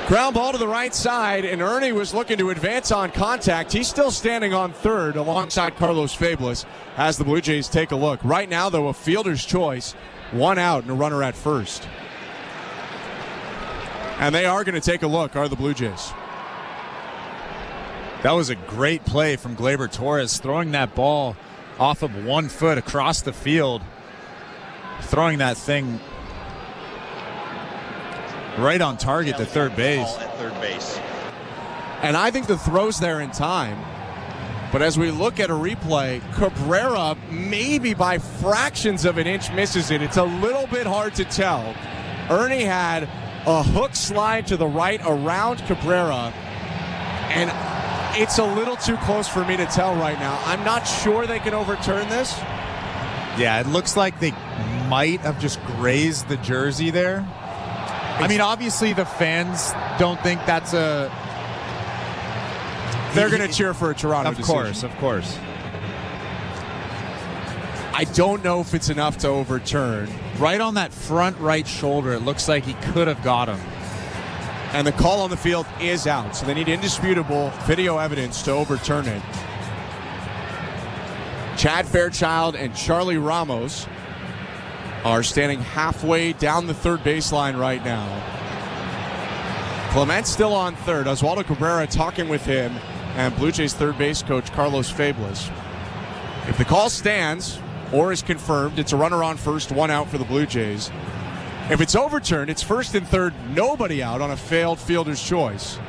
Ground ball to the right side, and Ernie was looking to advance on contact. He's still standing on third alongside Carlos Fablis as the Blue Jays take a look. Right now, though, a fielder's choice, 1 out and a runner at first. And they are going to take a look, are the Blue Jays. That was a great play from Gleyber Torres, throwing that ball off of 1 foot across the field, throwing that thing right on target to third base. At third base. And I think the throw's there in time. But as we look at a replay, Cabrera maybe by fractions of an inch misses it. It's a little bit hard to tell. Ernie had a hook slide to the right around Cabrera, and it's a little too close for me to tell right now. I'm not sure they can overturn this. Yeah, it looks like they might have just grazed the jersey there. I mean, obviously the fans don't think that's a... They're going to cheer for a Toronto decision. Of course. I don't know if it's enough to overturn. Right on that front right shoulder, it looks like he could have got him. And the call on the field is out, so they need indisputable video evidence to overturn it. Chad Fairchild and Charlie Ramos are standing halfway down the third baseline right now. Clement's still on third. Oswaldo Cabrera talking with him and Blue Jays third base coach Carlos Fablas. If the call stands or is confirmed, it's a runner on first, one out for the Blue Jays. If it's overturned, it's first and third, nobody out on a failed fielder's choice.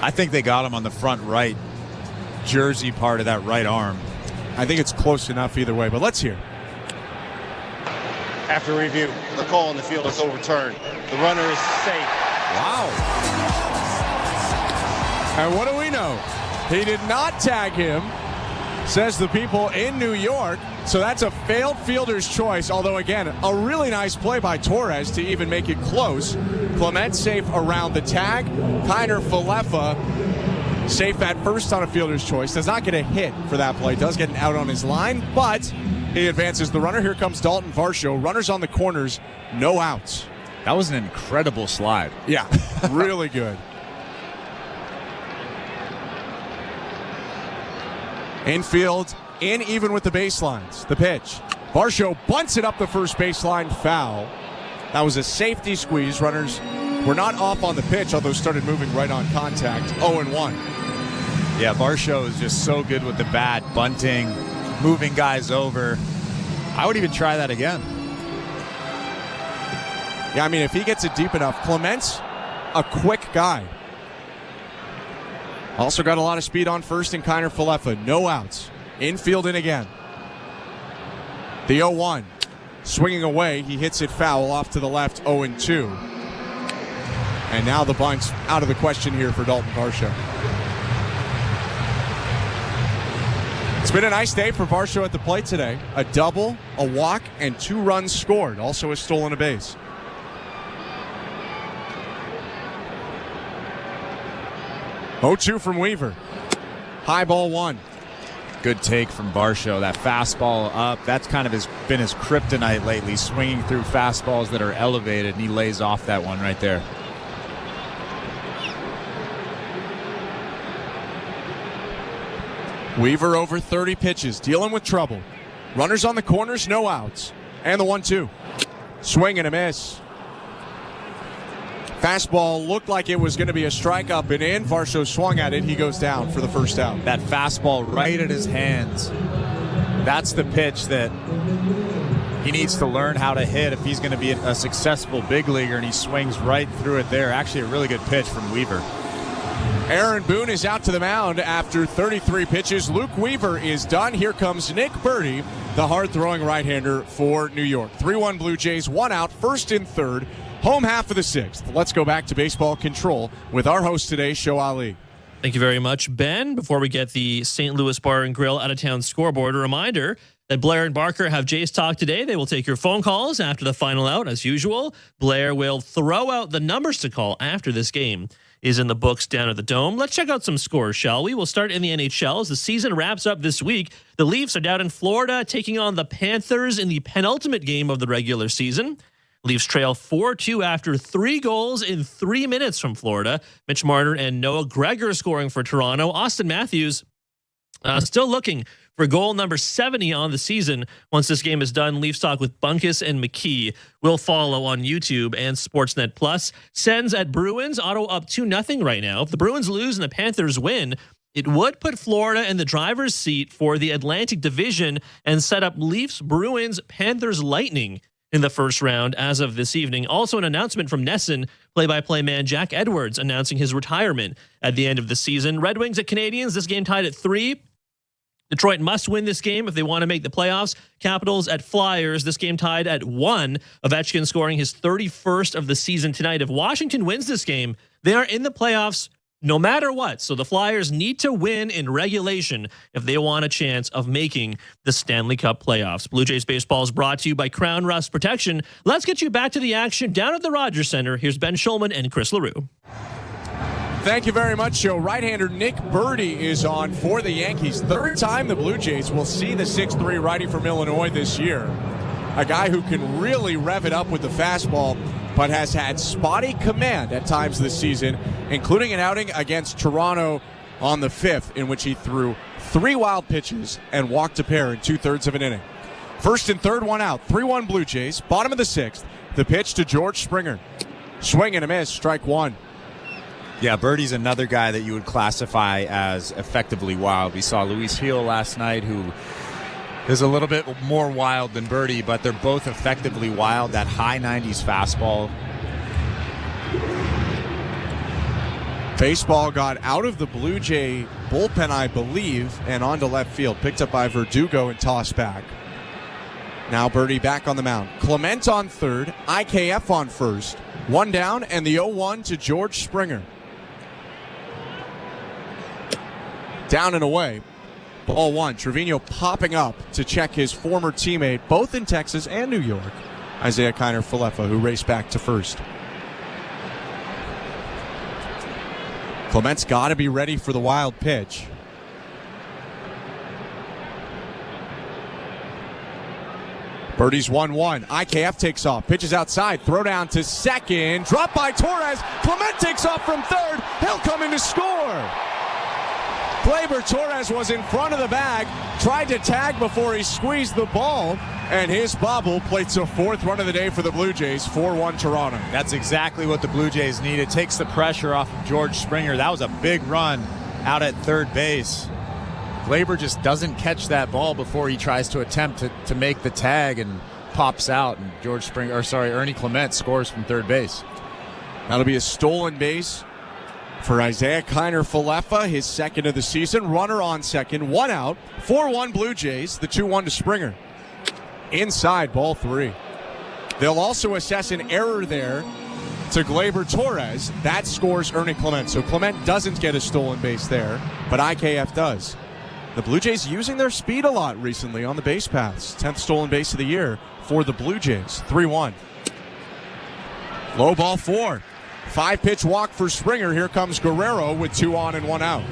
I think they got him on the front right jersey part of that right arm. I think it's close enough either way, but let's hear. After review, the call on the field is overturned. The runner is safe. Wow. And what do we know? He did not tag him, says the people in New York. So that's a failed fielder's choice, although, again, a really nice play by Torres to even make it close. Clement safe around the tag. Kiner Falefa safe at first on a fielder's choice. Does not get a hit for that play. Does get an out on his line, but he advances the runner. Here comes Dalton Varsho. Runners on the corners, no outs. That was an incredible slide. Yeah, really good. Infield, in even with the baselines. The pitch. Varsho bunts it up the first baseline, foul. That was a safety squeeze. Runners were not off on the pitch, although started moving right on contact. 0-1. Yeah, Varsho is just so good with the bat, bunting, moving guys over. I would even try that again. Yeah, I mean, if he gets it deep enough. Clement's a quick guy. Also got a lot of speed on first in Kiner Falefa. No outs. Infield in again. The 0-1. Swinging away. He hits it foul off to the left. 0-2. And now the bunt's out of the question here for Dalton Varsho. It's been a nice day for Varsho at the plate today. A double, a walk, and 2 runs scored. Also a stolen a base. Oh-2 from Weaver. High ball 1. Good take from Varsho. That fastball up, that's kind of been his kryptonite lately, swinging through fastballs that are elevated, and he lays off that one right there. Weaver over 30 pitches, dealing with trouble. Runners on the corners, no outs. And the 1-2. Swing and a miss. Fastball looked like it was going to be a strike up and in. Varsho swung at it. He goes down for the first out. That fastball right at his hands. That's the pitch that he needs to learn how to hit if he's going to be a successful big leaguer, and he swings right through it there. Actually, a really good pitch from Weaver. Aaron Boone is out to the mound after 33 pitches. Luke Weaver is done. Here comes Nick Birdie, the hard-throwing right-hander for New York. 3-1 Blue Jays, 1 out, first and third. Home half of the 6th. Let's go back to baseball control with our host today, Show Ali. Thank you very much, Ben. Before we get the St. Louis Bar and Grill out-of-town scoreboard, a reminder that Blair and Barker have Jays Talk today. They will take your phone calls after the final out, as usual. Blair will throw out the numbers to call after this game is in the books down at the Dome. Let's check out some scores, shall we? We'll start in the NHL as the season wraps up this week. The Leafs are down in Florida, taking on the Panthers in the penultimate game of the regular season. Leafs trail 4-2 after 3 goals in 3 minutes from Florida. Mitch Marner and Noah Gregor scoring for Toronto. Austin Matthews still looking for goal number 70 on the season. Once this game is done, Leafs Talk with Bunkus and McKee will follow on YouTube and Sportsnet Plus. Sens at Bruins. Ottawa up 2-0 right now. If the Bruins lose and the Panthers win, it would put Florida in the driver's seat for the Atlantic Division and set up Leafs, Bruins, Panthers, Lightning in the first round as of this evening. Also, an announcement from NESN play-by-play man Jack Edwards announcing his retirement at the end of the season. Red Wings at Canadians, this game tied at 3. Detroit must win this game if they want to make the playoffs. Capitals at Flyers, this game tied at 1. Ovechkin scoring his 31st of the season tonight. If Washington wins this game, they are in the playoffs no matter what. So the Flyers need to win in regulation if they want a chance of making the Stanley Cup playoffs. Blue Jays baseball is brought to you by Crown Rust Protection. Let's get you back to the action down at the Rogers Center. Here's Ben Schulman and Chris LaRue. Thank you very much, Joe. Right-hander Nick Birdy is on for the Yankees. Third time the Blue Jays will see the 6'3" righty from Illinois this year. A guy who can really rev it up with the fastball, but has had spotty command at times this season, including an outing against Toronto on the 5th, in which he threw 3 wild pitches and walked a pair in 2/3 of an inning. First and third, 1 out. 3-1 Blue Jays. Bottom of the 6th. The pitch to George Springer. Swing and a miss. Strike 1. Yeah, Birdie's another guy that you would classify as effectively wild. We saw Luis Gil last night, who is a little bit more wild than Birdie, but they're both effectively wild. That high 90s fastball. Baseball got out of the Blue Jay bullpen, I believe, and onto left field. Picked up by Verdugo and tossed back. Now Birdie back on the mound. Clement on third, IKF on first. 1 down, and the 0-1 to George Springer. Down and away. Ball 1. Trevino popping up to check his former teammate, both in Texas and New York, Isaiah Kiner-Falefa, who raced back to first. Clement's got to be ready for the wild pitch. Birdie's 1-1. IKF takes off. Pitches outside. Throw down to second. Drop by Torres. Clement takes off from third. He'll come in to score. Gleyber Torres was in front of the bag. Tried to tag before he squeezed the ball. And his bobble plates a 4th run of the day for the Blue Jays. 4-1 Toronto. That's exactly what the Blue Jays need. It takes the pressure off of George Springer. That was a big run out at third base. Gleyber just doesn't catch that ball before he tries to attempt to make the tag and pops out. And Ernie Clement scores from third base. That'll be a stolen base for Isaiah Kiner-Falefa, his second of the season. Runner on second, 1 out. 4-1 Blue Jays, the 2-1 to Springer. Inside, ball 3. They'll also assess an error there to Gleyber Torres. That scores Ernie Clement. So Clement doesn't get a stolen base there, but IKF does. The Blue Jays using their speed a lot recently on the base paths. 10th stolen base of the year for the Blue Jays. 3-1. Low ball 4. 5-pitch walk for Springer. Here comes Guerrero with 2 on and 1 out.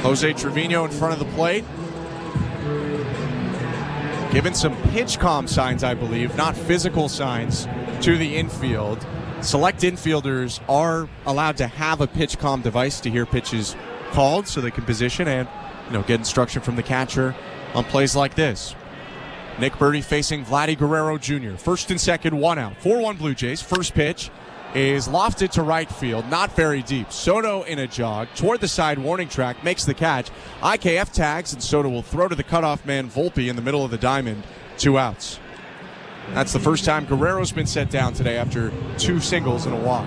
Jose Trevino in front of the plate. Given some pitch calm signs, I believe, not physical signs, to the infield. Select infielders are allowed to have a pitch calm device to hear pitches called so they can position and get instruction from the catcher on plays like this. Nick Birdy facing Vladdy Guerrero Jr. First and second, 1 out. 4-1 Blue Jays. First pitch is lofted to right field, not very deep. Soto in a jog toward the side warning track, makes the catch. IKF tags, and Soto will throw to the cutoff man Volpe in the middle of the diamond. 2 outs. That's the first time Guerrero's been set down today after 2 singles and a walk.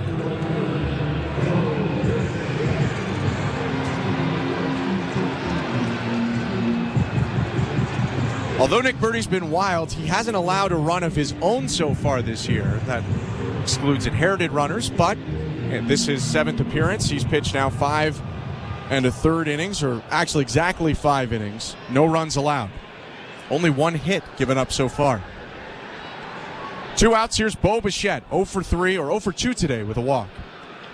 Although Nick Birdy's been wild, he hasn't allowed a run of his own so far this year. That excludes inherited runners, but this is his 7th appearance. He's pitched now 5 1/3 innings, or actually exactly 5 innings. No runs allowed. Only 1 hit given up so far. 2 outs. Here's Bo Bichette, 0 for 3 or 0 for 2 today with a walk.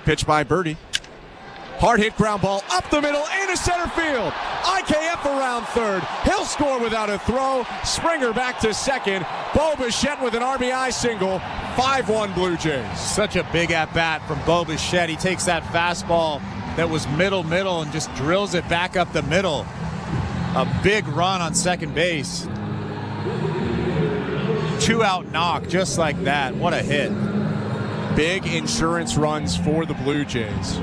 Pitch by Birdy. Hard hit ground ball up the middle into center field. IKF around third. He'll score without a throw. Springer back to second. Bo Bichette with an RBI single. 5-1 Blue Jays. Such a big at-bat from Bo Bichette. He takes that fastball that was middle and just drills it back up the middle. A big run on second base. 2-out knock just like that. What a hit. Big insurance runs for the Blue Jays.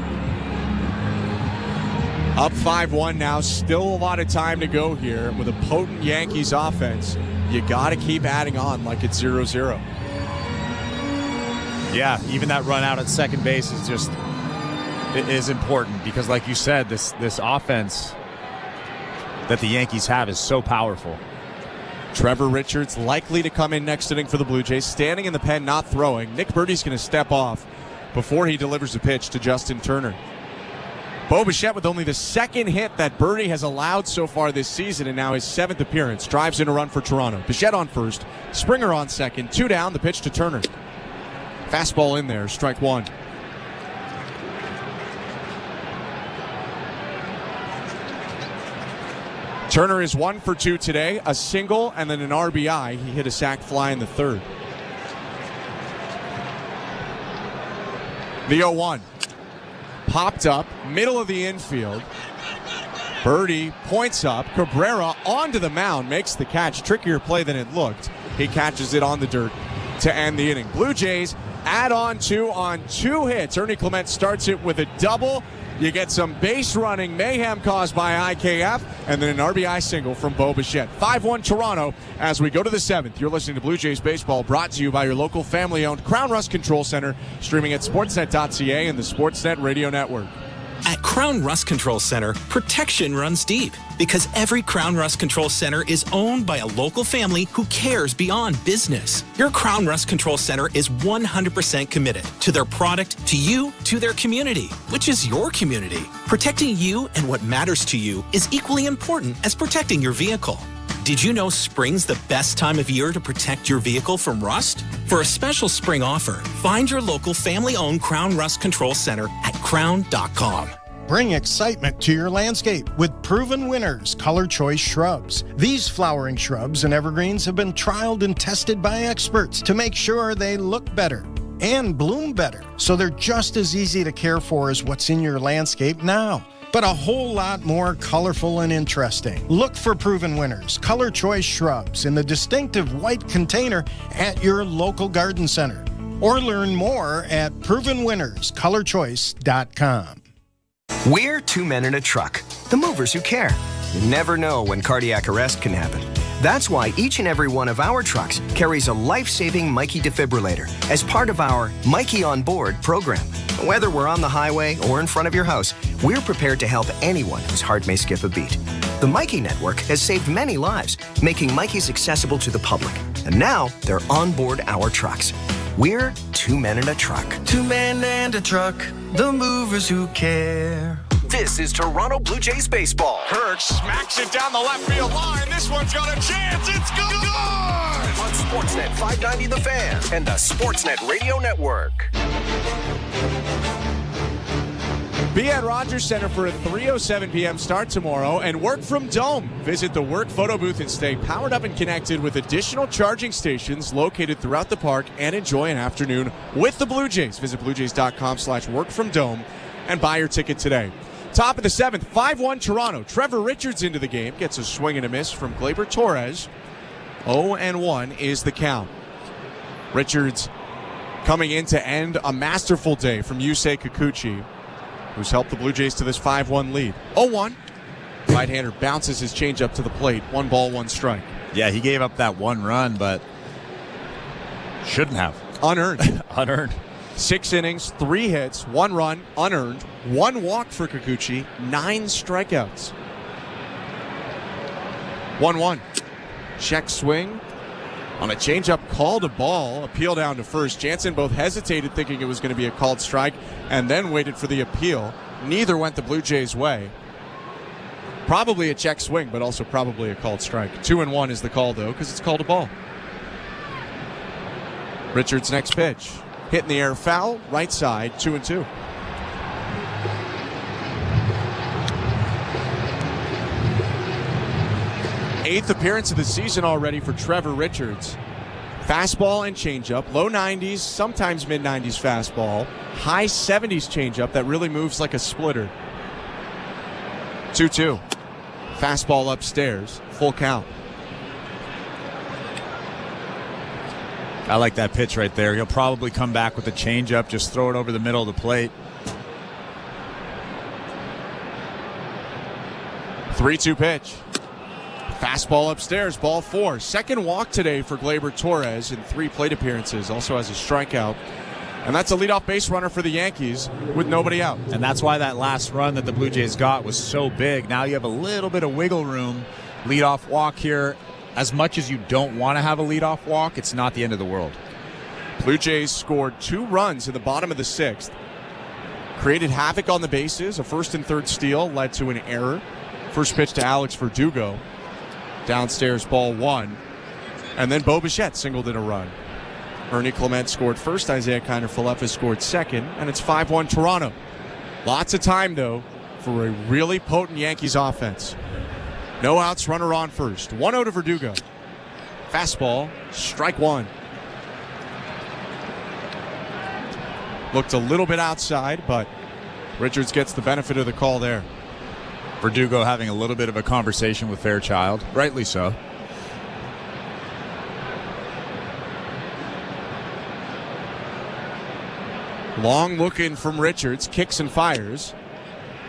Up 5-1 now. Still a lot of time to go here with a potent Yankees offense. You got to keep adding on like it's 0-0. Yeah, even that run out at second base is important because, like you said, this offense that the Yankees have is so powerful. Trevor Richards likely to come in next inning for the Blue Jays, standing in the pen, not throwing. Nick Burdi's going to step off before he delivers a pitch to Justin Turner. Bo Bichette with only the second hit that Burdi has allowed so far this season, and now his 7th appearance. Drives in a run for Toronto. Bichette on first, Springer on second, 2 down, the pitch to Turner. Fastball in there, strike 1. Turner is 1 for 2 today, a single and then an RBI. He hit a sac fly in the 3rd. The 0-1. Popped up, middle of the infield. Burdi points up. Cabrera onto the mound, makes the catch. Trickier play than it looked. He catches it on the dirt to end the inning. Blue Jays add on 2 on 2 hits. Ernie Clement starts it with a double. You get some base running mayhem caused by IKF, and then an RBI single from Bo Bichette. 5-1 Toronto as we go to the 7th. You're listening to Blue Jays Baseball, brought to you by your local family-owned Crown Rust Control Center, streaming at sportsnet.ca and the Sportsnet Radio Network. At Crown Rust Control Center, protection runs deep because every Crown Rust Control Center is owned by a local family who cares beyond business. Your Crown Rust Control Center is 100% committed to their product, to you, to their community, which is your community. Protecting you and what matters to you is equally important as protecting your vehicle. Did you know spring's the best time of year to protect your vehicle from rust? For a special spring offer, find your local family-owned Crown Rust Control Center at crown.com. Bring excitement to your landscape with proven winners, Color Choice Shrubs. These flowering shrubs and evergreens have been trialed and tested by experts to make sure they look better and bloom better, so they're just as easy to care for as what's in your landscape now, but a whole lot more colorful and interesting. Look for proven winners, Color Choice Shrubs, in the distinctive white container at your local garden center. Or learn more at provenwinnerscolorchoice.com. We're 2 men in a truck, the movers who care. You never know when cardiac arrest can happen. That's why each and every one of our trucks carries a life-saving Mikey defibrillator as part of our Mikey on Board program. Whether we're on the highway or in front of your house, we're prepared to help anyone whose heart may skip a beat. The Mikey Network has saved many lives, making Mikeys accessible to the public. And now they're on board our trucks. We're 2 men in a truck. 2 men and a truck, the movers who care. This is Toronto Blue Jays baseball. Kirk smacks it down the left field line. This one's got a chance. It's good. On Sportsnet 590 The Fan and the Sportsnet Radio Network. Be at Rogers Center for a 3:07 p.m. start tomorrow and work from Dome. Visit the work photo booth and stay powered up and connected with additional charging stations located throughout the park, and enjoy an afternoon with the Blue Jays. Visit bluejays.com/workfromdome and buy your ticket today. Top of the 7th, 5-1 Toronto. Trevor Richards into the game, gets a swing and a miss from Gleyber Torres. 0-1 is the count. Richards coming in to end a masterful day from Yusei Kikuchi, who's helped the Blue Jays to this 5-1 lead. 0-1. Right-hander bounces his changeup to the plate. 1 ball, 1 strike. Yeah, he gave up that 1 run, but shouldn't have. Unearned. Unearned. 6 innings, 3 hits, 1 run, unearned, 1 walk for Kikuchi, 9 strikeouts. 1-1. Check swing on a changeup, called a ball, appeal down to first. Jansen both hesitated, thinking it was going to be a called strike, and then waited for the appeal. Neither went the Blue Jays' way. Probably a check swing, but also probably a called strike. 2-1 is the call, though, because it's called a ball. Richards' next pitch. Hit in the air, foul, right side, 2-2. Eighth appearance of the season already for Trevor Richards. Fastball and changeup, low 90s, sometimes mid 90s fastball, high 70s changeup that really moves like a splitter. 2-2. Fastball upstairs, full count. I like that pitch right there. He'll probably come back with a changeup, just throw it over the middle of the plate. 3-2 pitch. Fastball upstairs, ball 4. Second walk today for Gleyber Torres in 3 plate appearances. Also has a strikeout. And that's a leadoff base runner for the Yankees with nobody out. And that's why that last run that the Blue Jays got was so big. Now you have a little bit of wiggle room. Leadoff walk here. As much as you don't want to have a leadoff walk, it's not the end of the world. Blue Jays scored 2 runs in the bottom of the 6th. Created havoc on the bases. A first and third steal led to an error. First pitch to Alex Verdugo. Downstairs, ball 1. And then Bo Bichette singled in a run. Ernie Clement scored first. Isaiah Kiner-Falefa scored second. And it's 5-1 Toronto. Lots of time, though, for a really potent Yankees offense. No outs, runner on first. 1-0 to Verdugo. Fastball, strike 1. Looked a little bit outside, but Richards gets the benefit of the call there. Verdugo having a little bit of a conversation with Fairchild. Rightly so. Long looking from Richards. Kicks and fires.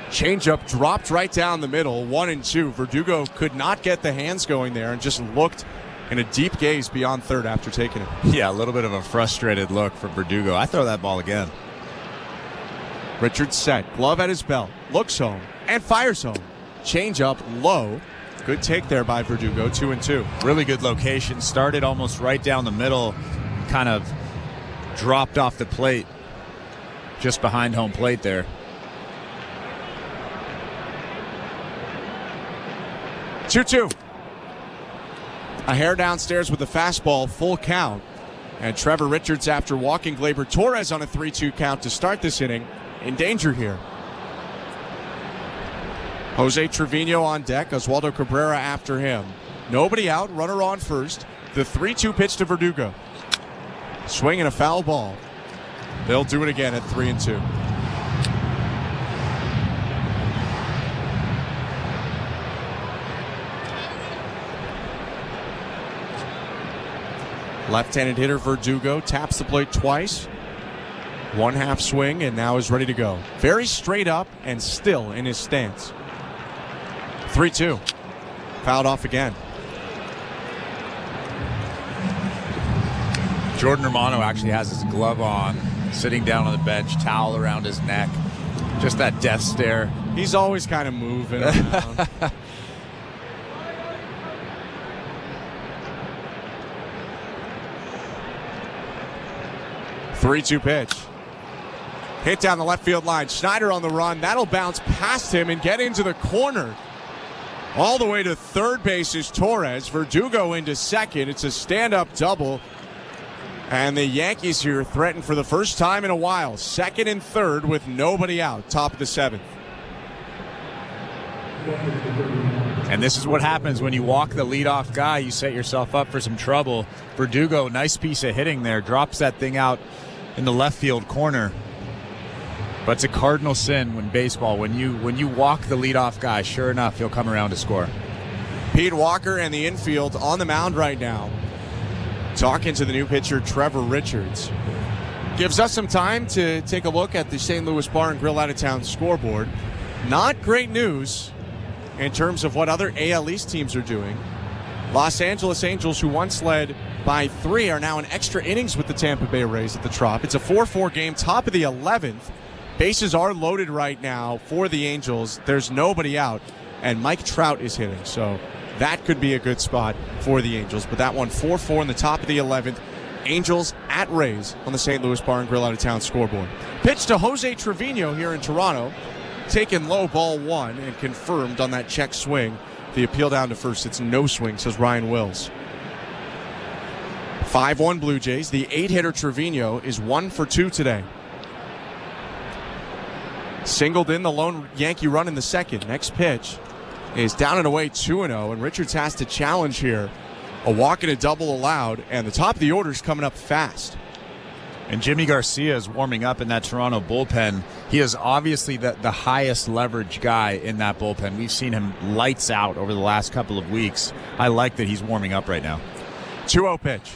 Changeup dropped right down the middle. 1-2. Verdugo could not get the hands going there and just looked in a deep gaze beyond third after taking it. Yeah, a little bit of a frustrated look for Verdugo. I throw that ball again. Richards set. Glove at his belt. Looks home and fires home. Changeup low. Good take there by Verdugo. 2-2. Really good location. Started almost right down the middle. Kind of dropped off the plate. Just behind home plate there. 2-2. A hair downstairs with the fastball, full count. And Trevor Richards, after walking Gleyber Torres on a 3-2 count to start this inning, in danger here. Jose Trevino on deck, Oswaldo Cabrera after him. Nobody out, runner on first. The 3-2 pitch to Verdugo. Swing and a foul ball. They'll do it again at 3-2. Left-handed hitter Verdugo taps the plate twice. 1/2 swing and now is ready to go. Very straight up and still in his stance. 3-2. Fouled off again. Jordan Romano actually has his glove on, sitting down on the bench, towel around his neck. Just that death stare. He's always kind of moving around. 3-2 pitch. Hit down the left field line. Schneider on the run. That'll bounce past him and get into the corner. All the way to third base is Torres. Verdugo into second. It's a stand-up double. And the Yankees here threaten for the first time in a while. Second and third with nobody out. Top of the 7th. And this is what happens when you walk the leadoff guy. You set yourself up for some trouble. Verdugo, nice piece of hitting there. Drops that thing out in the left field corner. But it's a cardinal sin when baseball, when you walk the leadoff guy, sure enough, he'll come around to score. Pete Walker and the infield on the mound right now. Talking to the new pitcher, Trevor Richards. Gives us some time to take a look at the St. Louis Bar and Grill out-of-town scoreboard. Not great news in terms of what other AL East teams are doing. Los Angeles Angels, who once led by 3, are now in extra innings with the Tampa Bay Rays at the Trop. It's a 4-4 game, top of the 11th. Bases are loaded right now for the Angels. There's nobody out, and Mike Trout is hitting, so that could be a good spot for the Angels. But that one, 4-4 in the top of the 11th. Angels at Rays on the St. Louis Bar and Grill out-of-town scoreboard. Pitch to Jose Trevino here in Toronto. Taken low, ball 1, and confirmed on that check swing. The appeal down to first. It's no swing, says Ryan Wills. 5-1 Blue Jays. The 8-hitter Trevino is 1 for 2 today. Singled in the lone Yankee run in the second. Next pitch is down and away 2-0, and Richards has to challenge here. A walk and a double allowed, and the top of the order is coming up fast. And Jimmy Garcia is warming up in that Toronto bullpen. He is obviously the highest leverage guy in that bullpen. We've seen him lights out over the last couple of weeks. I like that he's warming up right now. 2-0 pitch.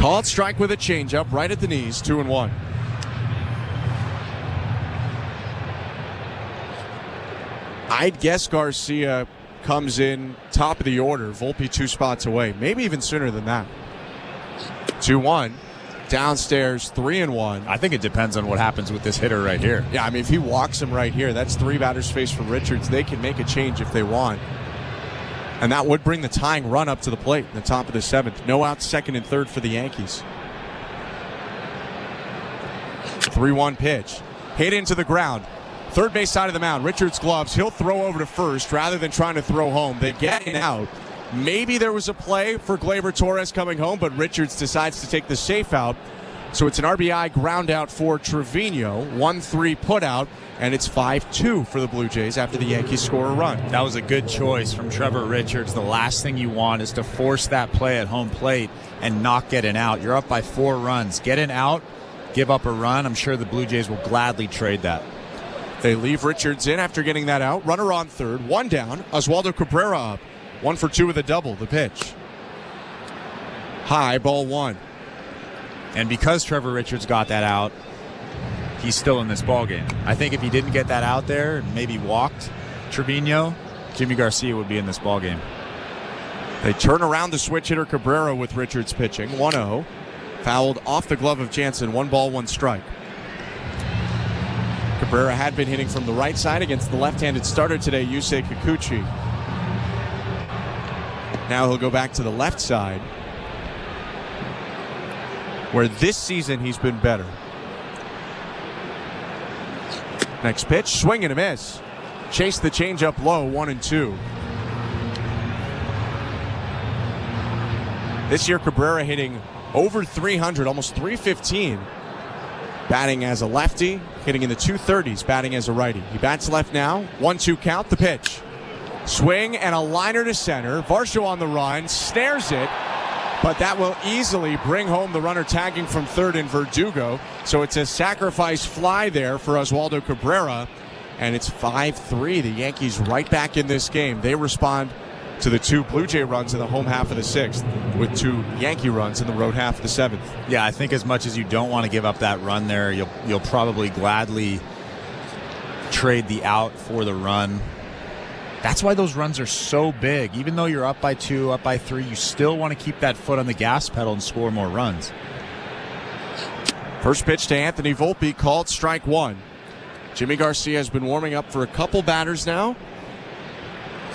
Called strike with a changeup right at the knees, 2-1. I'd guess Garcia comes in top of the order. Volpe 2 spots away, maybe even sooner than that. 2-1. Downstairs, 3-1. I think it depends on what happens with this hitter right here. Yeah, I mean, if he walks him right here, that's 3 batters faced for Richards. They can make a change if they want. And that would bring the tying run up to the plate in the top of the 7th. No outs, 2nd and 3rd for the Yankees. 3-1 pitch. Hit into the ground. Third base side of the mound. Richards gloves. He'll throw over to first rather than trying to throw home. They get an out. Maybe there was a play for Gleyber Torres coming home, but Richards decides to take the safe out. So it's an RBI ground out for Trevino. 1-3 put out, and it's 5-2 for the Blue Jays after the Yankees score a run. That was a good choice from Trevor Richards. The last thing you want is to force that play at home plate and not get an out. You're up by 4 runs. Get an out, give up a run. I'm sure the Blue Jays will gladly trade that. They leave Richards in after getting that out. Runner on third, 1 down. Oswaldo Cabrera up. 1 for 2 with a double. The pitch. High, ball 1. And because Trevor Richards got that out, he's still in this ballgame. I think if he didn't get that out there and maybe walked Trevino, Jimmy Garcia would be in this ballgame. They turn around the switch hitter Cabrera with Richards pitching. 1-0. Fouled off the glove of Jansen. 1 ball, 1 strike. Cabrera had been hitting from the right side against the left-handed starter today, Yusei Kikuchi. Now he'll go back to the left side, where this season he's been better. Next pitch, swing and a miss. Chase the changeup low, 1-2. This year Cabrera hitting over 300, almost 315. Batting as a lefty, hitting in the 230s, batting as a righty. He bats left now, 1-2 count, the pitch. Swing and a liner to center. Varsho on the run, snares it, but that will easily bring home the runner tagging from third in Verdugo. So it's a sacrifice fly there for Oswaldo Cabrera, and it's 5-3. The Yankees right back in this game. They respond to the 2 Blue Jay runs in the home half of the 6th with 2 Yankee runs in the road half of the 7th. Yeah, I think as much as you don't want to give up that run there, you'll probably gladly trade the out for the run. That's why those runs are so big. Even though you're up by 2, up by 3, you still want to keep that foot on the gas pedal and score more runs. First pitch to Anthony Volpe, called strike 1. Jimmy Garcia has been warming up for a couple batters now,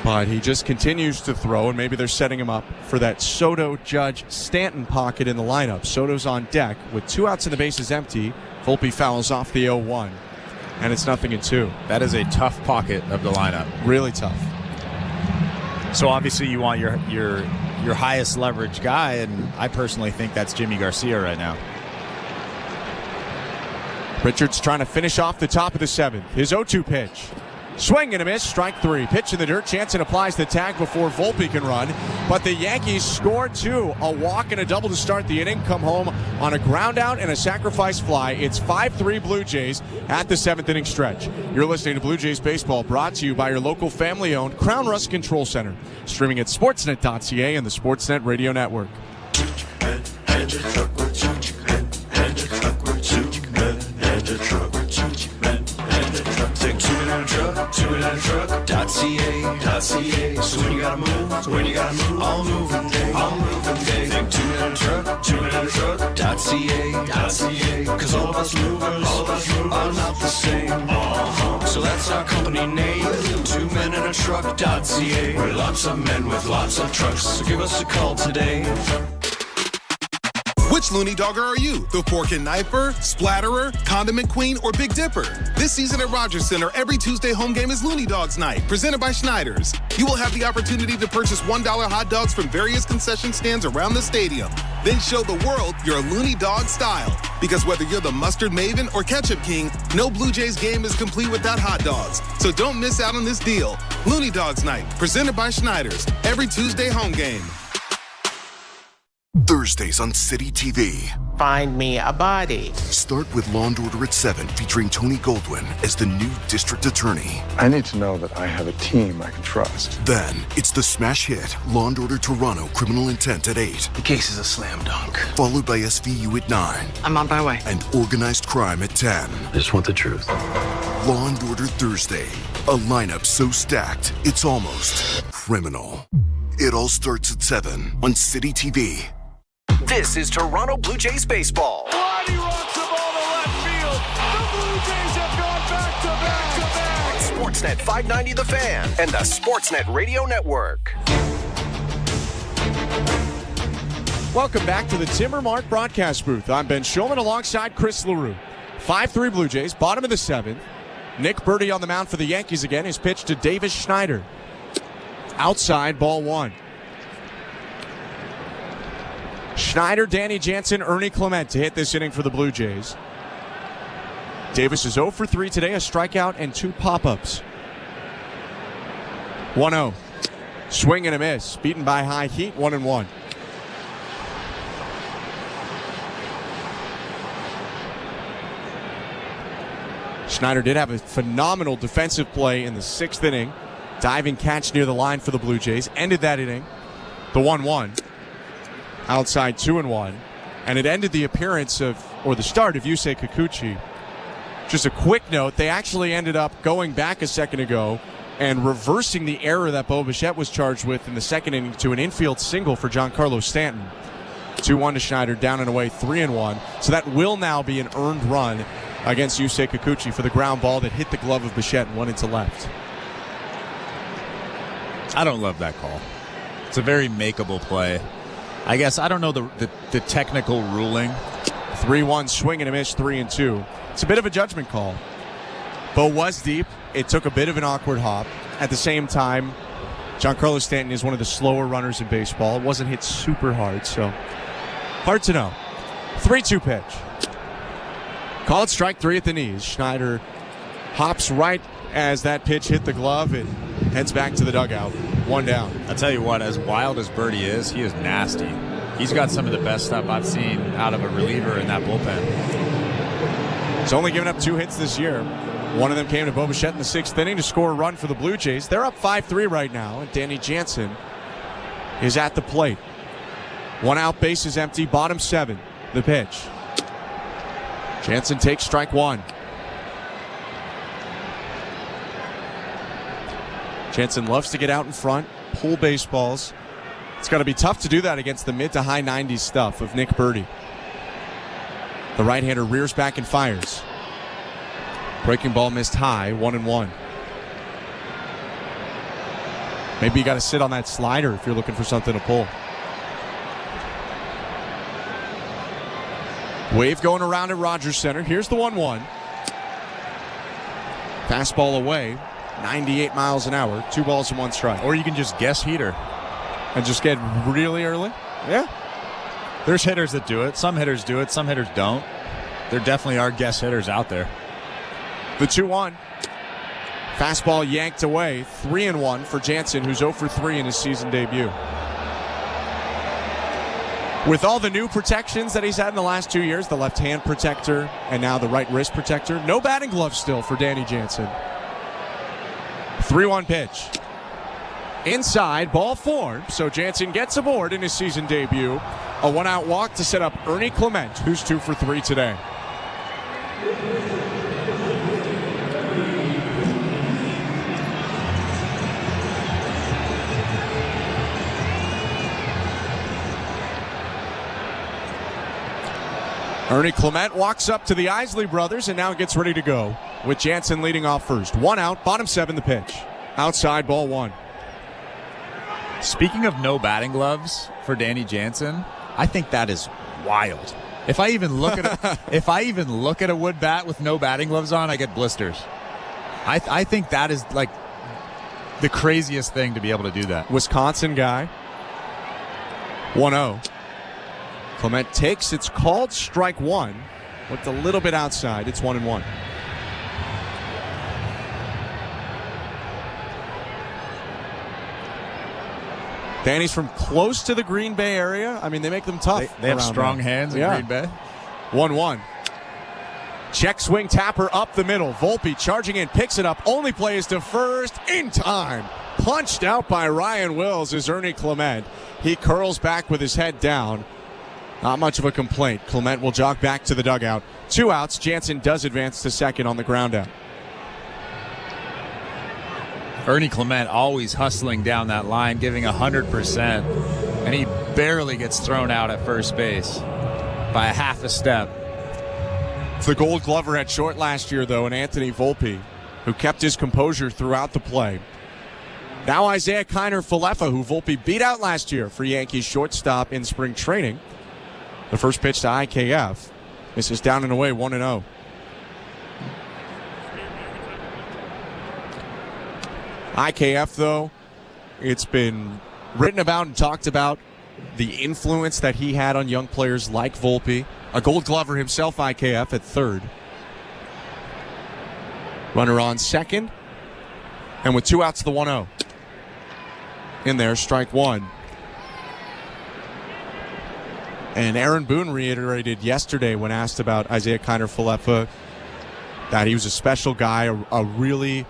but he just continues to throw, and maybe they're setting him up for that Soto, Judge, Stanton pocket in the lineup. Soto's on deck with 2 outs and the bases empty. Volpe fouls off the 0-1. And it's 0-2. That is a tough pocket of the lineup. Really tough. So obviously you want your highest leverage guy, and I personally think that's Jimmy Garcia right now. Richards trying to finish off the top of the 7th. His 0-2 pitch. Swing and a miss, strike 3. Pitch in the dirt. Jansen applies the tag before Volpe can run. But the Yankees score 2. A walk and a double to start the inning. Come home on a ground out and a sacrifice fly. It's 5-3 Blue Jays at the 7th inning stretch. You're listening to Blue Jays Baseball, brought to you by your local family-owned Crown Rust Control Center. Streaming at sportsnet.ca and the Sportsnet Radio Network. Truck.ca. So when you gotta move, all moving day. Think 2-minute truck.ca. Cause all of us movers are not the same. So that's our company name, 2-minute truck.ca. We're lots of men with lots of trucks, so give us a call today. Which Looney Dogger are you? The fork and knifer, splatterer, condiment queen, or Big Dipper? This season at Rogers Center, every Tuesday home game is Looney Dogs Night, presented by Schneider's. You will have the opportunity to purchase $1 hot dogs from various concession stands around the stadium. Then show the world your Looney Dog style. Because whether you're the mustard maven or ketchup king, no Blue Jays game is complete without hot dogs. So don't miss out on this deal. Looney Dogs Night, presented by Schneider's, every Tuesday home game. Thursdays on City TV. Find me a body. Start with Law & Order at 7, featuring Tony Goldwyn as the new district attorney. I need to know that I have a team I can trust. Then, it's the smash hit, Law & Order Toronto, Criminal Intent at 8. The case is a slam dunk. Followed by SVU at 9. I'm on my way. And Organized Crime at 10. I just want the truth. Law & Order Thursday. A lineup so stacked, it's almost criminal. It all starts at 7 on City TV. This is Toronto Blue Jays baseball. He rocks the ball to left field. The Blue Jays have gone back-to-back. Sportsnet 590 The Fan and the Sportsnet Radio Network. Welcome back to the Timbermark broadcast booth. I'm Ben Shulman alongside Chris LaRue. 5-3 Blue Jays, bottom of the 7th. Nick Birdie on the mound for the Yankees again. His pitch to Davis Schneider. Outside, ball 1. Schneider, Danny Jansen, Ernie Clement to hit this inning for the Blue Jays. Davis is 0 for 3 today, a strikeout and 2 pop-ups. 1-0. Swing and a miss. Beaten by high heat, 1-1. Schneider did have a phenomenal defensive play in the 6th inning. Diving catch near the line for the Blue Jays. Ended that inning. The 1-1. Outside 2-1. And it ended the appearance of, or the start of Yusei Kikuchi. Just a quick note, they actually ended up going back a second ago and reversing the error that Bo Bichette was charged with in the 2nd inning to an infield single for Giancarlo Stanton. 2-1 to Schneider, down and away, 3-1. So that will now be an earned run against Yusei Kikuchi for the ground ball that hit the glove of Bichette and went into left. I don't love that call. It's a very makeable play. I guess I don't know the technical ruling. 3-1 swing and a miss, 3-2. It's a bit of a judgment call. Bo was deep. It took a bit of an awkward hop. At the same time, Giancarlo Stanton is one of the slower runners in baseball. It wasn't hit super hard, so hard to know. 3-2 pitch. Call it strike 3 at the knees. Schneider hops right as that pitch hit the glove and heads back to the dugout. 1 down. I'll tell you what, as wild as Birdie is, he is nasty. He's got some of the best stuff I've seen out of a reliever in that bullpen. He's only given up 2 hits this year. One of them came to Bo Bichette in the 6th inning to score a run for the Blue Jays. They're up 5-3 right now, and Danny Jansen is at the plate. 1 out, base is empty, bottom 7. The pitch. Jansen takes strike 1. Jansen loves to get out in front, pull baseballs. It's going to be tough to do that against the mid to high 90s stuff of Nick Birdie. The right-hander rears back and fires. Breaking ball missed high, 1-1. Maybe you got to sit on that slider if you're looking for something to pull. Wave going around at Rogers Center. Here's the 1-1. Fastball away. 98 miles an hour, 2 balls and 1 strike. Or you can just guess heater. And just get really early? Yeah. There's hitters that do it. Some hitters do it. Some hitters don't. There definitely are guess hitters out there. The 2-1. Fastball yanked away. 3-1 for Jansen, who's 0 for 3 in his season debut. With all the new protections that he's had in the last 2 years, the left hand protector and now the right wrist protector, no batting glove still for Danny Jansen. 3-1 pitch. Inside, ball 4. So Jansen gets aboard in his season debut. A 1-out walk to set up Ernie Clement, who's 2 for 3 today. Ernie Clement walks up to the Isley brothers and now gets ready to go, with Jansen leading off first. 1 out, bottom 7 the pitch. Outside, ball 1. Speaking of no batting gloves for Danny Jansen, I think that is wild. If I even look at a wood bat with no batting gloves on, I get blisters. I think that is like the craziest thing to be able to do that. Wisconsin guy. 1-0. Clement takes, it's called strike 1. Looked a little bit outside. It's 1-1. Danny's from close to the Green Bay area. I mean, they make them tough. They have strong there. hands in Green Bay. 1-1. Check swing tapper up the middle. Volpe charging in, picks it up. Only play is to first in time. Punched out by Ryan Wills is Ernie Clement. He curls back with his head down. Not much of a complaint. Clement will jog back to the dugout. 2 outs. Jansen does advance to second on the ground out. Ernie Clement always hustling down that line, giving 100%, and he barely gets thrown out at first base by a half a step. It's the Gold Glover at short last year, though, and Anthony Volpe, who kept his composure throughout the play. Now Isaiah Kiner-Falefa, who Volpe beat out last year for Yankees shortstop in spring training. The first pitch to IKF. This is down and away, 1-0. IKF, though, it's been written about and talked about the influence that he had on young players like Volpe. A Gold Glover himself, IKF, at third. Runner on second. And with 2 outs, the 1-0. In there, strike one. And Aaron Boone reiterated yesterday when asked about Isaiah Kiner-Falefa that he was a special guy, a really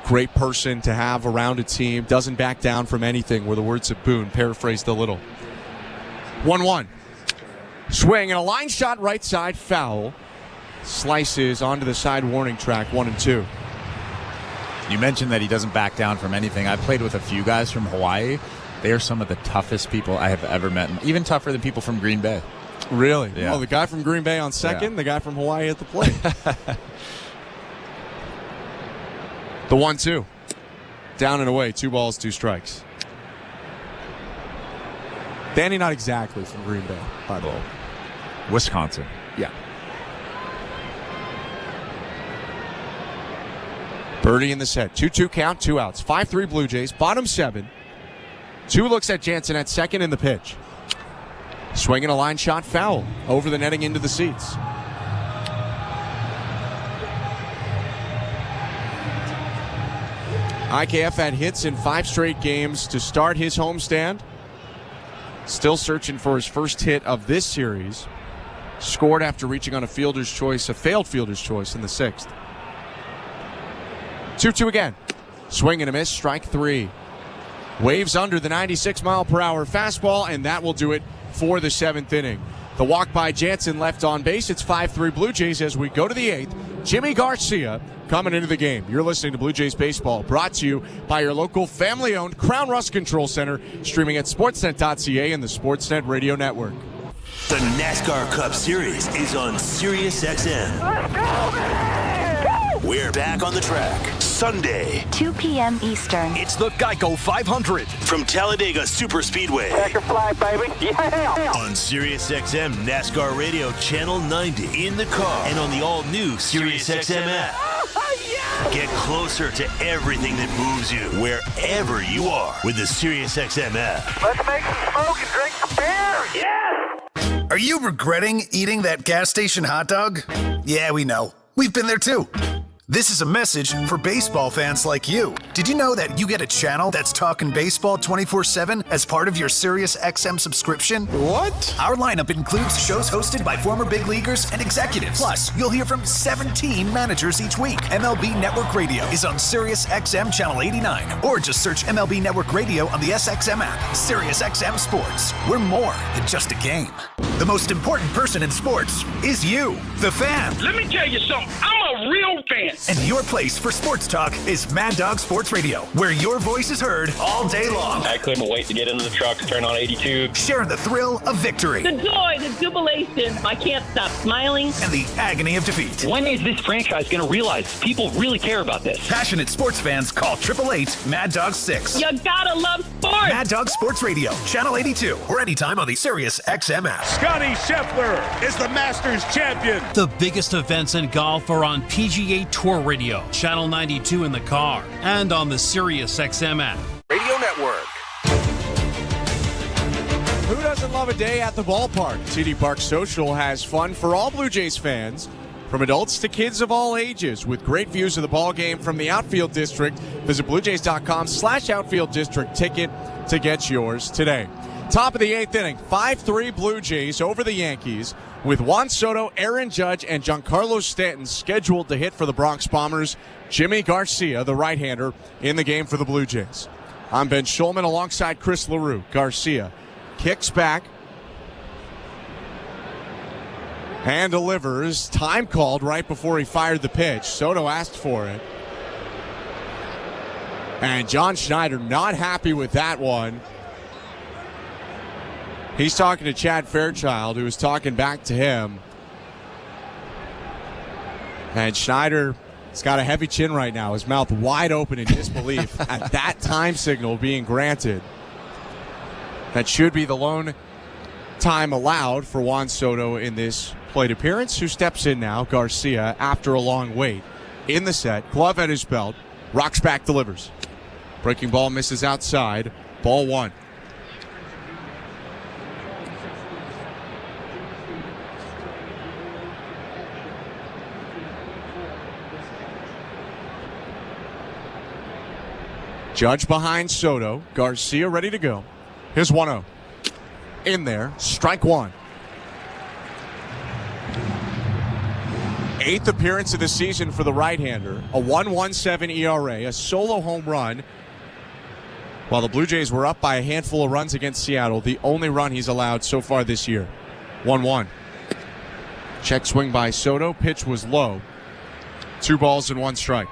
great person to have around a team. Doesn't back down from anything, were the words of Boone, paraphrased a little. 1-1. Swing and a line shot right side, foul. Slices onto the side warning track, 1-2. You mentioned that he doesn't back down from anything. I played with a few guys from Hawaii. They are some of the toughest people I have ever met, even tougher than people from Green Bay. Really? Yeah. Well, the guy from Green Bay on second, the guy from Hawaii at the plate. The 1-2. Down and away, 2 balls, 2 strikes. Danny, not exactly from Green Bay, by the way. Wisconsin. Yeah. Birdie in the set. 2-2 count, 2 outs. 5-3 Blue Jays, bottom 7. 2 looks at Jansen at second in the pitch. Swinging a line shot, foul. Over the netting into the seats. IKF had hits in 5 straight games to start his homestand. Still searching for his first hit of this series. Scored after reaching on a failed fielder's choice in the 6th. 2-2 again. Swing and a miss, strike 3. Waves under the 96-mile-per-hour fastball, and that will do it for the 7th inning. The walk by Jansen left on base. It's 5-3 Blue Jays as we go to the 8th. Jimmy Garcia coming into the game. You're listening to Blue Jays Baseball, brought to you by your local family-owned Crown Rust Control Center, streaming at sportsnet.ca and the Sportsnet Radio Network. The NASCAR Cup Series is on SiriusXM. We're back on the track Sunday, 2 p.m. Eastern. It's the Geico 500 from Talladega Superspeedway. Checker flag, baby. Yeah. On SiriusXM NASCAR Radio Channel 90 in the car and on the all-new SiriusXM app. Get closer to everything that moves you wherever you are with the SiriusXM app. Let's make some smoke and drink some beer. Yes. Are you regretting eating that gas station hot dog? Yeah, we know. We've been there too. This is a message for baseball fans like you. Did you know that you get a channel that's talking baseball 24/7 as part of your SiriusXM subscription? What? Our lineup includes shows hosted by former big leaguers and executives. Plus, you'll hear from 17 managers each week. MLB Network Radio is on SiriusXM Channel 89, or just search MLB Network Radio on the SXM app. SiriusXM Sports. We're more than just a game. The most important person in sports is you, the fan. Let me tell you something. I'm a real fan. And your place for sports talk is Mad Dog Sports Radio, where your voice is heard all day long. I couldn't wait to get into the truck, turn on 82. Sharing the thrill of victory. The joy, the jubilation. I can't stop smiling. And the agony of defeat. When is this franchise going to realize people really care about this? Passionate sports fans call 888-MAD-DOG-6. You gotta love sports. Mad Dog Sports Radio, Channel 82, or anytime on the SiriusXM app. Scotty Scheffler is the Masters champion. The biggest events in golf are on PGA Tour Radio, Channel 92 in the car, and on the SiriusXM app. Radio Network. Who doesn't love a day at the ballpark? TD Park Social has fun for all Blue Jays fans from adults to kids of all ages with great views of the ball game from the outfield district. Visit BlueJays.com/outfield district ticket to get yours today. Top of the 8th inning, 5-3 Blue Jays over the Yankees with Juan Soto, Aaron Judge, and Giancarlo Stanton scheduled to hit for the Bronx Bombers. Jimmy Garcia, the right-hander, in the game for the Blue Jays. I'm Ben Schulman alongside Chris LaRue. Garcia kicks back and delivers. Time called right before he fired the pitch. Soto asked for it. And John Schneider not happy with that one. He's talking to Chad Fairchild, who was talking back to him. And Schneider's got a heavy chin right now, his mouth wide open in disbelief at that time signal being granted. That should be the lone time allowed for Juan Soto in this plate appearance, who steps in now, Garcia, after a long wait. In the set, glove at his belt, rocks back, delivers. Breaking ball misses outside, ball 1. Judge behind Soto. Garcia ready to go. Here's 1-0. In there. Strike 1. 8th appearance of the season for the right-hander. A 1.17 ERA. A solo home run. While the Blue Jays were up by a handful of runs against Seattle, the only run he's allowed so far this year. 1-1. Check swing by Soto. Pitch was low. 2 balls and 1 strike.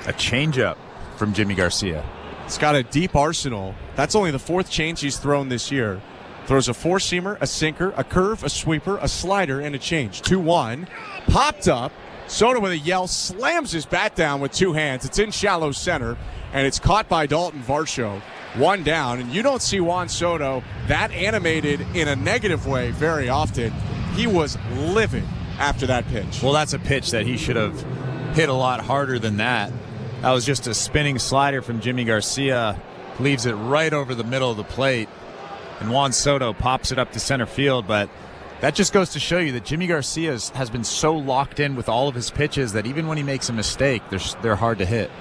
A changeup from Jimmy Garcia. He's got a deep arsenal. That's only the 4th change he's thrown this year. Throws a 4-seamer, a sinker, a curve, a sweeper, a slider, and a change. 2-1. Popped up. Soto with a yell slams his bat down with 2 hands. It's in shallow center, and it's caught by Dalton Varsho. 1 down, and you don't see Juan Soto that animated in a negative way very often. He was livid after that pitch. Well, that's a pitch that he should have hit a lot harder than that. That was just a spinning slider from Jimmy Garcia. Leaves it right over the middle of the plate. And Juan Soto pops it up to center field. But that just goes to show you that Jimmy Garcia has been so locked in with all of his pitches that even when he makes a mistake, they're hard to hit.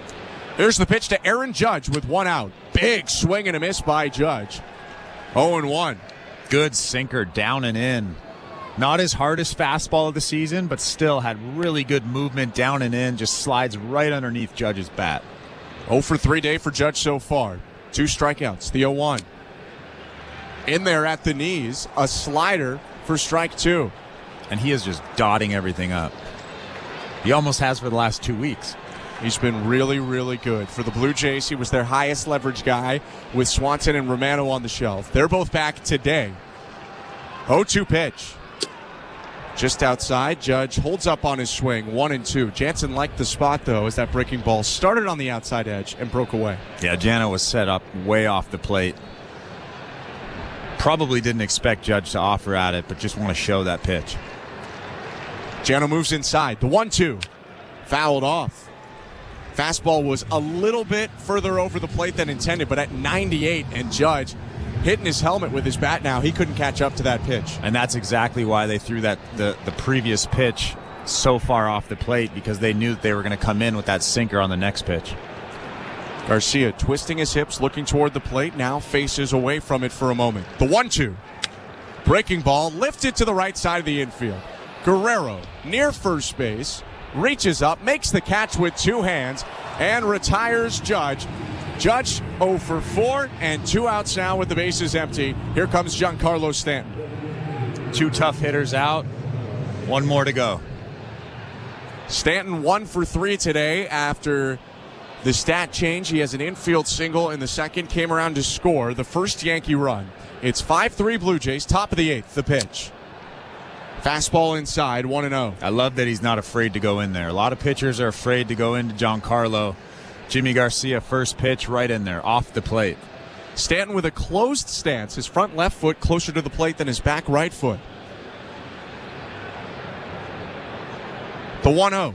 Here's the pitch to Aaron Judge with 1 out. Big swing and a miss by Judge. 0-1. Good sinker down and in. Not his hardest fastball of the season, but still had really good movement down and in. Just slides right underneath Judge's bat. 0 for 3 day for Judge so far. 2 strikeouts, the 0-1. In there at the knees, a slider for strike 2. And he is just dotting everything up. He almost has for the last 2 weeks. He's been really, really good. For the Blue Jays, he was their highest leverage guy with Swanson and Romano on the shelf. They're both back today. 0-2 pitch. Just outside, Judge holds up on his swing, 1-2. Jansen liked the spot, though, as that breaking ball started on the outside edge and broke away. Yeah, Jano was set up way off the plate. Probably didn't expect Judge to offer at it, but just want to show that pitch. Jano moves inside. The 1-2. Fouled off. Fastball was a little bit further over the plate than intended, but at 98, and Judge hitting his helmet with his bat now. He couldn't catch up to that pitch. And that's exactly why they threw the previous pitch so far off the plate, because they knew that they were going to come in with that sinker on the next pitch. Garcia twisting his hips, looking toward the plate, now faces away from it for a moment. The 1-2. Breaking ball lifted to the right side of the infield. Guerrero near first base, reaches up, makes the catch with 2 hands, and retires Judge. Judge 0 for 4 and 2 outs now with the bases empty. Here comes Giancarlo Stanton. 2 tough hitters out. 1 more to go. Stanton 1 for 3 today after the stat change. He has an infield single in the second, came around to score the first Yankee run. It's 5-3 Blue Jays, top of the 8th, the pitch. Fastball inside, 1-0. I love that he's not afraid to go in there. A lot of pitchers are afraid to go into Giancarlo. Jimmy Garcia, first pitch, right in there, off the plate. Stanton with a closed stance, his front left foot closer to the plate than his back right foot. The 1-0.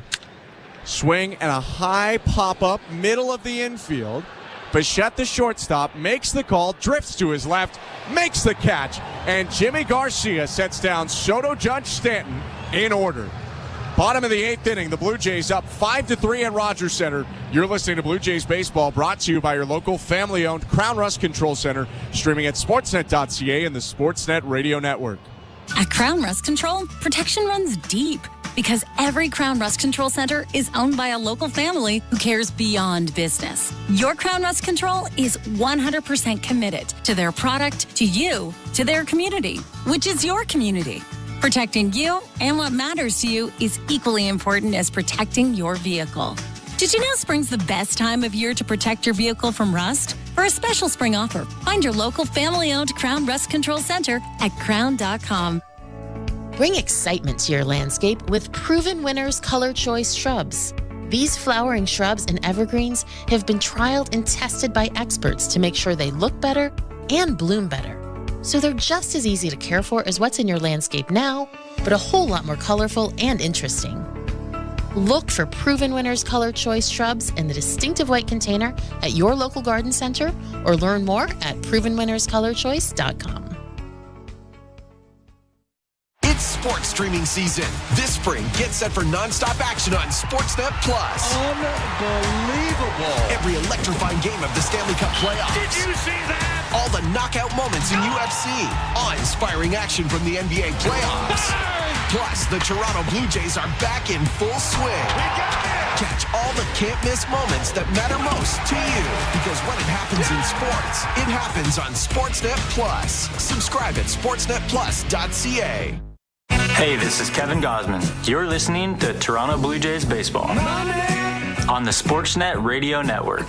Swing and a high pop-up, middle of the infield. Bichette, the shortstop, makes the call, drifts to his left, makes the catch, and Jimmy Garcia sets down Soto, Judge, Stanton in order. Bottom of the 8th inning, the Blue Jays up 5-3 at Rogers Center. You're listening to Blue Jays Baseball, brought to you by your local family-owned Crown Rust Control Center, streaming at sportsnet.ca and the Sportsnet Radio Network. At Crown Rust Control, protection runs deep because every Crown Rust Control Center is owned by a local family who cares beyond business. Your Crown Rust Control is 100% committed to their product, to you, to their community, which is your community. Protecting you and what matters to you is equally important as protecting your vehicle. Did you know spring's the best time of year to protect your vehicle from rust? For a special spring offer, find your local family-owned Crown Rust Control Center at crown.com. Bring excitement to your landscape with Proven Winners Color Choice Shrubs. These flowering shrubs and evergreens have been trialed and tested by experts to make sure they look better and bloom better. So they're just as easy to care for as what's in your landscape now, but a whole lot more colorful and interesting. Look for Proven Winners Color Choice Shrubs in the distinctive white container at your local garden center or learn more at provenwinnerscolorchoice.com. It's sports streaming season. This spring, get set for nonstop action on Sportsnet Plus. Unbelievable. Every electrifying game of the Stanley Cup playoffs. Did you see that? All the knockout moments in UFC. Awe-inspiring action from the NBA playoffs. Plus, the Toronto Blue Jays are back in full swing. We got it. Catch all the can't-miss moments that matter most to you. Because when it happens in sports, it happens on Sportsnet Plus. Subscribe at sportsnetplus.ca. Hey, this is Kevin Gosman. You're listening to Toronto Blue Jays Baseball on the Sportsnet Radio Network.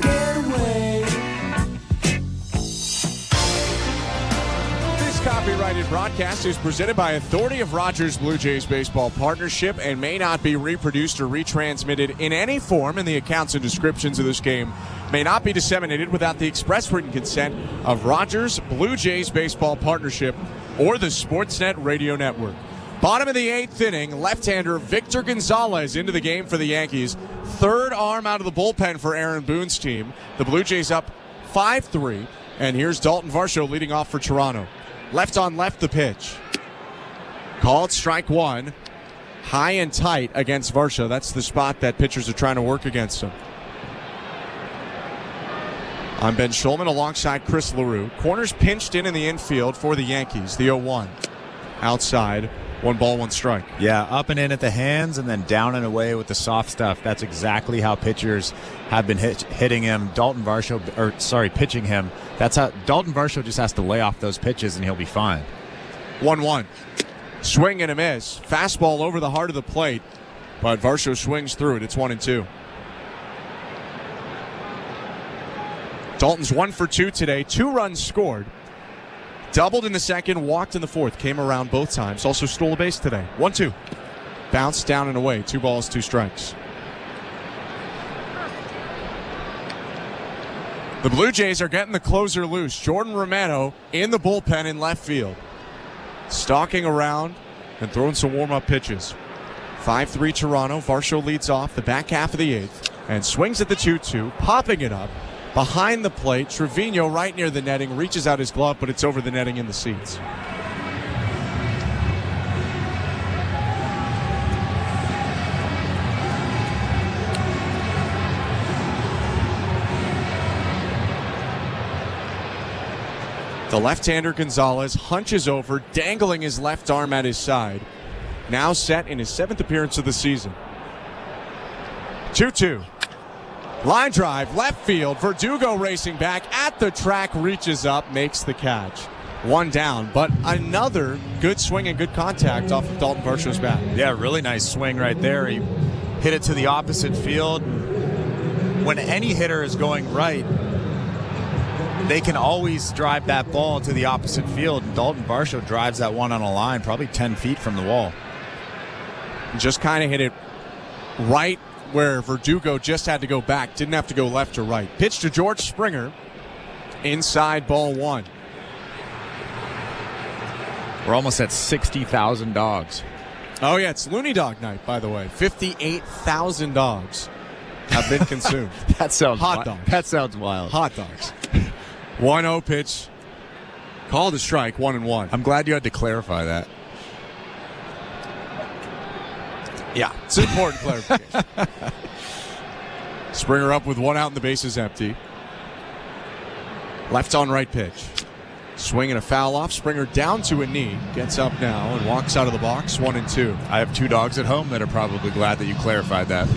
This copyrighted broadcast is presented by authority of Rogers Blue Jays Baseball Partnership and may not be reproduced or retransmitted in any form, and the accounts and descriptions of this game may not be disseminated without the express written consent of Rogers Blue Jays Baseball Partnership or the Sportsnet Radio Network. Bottom of the 8th inning, left-hander Victor Gonzalez into the game for the Yankees. Third arm out of the bullpen for Aaron Boone's team. The Blue Jays up 5-3, and here's Dalton Varsho leading off for Toronto. Left on left the pitch. Called strike one. High and tight against Varsho. That's the spot that pitchers are trying to work against him. I'm Ben Schulman alongside Chris LaRue. Corners pinched in the infield for the Yankees. The 0-1. Outside. 1 ball, 1 strike. Yeah, up and in at the hands and then down and away with the soft stuff. That's exactly how pitchers have been hitting him. Pitching him. That's how Dalton Varsho just has to lay off those pitches and he'll be fine. 1-1. Swing and a miss. Fastball over the heart of the plate, but Varsho swings through it. It's 1-2. Dalton's 1 for 2 today. 2 runs scored. Doubled in the second, walked in the fourth. Came around both times. Also stole a base today. 1-2. Bounced down and away. 2 balls, 2 strikes. The Blue Jays are getting the closer loose. Jordan Romano in the bullpen in left field. Stalking around and throwing some warm-up pitches. 5-3 Toronto. Varsho leads off the back half of the 8th and swings at the 2-2, popping it up. Behind the plate, Trevino right near the netting, reaches out his glove, but it's over the netting in the seats. The left-hander Gonzalez hunches over, dangling his left arm at his side. Now set in his 7th appearance of the season. 2-2. Line drive, left field. Verdugo racing back at the track, reaches up, makes the catch. 1 down, but another good swing and good contact off of Dalton Varsho's bat. Yeah, really nice swing right there. He hit it to the opposite field. When any hitter is going right, they can always drive that ball to the opposite field. And Dalton Varsho drives that one on a line, probably 10 feet from the wall. Just kind of hit it right where Verdugo just had to go back, didn't have to go left or right. Pitch to George Springer, inside, ball 1. We're almost at 60,000 dogs. Oh yeah, it's Looney Dog night, by the way. 58,000 dogs have been consumed. That sounds hot dogs. That sounds wild. Hot dogs. 1-0 pitch. Called a strike, 1-1. I'm glad you had to clarify that. Yeah. It's an important clarification. Springer up with 1 out and the bases empty. Left on right pitch. Swing and a foul off. Springer down to a knee. Gets up now and walks out of the box. 1-2. I have 2 dogs at home that are probably glad that you clarified that.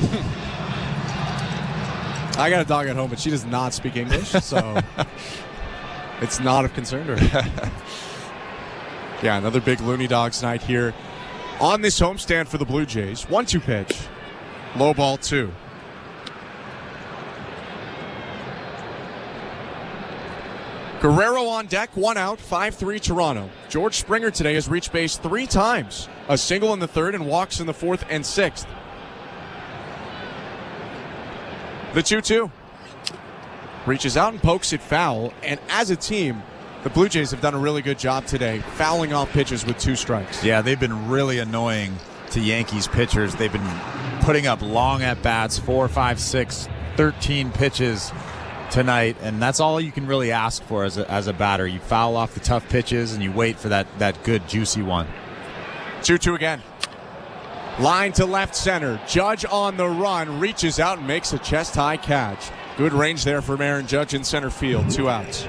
I got a dog at home, but she does not speak English, so it's not of concern to her. Yeah, another big Looney Dogs night here on this homestand for the Blue Jays. 1-2 pitch. Low ball 2. Guerrero on deck, 1 out, 5-3 Toronto. George Springer today has reached base 3 times. A single in the 3rd and walks in the 4th and 6th. The 2-2. Reaches out and pokes it foul. And as a team, the Blue Jays have done a really good job today, fouling off pitches with 2 strikes. Yeah, they've been really annoying to Yankees pitchers. They've been putting up long at-bats, 4, 5, 6, 13 pitches tonight, and that's all you can really ask for as a batter. You foul off the tough pitches, and you wait for that good, juicy one. 2-2 again. Line to left center. Judge on the run, reaches out and makes a chest-high catch. Good range there from Aaron Judge in center field. 2 outs.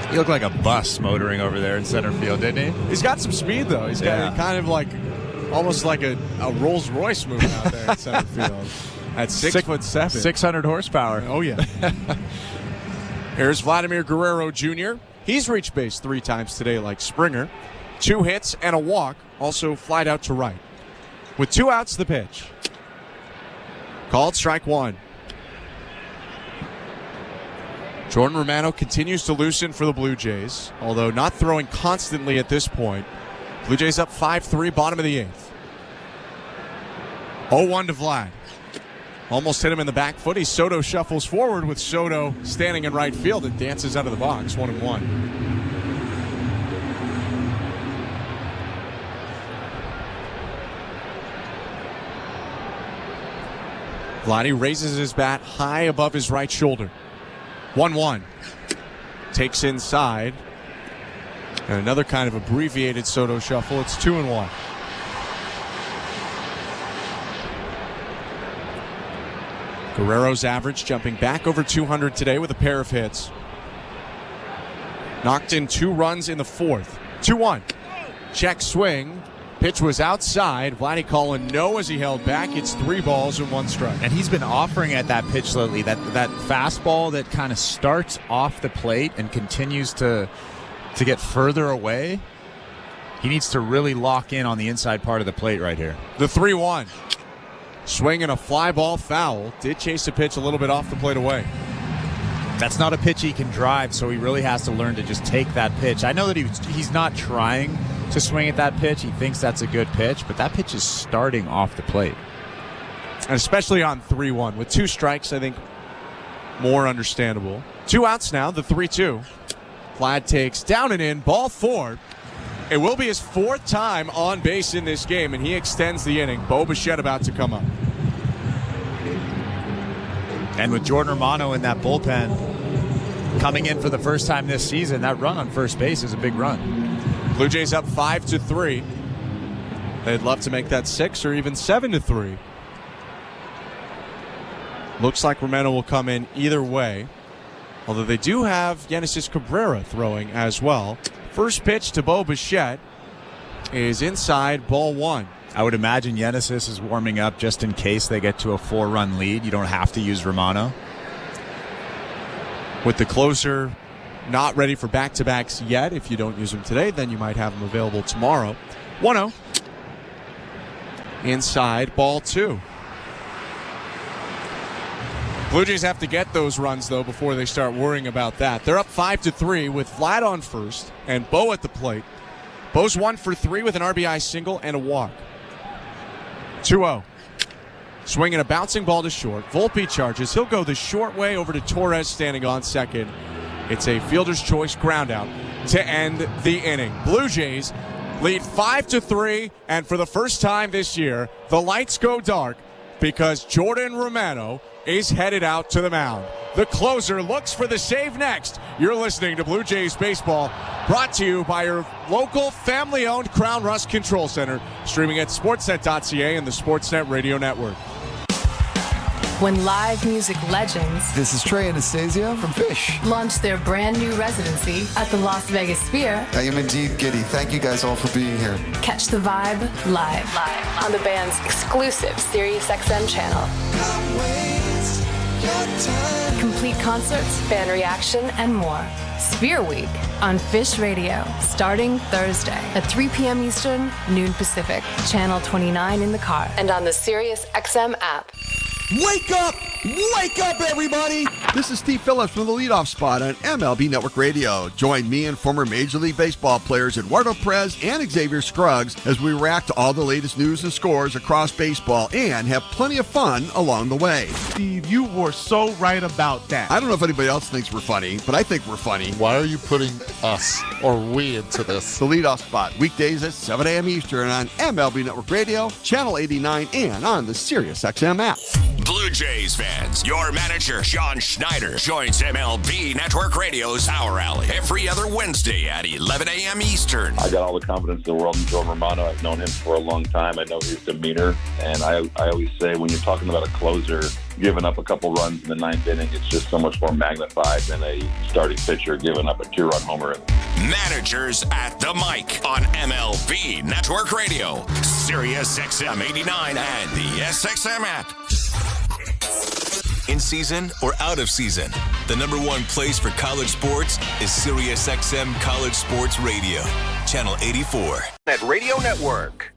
He looked like a bus motoring over there in center field, didn't he? He's got some speed, though. He's got kind of like, almost like a Rolls Royce moving out there in center field. At 6'7", 600 horsepower. Oh, yeah. Here's Vladimir Guerrero Jr. He's reached base 3 times today like Springer. 2 hits and a walk. Also flied out to right. With 2 outs, the pitch. Called strike 1. Jordan Romano continues to loosen for the Blue Jays, although not throwing constantly at this point. Blue Jays up 5-3, bottom of the 8th. 0-1 to Vlad. Almost hit him in the back foot. Soto shuffles forward with Soto standing in right field and dances out of the box. 1-1. Vladdy raises his bat high above his right shoulder. 1-1. Takes inside. And another kind of abbreviated Soto shuffle. It's 2-1. Guerrero's average jumping back over 200 today with a pair of hits. Knocked in 2 runs in the 4th. 2-1. Check swing. Pitch was outside. Vladdy calling no as he held back. It's 3 balls and 1 strike. And he's been offering at that pitch lately, that fastball that kind of starts off the plate and continues to get further away. He needs to really lock in on the inside part of the plate right here. The 3-1. Swing and a fly ball foul. Did chase the pitch a little bit off the plate away. That's not a pitch he can drive, so he really has to learn to just take that pitch. I know that he's not trying to swing at that pitch. He thinks that's a good pitch, but that pitch is starting off the plate. And especially on 3-1. With 2 strikes, I think more understandable. 2 outs now, the 3-2. Vlad takes down and in, ball 4. It will be his 4th time on base in this game, and he extends the inning. Bo Bichette about to come up. And with Jordan Romano in that bullpen coming in for the first time this season, that run on first base is a big run. Blue Jays up 5-3. They'd love to make that 6 or even 7-3. Looks like Romano will come in either way. Although they do have Genesis Cabrera throwing as well. First pitch to Bo Bichette is inside, ball 1. I would imagine Genesis is warming up just in case they get to a 4-run lead. You don't have to use Romano. With the closer not ready for back-to-backs yet. If you don't use him today, then you might have him available tomorrow. 1-0. Inside, ball 2. Blue Jays have to get those runs, though, before they start worrying about that. They're up 5-3 with Vlad on first and Bo at the plate. Bo's 1 for 3 with an RBI single and a walk. 2-0. Swinging a bouncing ball to short. Volpe charges. He'll go the short way over to Torres standing on second. It's a fielder's choice ground out to end the inning. Blue Jays lead 5-3, and for the first time this year, the lights go dark because Jordan Romano is headed out to the mound. The closer looks for the save next. You're listening to Blue Jays Baseball, brought to you by your local family-owned Crown Rust Control Center, streaming at sportsnet.ca and the Sportsnet Radio Network. When live music legends... This is Trey Anastasio from Fish. ...launch their brand new residency at the Las Vegas Sphere. I am indeed giddy. Thank you guys all for being here. Catch the vibe live on the band's exclusive SiriusXM channel. Complete concerts, fan reaction, and more. Sphere Week on Fish Radio, starting Thursday at 3 p.m. Eastern, noon Pacific, channel 29 in the car, and on the SiriusXM app. Wake up! Wake up, everybody! This is Steve Phillips from the leadoff spot on MLB Network Radio. Join me and former Major League Baseball players Eduardo Perez and Xavier Scruggs as we react to all the latest news and scores across baseball and have plenty of fun along the way. Steve, you were so right about that. I don't know if anybody else thinks we're funny, but I think we're funny. Why are you putting us or we into this? The leadoff spot, weekdays at 7 a.m. Eastern on MLB Network Radio, channel 89, and on the SiriusXM app. Blue Jays fans, your manager, John Schneider, joins MLB Network Radio's Power Alley every other Wednesday at 11 a.m. Eastern. I got all the confidence in the world in Joe Romano. I've known him for a long time. I know his demeanor. And I always say, when you're talking about a closer giving up a couple runs in the ninth inning, it's just so much more magnified than a starting pitcher giving up a 2-run homer. Managers at the mic on MLB Network Radio, Sirius XM 89 and the SXM app. In season or out of season, the number one place for college sports is SiriusXM College Sports Radio, channel 84. At Radio Network.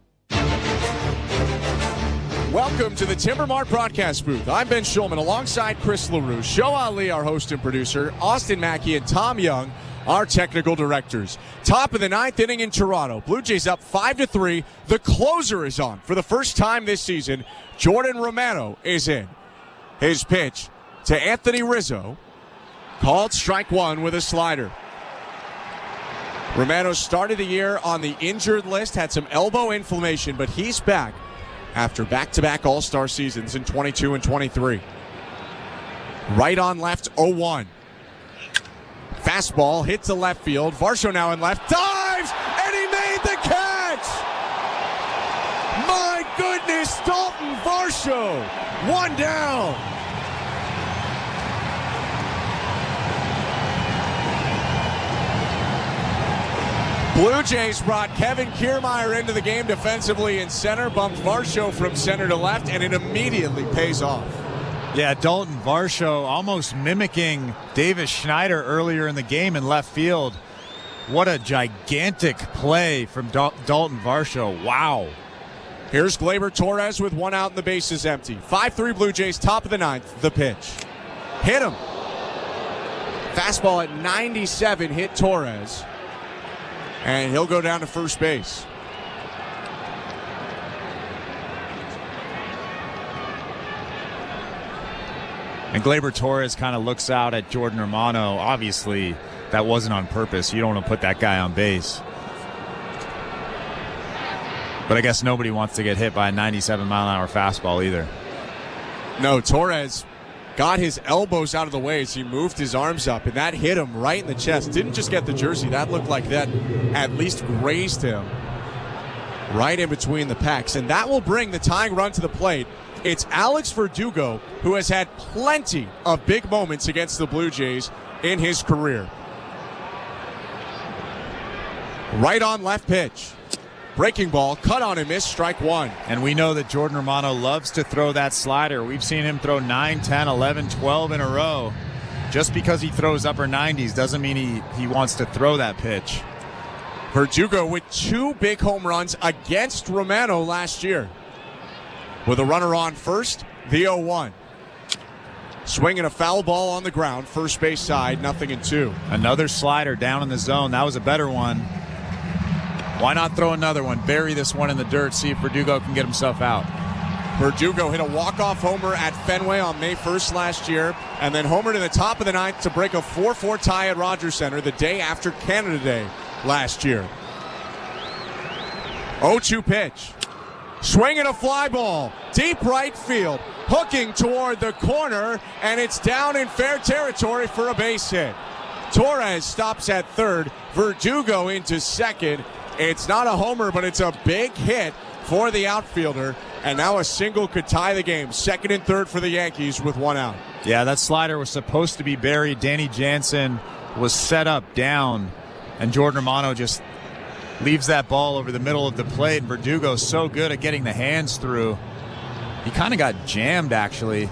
Welcome to the Timber Mart broadcast booth. I'm Ben Shulman alongside Chris LaRue, Show Ali, our host and producer, Austin Mackey, and Tom Young, our technical directors. Top of the ninth inning in Toronto. Blue Jays up 5-3. The closer is on for the first time this season. Jordan Romano is in. His pitch to Anthony Rizzo, called strike one with a slider. Romano started the year on the injured list, had some elbow inflammation, but he's back after back-to-back All-Star seasons in 22 and 23. Right on left, 0-1. Fastball hit to left field. Varsho now in left, dives, and he made the catch! My goodness, Dalton Varsho, one down. Blue Jays brought Kevin Kiermaier into the game defensively in center, bumped Varsho from center to left, and it immediately pays off. Yeah, Dalton Varsho almost mimicking Davis Schneider earlier in the game in left field. What a gigantic play from Dalton Varsho. Wow. Here's Gleyber Torres with one out and the bases empty. 5-3 Blue Jays, top of the ninth. The pitch. Hit him. Fastball at 97 hit Torres. And he'll go down to first base. And Gleyber Torres kind of looks out at Jordan Romano. Obviously, that wasn't on purpose. You don't want to put that guy on base. But I guess nobody wants to get hit by a 97-mile-an-hour fastball either. No, Torres got his elbows out of the way as he moved his arms up, and that hit him right in the chest. Didn't just get the jersey. That looked like that at least grazed him right in between the pecs. And that will bring the tying run to the plate. It's Alex Verdugo, who has had plenty of big moments against the Blue Jays in his career. Right on left pitch. Breaking ball, cut on and miss, strike one. And we know that Jordan Romano loves to throw that slider. We've seen him throw 9, 10, 11, 12 in a row. Just because he throws upper 90s doesn't mean he wants to throw that pitch. Verdugo with 2 big home runs against Romano last year. With a runner on first, the 0-1. Swinging a foul ball on the ground, first base side, 0-2. Another slider down in the zone. That was a better one. Why not throw another one? Bury this one in the dirt, see if Verdugo can get himself out. Verdugo hit a walk-off homer at Fenway on May 1st last year, and then homered in the top of the ninth to break a 4-4 tie at Rogers Center the day after Canada Day last year. 0-2 pitch. Swinging a fly ball, deep right field, hooking toward the corner, and it's down in fair territory for a base hit. Torres stops at third, Verdugo into second. It's not a homer, but it's a big hit for the outfielder, and now a single could tie the game. Second and third for the Yankees with one out. Yeah, that slider was supposed to be buried. Danny Jansen was set up down, and Jordan Romano just leaves that ball over the middle of the plate. And Verdugo's so good at getting the hands through. He kind of got jammed, actually,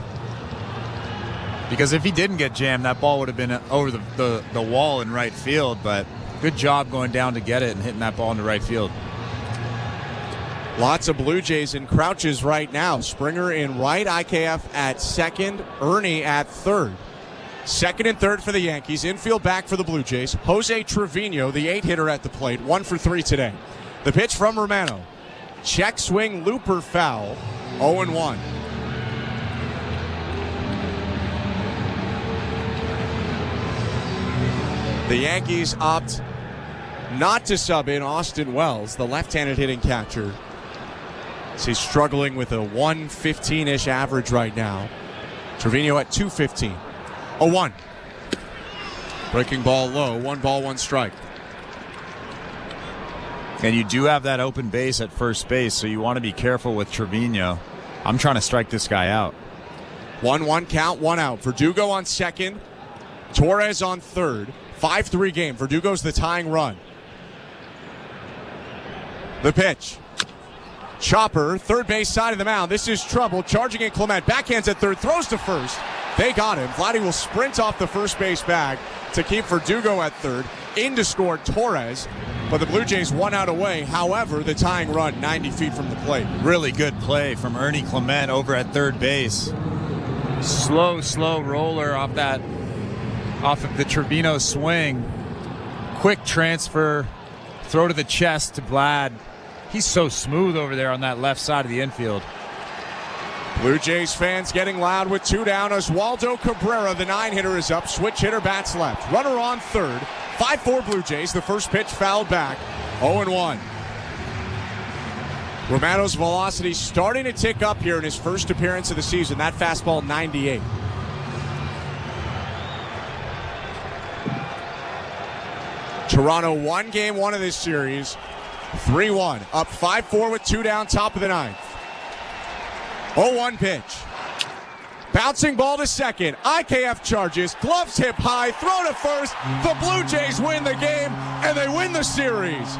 because if he didn't get jammed, that ball would have been over the wall in right field. But good job going down to get it and hitting that ball into right field. Lots of Blue Jays in crouches right now. Springer in right, IKF at second, Ernie at third. Second and third for the Yankees. Infield back for the Blue Jays. Jose Trevino, the 8-hitter at the plate, 1 for 3 today. The pitch from Romano. Check swing, looper foul, 0-1. The Yankees opt not to sub in Austin Wells, the left-handed hitting catcher. He's struggling with a 115-ish average right now. Trevino at 215. 0-1. Breaking ball low. 1 ball, 1 strike. And you do have that open base at first base, so you want to be careful with Trevino. I'm trying to strike this guy out. 1-1 count, 1 out. Verdugo on second. Torres on third. 5-3 game. Verdugo's the tying run. The pitch. Chopper, third base side of the mound. This is trouble. Charging in Clement. Backhands at third. Throws to first. They got him. Vladdy will sprint off the first base bag to keep Verdugo at third. In to score Torres. But the Blue Jays 1 out away. However, the tying run 90 feet from the plate. Really good play from Ernie Clement over at third base. Slow roller off of the Trevino swing. Quick transfer. Throw to the chest to Vlad. He's so smooth over there on that left side of the infield. Blue Jays fans getting loud with 2 down. Oswaldo Cabrera, the 9-hitter, is up. Switch hitter bats left. Runner on third. 5-4 Blue Jays. The first pitch fouled back. 0-1. Romano's velocity starting to tick up here in his first appearance of the season. That fastball 98. Toronto won game 1 of this series. 3-1. Up 5-4 with 2 down, top of the 9th. 0-1 pitch. Bouncing ball to second. IKF charges. Gloves hip high. Throw to first. The Blue Jays win the game, and they win the series.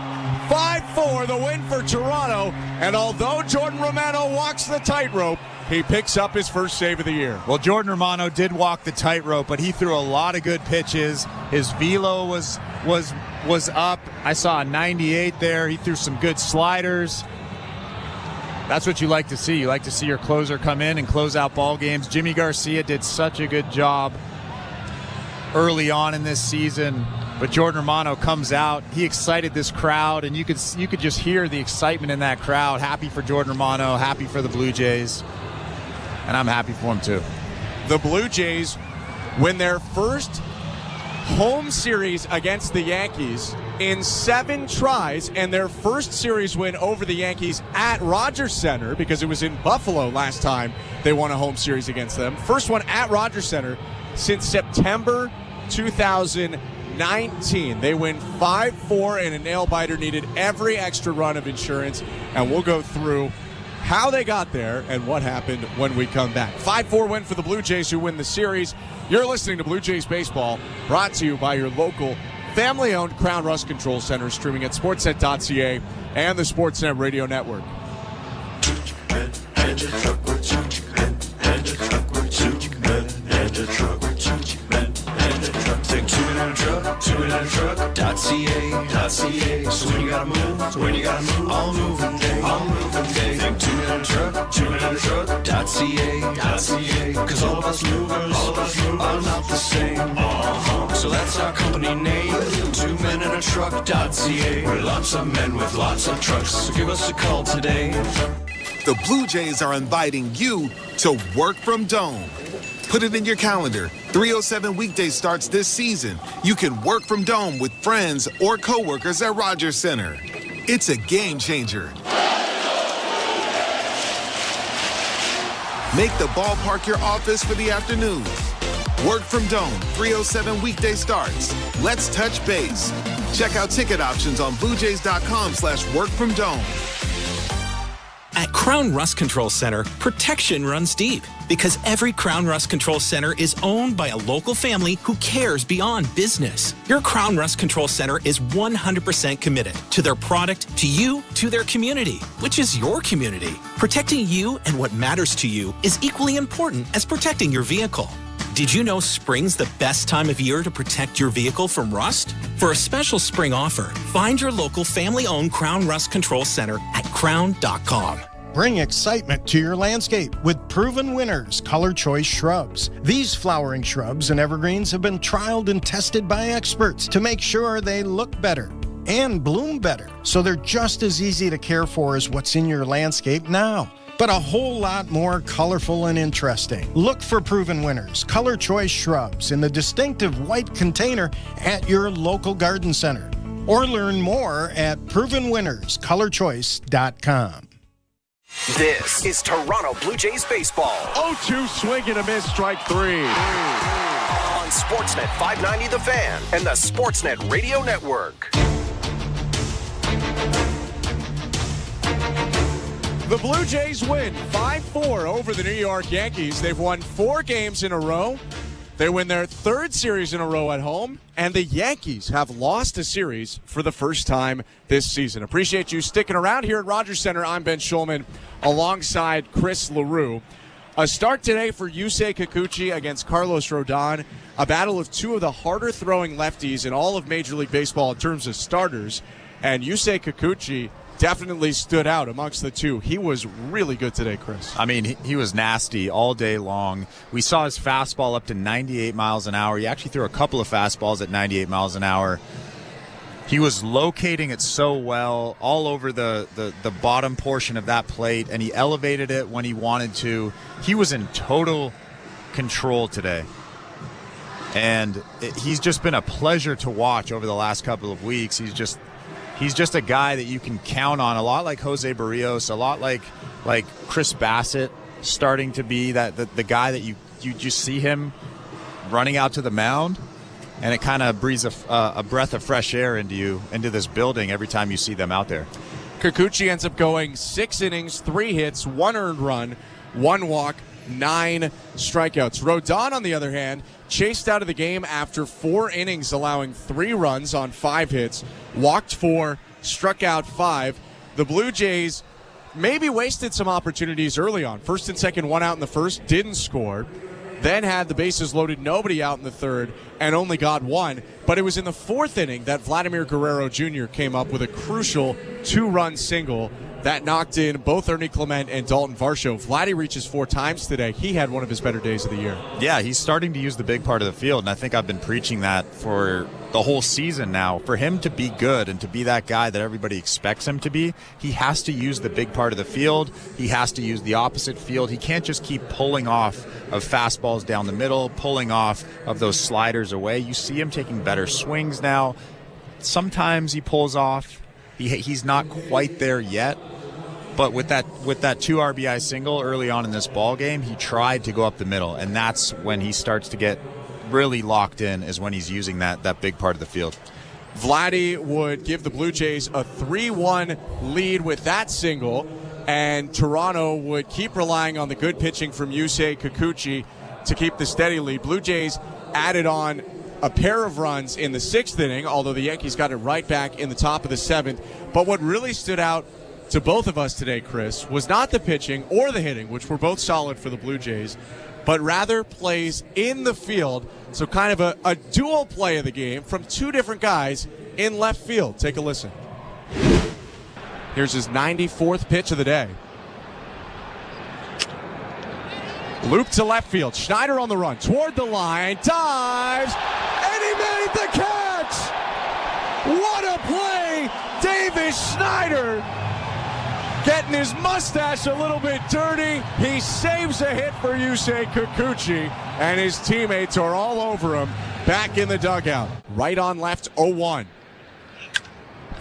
5-4, the win for Toronto. And although Jordan Romano walks the tightrope, he picks up his first save of the year. Well, Jordan Romano did walk the tightrope, but he threw a lot of good pitches. His velo was up. I saw a 98 there. He threw some good sliders. That's what you like to see. You like to see your closer come in and close out ball games. Jimmy Garcia did such a good job early on in this season, but Jordan Romano comes out. He excited this crowd, and you could just hear the excitement in that crowd. Happy for Jordan Romano, happy for the Blue Jays, and I'm happy for him too. The Blue Jays win their first home series against the Yankees in 7 tries, and their first series win over the Yankees at Rogers Center, because it was in Buffalo last time they won a home series against them. First one at Rogers Center since September 2019. They win 5-4, and a nail-biter needed every extra run of insurance, and we'll go through how they got there and what happened when we come back. 5-4 win for the Blue Jays, who win the series. You're listening to Blue Jays Baseball, brought to you by your local family-owned Crown Rust Control Center, streaming at sportsnet.ca and the Sportsnet Radio Network. Think 2-minute-truck.ca. So when you gotta move, all moving day. Think 2-minute-truck.ca. Cause all of us movers are not the same. So that's our company name, 2-minute-truck.ca. We're lots of men with lots of trucks, so give us a call today. The Blue Jays are inviting you to work from Dome. Put it in your calendar. 307 weekdays starts this season. You can work from Dome with friends or coworkers at Rogers Center. It's a game changer. Make the ballpark your office for the afternoon. Work from Dome, 307 weekday starts. Let's touch base. Check out ticket options on BlueJays.com/workfromdome. At Crown Rust Control Center, protection runs deep because every Crown Rust Control Center is owned by a local family who cares beyond business. Your Crown Rust Control Center is 100% committed to their product, to you, to their community, which is your community. Protecting you and what matters to you is equally important as protecting your vehicle. Did you know spring's the best time of year to protect your vehicle from rust? For a special spring offer, find your local family-owned Crown Rust Control Center at crown.com. Bring excitement to your landscape with proven winners, Color Choice Shrubs. These flowering shrubs and evergreens have been trialed and tested by experts to make sure they look better and bloom better, so they're just as easy to care for as what's in your landscape now, but a whole lot more colorful and interesting. Look for proven winners, Color Choice Shrubs, in the distinctive white container at your local garden center. Or learn more at provenwinnerscolorchoice.com. This is Toronto Blue Jays baseball. 0-2 swing and a miss, strike 3. On Sportsnet 590 The Fan and the Sportsnet Radio Network. The Blue Jays win 5-4 over the New York Yankees. They've won 4 games in a row. They win their 3rd series in a row at home, and the Yankees have lost a series for the first time this season. Appreciate you sticking around here at Rogers Center. I'm Ben Schulman alongside Chris LaRue. A start today for Yusei Kikuchi against Carlos Rodon, a battle of 2 of the harder-throwing lefties in all of Major League Baseball in terms of starters, and Yusei Kikuchi definitely stood out amongst the 2. He was really good today, Chris. I mean, he was nasty all day long. We saw his fastball up to 98 miles an hour. He actually threw a couple of fastballs at 98 miles an hour. He was locating it so well all over the bottom portion of that plate, and he elevated it when he wanted to. He was in total control today. And he's just been a pleasure to watch over the last couple of weeks. He's just a guy that you can count on, a lot like Jose Barrios, a lot like Chris Bassett, starting to be the guy that you just see him running out to the mound, and it kind of breathes a breath of fresh air into this building every time you see them out there. Kikuchi ends up going 6 innings, 3 hits, 1 earned run, 1 walk, 9 strikeouts. Rodon, on the other hand, chased out of the game after 4 innings, allowing 3 runs on 5 hits, walked 4, struck out 5. The Blue Jays maybe wasted some opportunities early on. First and second, 1 out in the first, didn't score. Then had the bases loaded, nobody out in the third, and only got 1. But it was in the 4th inning that Vladimir Guerrero Jr. came up with a crucial 2-run single that knocked in both Ernie Clement and Dalton Varsho. Vladdy reaches 4 times today. He had one of his better days of the year. Yeah, he's starting to use the big part of the field, and I think I've been preaching that for the whole season now. For him to be good and to be that guy that everybody expects him to be, he has to use the big part of the field. He has to use the opposite field. He can't just keep pulling off of fastballs down the middle, pulling off of those sliders away. You see him taking better swings now. Sometimes he pulls off. He's not quite there yet. But with that 2 RBI single early on in this ball game, he tried to go up the middle, and that's when he starts to get really locked in, is when he's using that big part of the field. Vladdy would give the Blue Jays a 3-1 lead with that single, and Toronto would keep relying on the good pitching from Yusei Kikuchi to keep the steady lead. Blue Jays added on a pair of runs in the 6th inning, although the Yankees got it right back in the top of the 7th. But what really stood out to both of us today, Chris, was not the pitching or the hitting, which were both solid for the Blue Jays, but rather plays in the field. So kind of a dual play of the game from 2 different guys in left field. Take a listen. Here's his 94th pitch of the day. Loop to left field. Schneider on the run. Toward the line. Dives. And he made the catch. What a play. Davis Schneider getting his mustache a little bit dirty. He saves a hit for Yusei Kikuchi, and his teammates are all over him back in the dugout. Right on left, 0-1.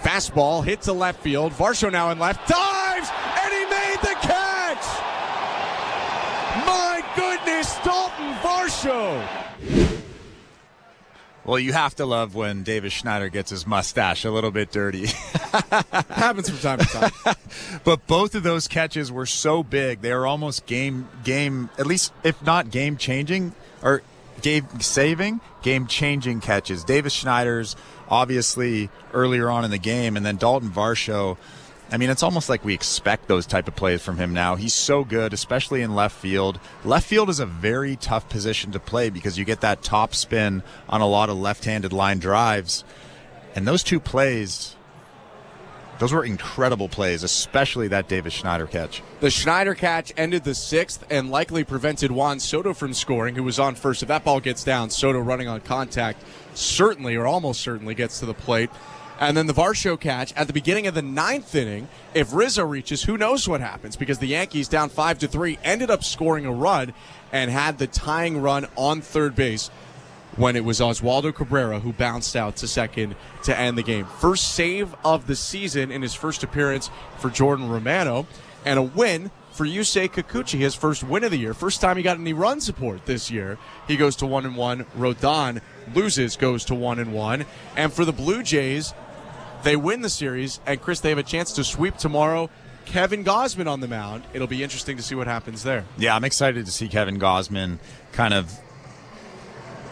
Fastball hit to left field. Varsho now in left. Dives, and he made the catch. Varsho. Well, you have to love when Davis Schneider gets his mustache a little bit dirty. Happens from time to time. But both of those catches were so big. They were almost game, at least if not game-changing, or game-changing catches. Davis Schneider's obviously earlier on in the game, and then Dalton Varsho. I mean, it's almost like we expect those type of plays from him now. He's so good, especially in left field. Left field is a very tough position to play because you get that top spin on a lot of left-handed line drives. And those two plays, those were incredible plays, especially that Davis Schneider catch. The Schneider catch ended the sixth and likely prevented Juan Soto from scoring, who was on first. If that ball gets down, Soto running on contact certainly or almost certainly gets to the plate. And then the Varsho catch at the beginning of the ninth inning, if Rizzo reaches, who knows what happens, because the Yankees down 5-3 ended up scoring a run and had the tying run on third base when it was Oswaldo Cabrera who bounced out to second to end the game. First save of the season in his first appearance for Jordan Romano, and a win for Yusei Kikuchi, his first win of the year. First time he got any run support this year. He goes to 1-1. Rodon loses, goes to 1-1. And for the Blue Jays, they win the series, and Chris, they have a chance to sweep tomorrow. Kevin Gausman on the mound. It'll be interesting to see what happens there. Yeah, I'm excited to see Kevin Gausman kind of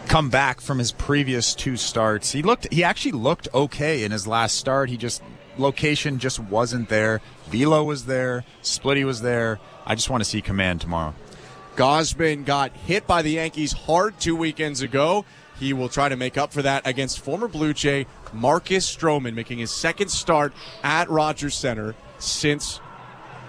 come back from his previous two starts. He actually looked okay in his last start. Location just wasn't there. Velo was there. Splitty was there. I just want to see command tomorrow. Gausman got hit by the Yankees hard 2 weekends ago. He will try to make up for that against former Blue Jay Marcus Stroman, making his second start at Rogers Center since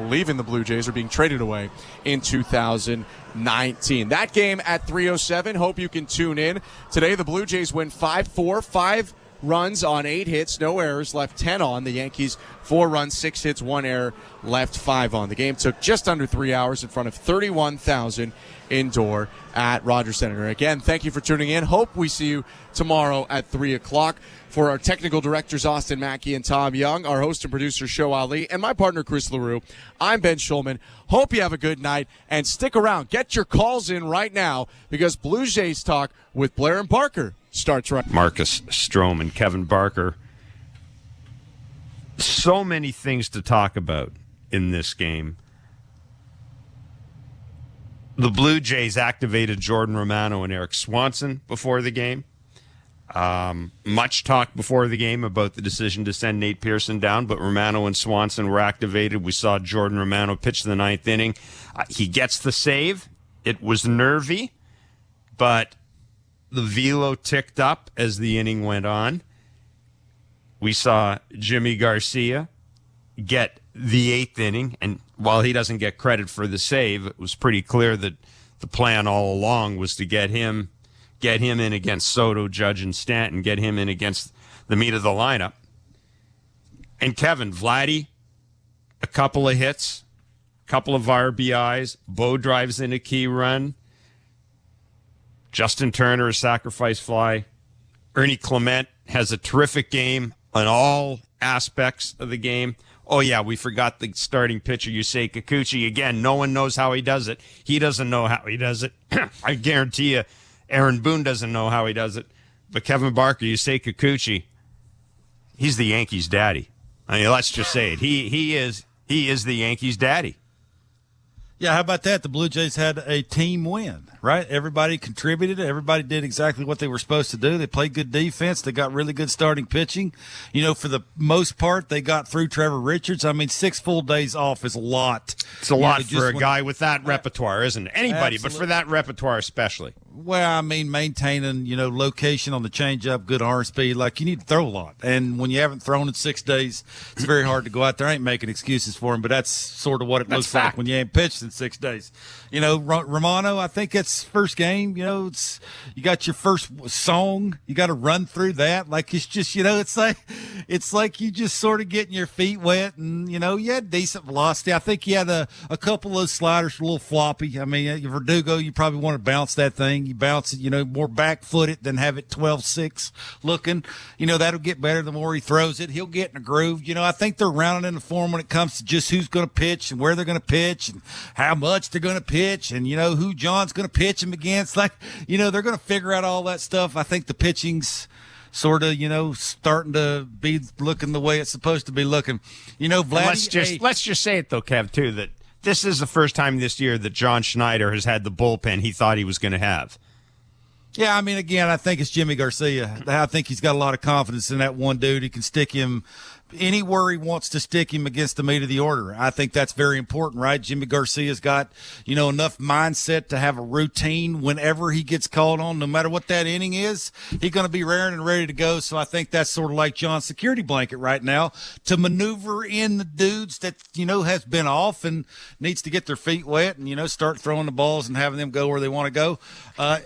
leaving the Blue Jays or being traded away in 2019. That game at 3:07. Hope you can tune in. Today, the Blue Jays win 5-4, 5 runs on 8 hits, no errors, left 10 on. The Yankees 4 runs, 6 hits, 1 error, left 5 on. The game took just under 3 hours in front of 31,000 indoor at Rogers Center. Again, thank you for tuning in. Hope we see you tomorrow at 3 o'clock. For our technical directors, Austin Mackey and Tom Young, our host and producer, Show Ali, and my partner, Chris LaRue, I'm Ben Schulman. Hope you have a good night, and stick around. Get your calls in right now, because Blue Jays Talk with Blair and Parker starts right. Marcus Stroman, Kevin Barker. So many things to talk about in this game. The Blue Jays activated Jordan Romano and Eric Swanson before the game. Much talk before the game about the decision to send Nate Pearson down, but Romano and Swanson were activated. We saw Jordan Romano pitch the ninth inning. He gets the save. It was nervy, but the velo ticked up as the inning went on. We saw Jimmy Garcia get the eighth inning, and while he doesn't get credit for the save, it was pretty clear that the plan all along was to get him in against Soto, Judge, and Stanton, get him in against the meat of the lineup. And Kevin, Vladdy, a couple of hits, a couple of RBIs, Bo drives in a key run, Justin Turner, a sacrifice fly, Ernie Clement has a terrific game on all aspects of the game. Oh, yeah, we forgot the starting pitcher, Yusei Kikuchi. Again, no one knows how he does it. He doesn't know how he does it. I guarantee you, Aaron Boone doesn't know how he does it. But Kevin Barker, Yusei Kikuchi, he's the Yankees' daddy. I mean, let's just say it. He is the Yankees' daddy. Yeah, how about that? The Blue Jays had a team win, right? Everybody contributed. Everybody did exactly what they were supposed to do. They played good defense. They got really good starting pitching. You know, for the most part, they got through Trevor Richards. I mean, 6 full days off is a lot. It's a lot for a guy with that repertoire, isn't it? Anybody, Absolutely. But for that repertoire especially. Well, I mean, maintaining, location on the changeup, good arm speed, like you need to throw a lot. And when you haven't thrown in 6 days, it's very hard to go out there. I ain't making excuses for him, but that's sort of what it looks like when you ain't pitched in 6 days. Romano, I think it's first game, you got your first song, you got to run through that. Like it's just, it's like you just sort of getting your feet wet and, you had decent velocity. I think you had a couple of those sliders a little floppy. I mean, Verdugo, you probably want to bounce that thing. You bounce it, more back-footed than have it 12-6 looking. That'll get better the more he throws it. He'll get in a groove. I think they're rounding in the form when it comes to just who's going to pitch and where they're going to pitch and how much they're going to pitch and, who John's going to pitch him against. Like, they're going to figure out all that stuff. I think the pitching's sort of, starting to be looking the way it's supposed to be looking. Vladdy, let's just say it though, Kev, too, that this is the first time this year that John Schneider has had the bullpen he thought he was going to have. Yeah, I mean, again, I think it's Jimmy Garcia. I think he's got a lot of confidence in that one dude. He can stick him anywhere he wants to stick him against the meat of the order. I think that's very important, right? Jimmy Garcia's got, enough mindset to have a routine whenever he gets called on, no matter what that inning is. He's going to be raring and ready to go. So I think that's sort of like John's security blanket right now to maneuver in the dudes that, has been off and needs to get their feet wet and, start throwing the balls and having them go where they want to go.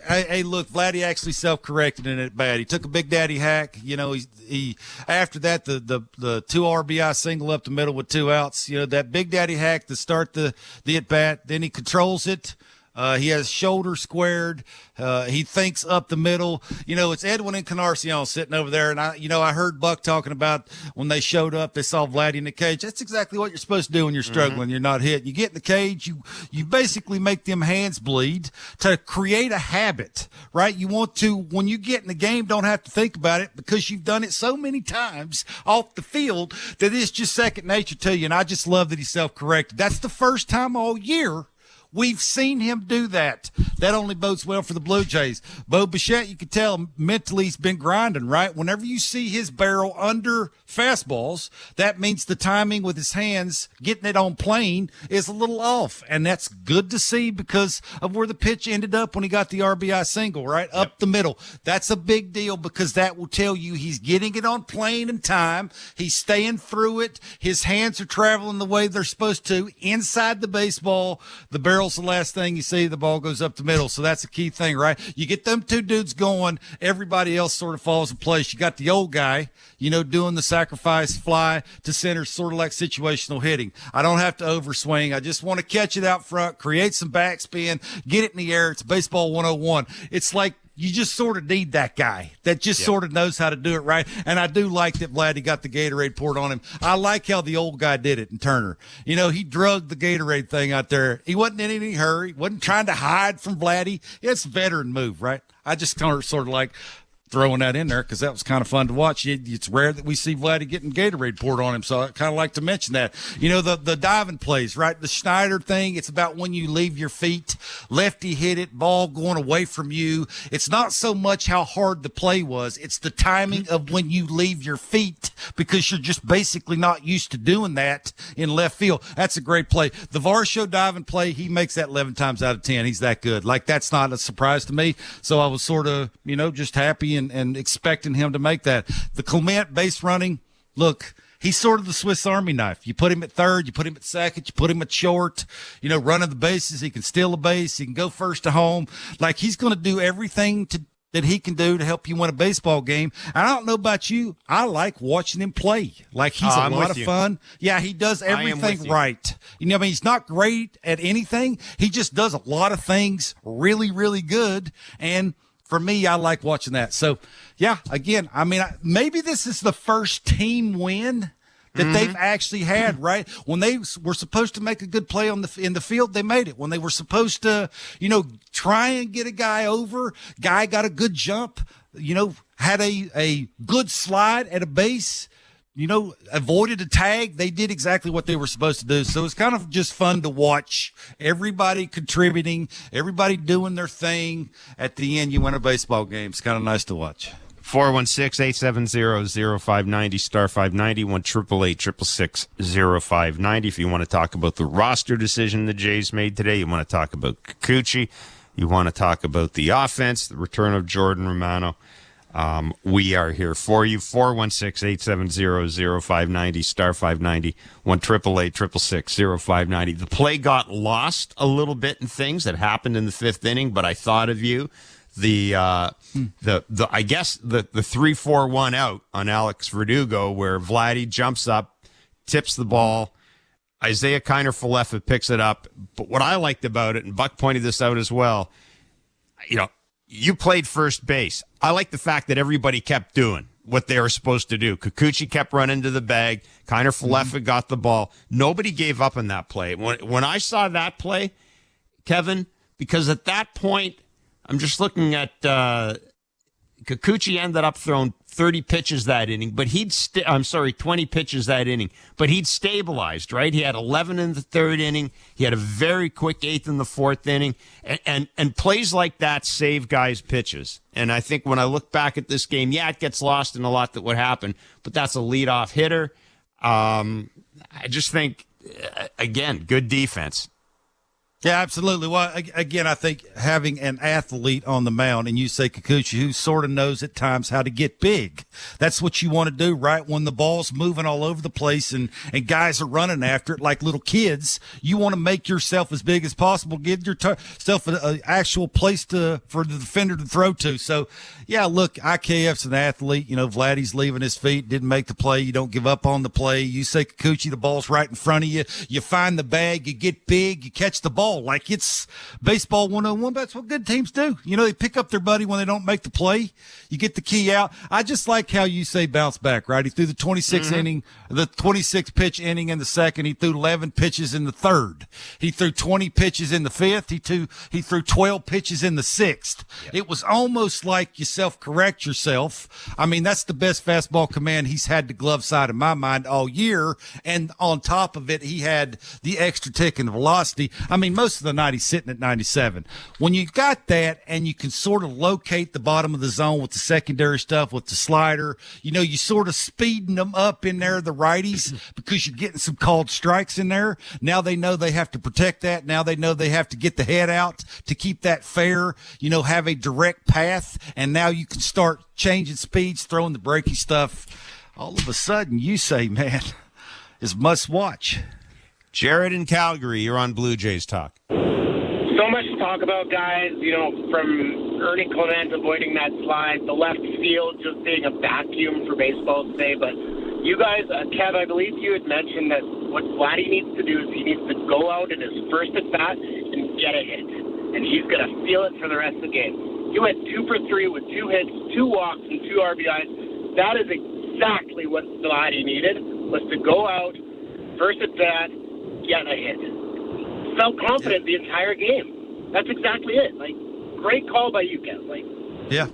Hey, look, Vladdy actually self-corrected in it bad. He took a big daddy hack. He after that, the 2 RBI single up the middle with 2 outs. That big daddy hack to start the at bat. Then he controls it. He has shoulder squared. He thinks up the middle. It's Edwin Encarnacion sitting over there. And I heard Buck talking about when they showed up, they saw Vladdy in the cage. That's exactly what you're supposed to do when you're struggling. You're not hit. You get in the cage. You basically make them hands bleed to create a habit, right? You want to, when you get in the game, don't have to think about it because you've done it so many times off the field that it's just second nature to you. And I just love that he self-corrected. That's the first time all year we've seen him do that. That only bodes well for the Blue Jays. Bo Bichette, you can tell mentally he's been grinding, right? Whenever you see his barrel under fastballs, that means the timing with his hands, getting it on plane, is a little off. And that's good to see because of where the pitch ended up when he got the RBI single, right? Yep. Up the middle. That's a big deal because that will tell you he's getting it on plane in time. He's staying through it. His hands are traveling the way they're supposed to inside the baseball. The barrel's the last thing you see. The ball goes up the middle. So that's a key thing, right? You get them 2 dudes going, everybody else sort of falls in place. You got the old guy, doing the sacrifice fly to center, sort of like situational hitting. I don't have to overswing. I just want to catch it out front, create some backspin, get it in the air. It's baseball 101. It's like you just sort of need that guy that just sort of knows how to do it right. And I do like that Vladdy got the Gatorade poured on him. I like how the old guy did it in Turner. He drugged the Gatorade thing out there. He wasn't in any hurry, wasn't trying to hide from Vladdy. It's a veteran move, right? I just sort of like throwing that in there because that was kind of fun to watch. It's rare that we see Vladdy getting Gatorade poured on him, so I kind of like to mention that. The diving plays, right? The Schneider thing, it's about when you leave your feet. Lefty hit it, ball going away from you. It's not so much how hard the play was. It's the timing of when you leave your feet because you're just basically not used to doing that in left field. That's a great play. The Varsho diving play, he makes that 11 times out of 10. He's that good. Like, that's not a surprise to me. So I was sort of, just happy and expecting him to make that. The Clement base running, look, he's sort of the Swiss Army knife. You put him at third, you put him at second, you put him at short, running the bases. He can steal a base. He can go first to home. Like, he's going to do everything that he can do to help you win a baseball game. And I don't know about you. I like watching him play. Like, he's a lot of fun. Yeah, he does everything right. He's not great at anything. He just does a lot of things really, really good. And for me, I like watching that. So, yeah, again, maybe this is the first team win that they've actually had, right? When they were supposed to make a good play in the field, they made it. When they were supposed to, try and get a guy over, guy got a good jump, had a good slide at a base, avoided a tag. They did exactly what they were supposed to do. So it's kind of just fun to watch everybody contributing, everybody doing their thing. At the end, you win a baseball game. It's kind of nice to watch. 416-870-0590, star 590, 1-888-666-0590. If you want to talk about the roster decision the Jays made today, you want to talk about Kikuchi, you want to talk about the offense, the return of Jordan Romano, we are here for you. 416-870-0590, star 590, 1-888-666-0590. The play got lost a little bit in things that happened in the 5th inning, but I thought of you. I guess the 3-4-1 out on Alex Verdugo where Vladdy jumps up, tips the ball. Isaiah Kiner-Falefa picks it up. But what I liked about it, and Buck pointed this out as well, you played first base. I like the fact that everybody kept doing what they were supposed to do. Kikuchi kept running to the bag. Kiner-Falefa got the ball. Nobody gave up on that play. When I saw that play, Kevin, because at that point, I'm just looking at Kikuchi ended up throwing 30 pitches that inning, but 20 pitches that inning, but he'd stabilized, right? He had 11 in the third inning. He had a very quick eighth in the fourth inning, and plays like that save guys' pitches. And I think when I look back at this game, it gets lost in a lot that would happen, but that's a leadoff hitter. I just think, again, good defense. Yeah, absolutely. Well, again, I think having an athlete on the mound, and you say Kikuchi, who sort of knows at times how to get big. That's what you want to do, right? When the ball's moving all over the place and guys are running after it like little kids, you want to make yourself as big as possible, give yourself an actual place for the defender to throw to. So, yeah, look, IKF's an athlete. You know, Vladdy's leaving his feet, didn't make the play. You don't give up on the play. You say Kikuchi, the ball's right in front of you. You find the bag, you get big, you catch the ball. Like it's baseball 101. That's what good teams do. You know, they pick up their buddy when they don't make the play. You get the key out. I just like how you say bounce back, right? He threw the 26 pitch inning in the second. He threw 11 pitches in the third. He threw 20 pitches in the fifth. He threw 12 pitches in the sixth. Yep. It was almost like you self-correct yourself. I mean, that's the best fastball command he's had the glove side in my mind all year. And on top of it, he had the extra tick in the velocity. I mean, most of the night he's sitting at 97. When you got that and you can sort of locate the bottom of the zone with the secondary stuff, with the slider, you know, you sort of speeding them up in there, the righties, because you're getting some called strikes in there. Now they know they have to protect that. Now they know they have to get the head out to keep that fair, you know, have a direct path. And now you can start changing speeds, throwing the breaky stuff. All of a sudden, you say, man, is must watch. Jared in Calgary, you're on Blue Jays Talk. So much to talk about, guys, you know, from Ernie Clement avoiding that slide, the left field just being a vacuum for baseball today. But you guys, Kev, I believe you had mentioned that what Vladdy needs to do is he needs to go out in his first at-bat and get a hit. And he's going to feel it for the rest of the game. He went 2 for 3 with 2 hits, 2 walks, and 2 RBIs. That is exactly what Vladdy needed, was to go out, first at-bat, get a hit. Felt confident the entire game. That's exactly it. Like, great call by you, Kev. Like, yeah.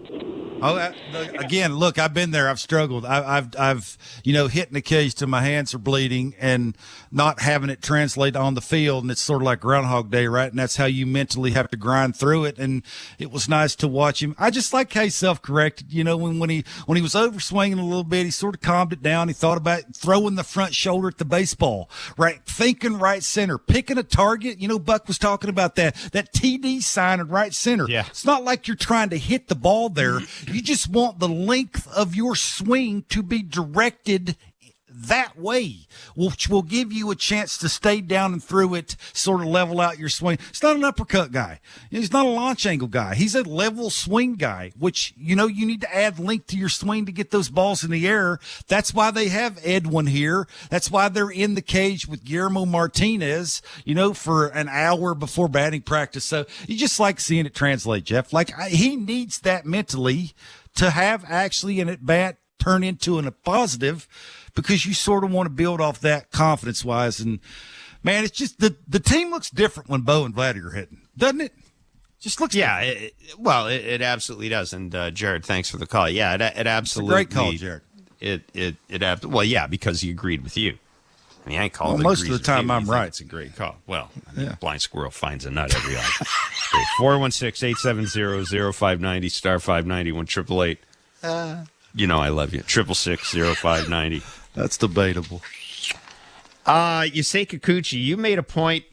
Oh, again, look, I've been there. I've struggled. I've you know, hitting the cage till my hands are bleeding and not having it translate on the field. And it's sort of like Groundhog Day, right? And that's how you mentally have to grind through it. And it was nice to watch him. I just like how he self-corrected. You know, when he was overswinging a little bit, he sort of calmed it down. He thought about throwing the front shoulder at the baseball, right? Thinking right center, picking a target. You know, Buck was talking about that TD sign in right center. Yeah. It's not like you're trying to hit the ball there. You just want the length of your swing to be directed that way, which will give you a chance to stay down and through it, sort of level out your swing. It's not an uppercut guy. He's not a launch angle guy. He's a level swing guy, which, you know, you need to add length to your swing to get those balls in the air. That's why they have Edwin here. That's why they're in the cage with Guillermo Martinez, you know, for an hour before batting practice. So you just like seeing it translate, Jeff. Like, he needs that mentally to have actually an at-bat turn into a positive, because you sort of want to build off that confidence-wise. And, man, it's just the team looks different when Bo and Vladdy are hitting, doesn't it? Just looks different. It absolutely does. And, Jared, thanks for the call. Yeah, it absolutely. It's a great call, Jared. Because he agreed with you. I mean, I ain't calling most of the time I'm right. It's a great call. Well, blind squirrel finds a nut every hour. 416-870-0590, star 590, 1-888. You know I love you. 666-0590. That's debatable. You say Kikuchi, you made a point,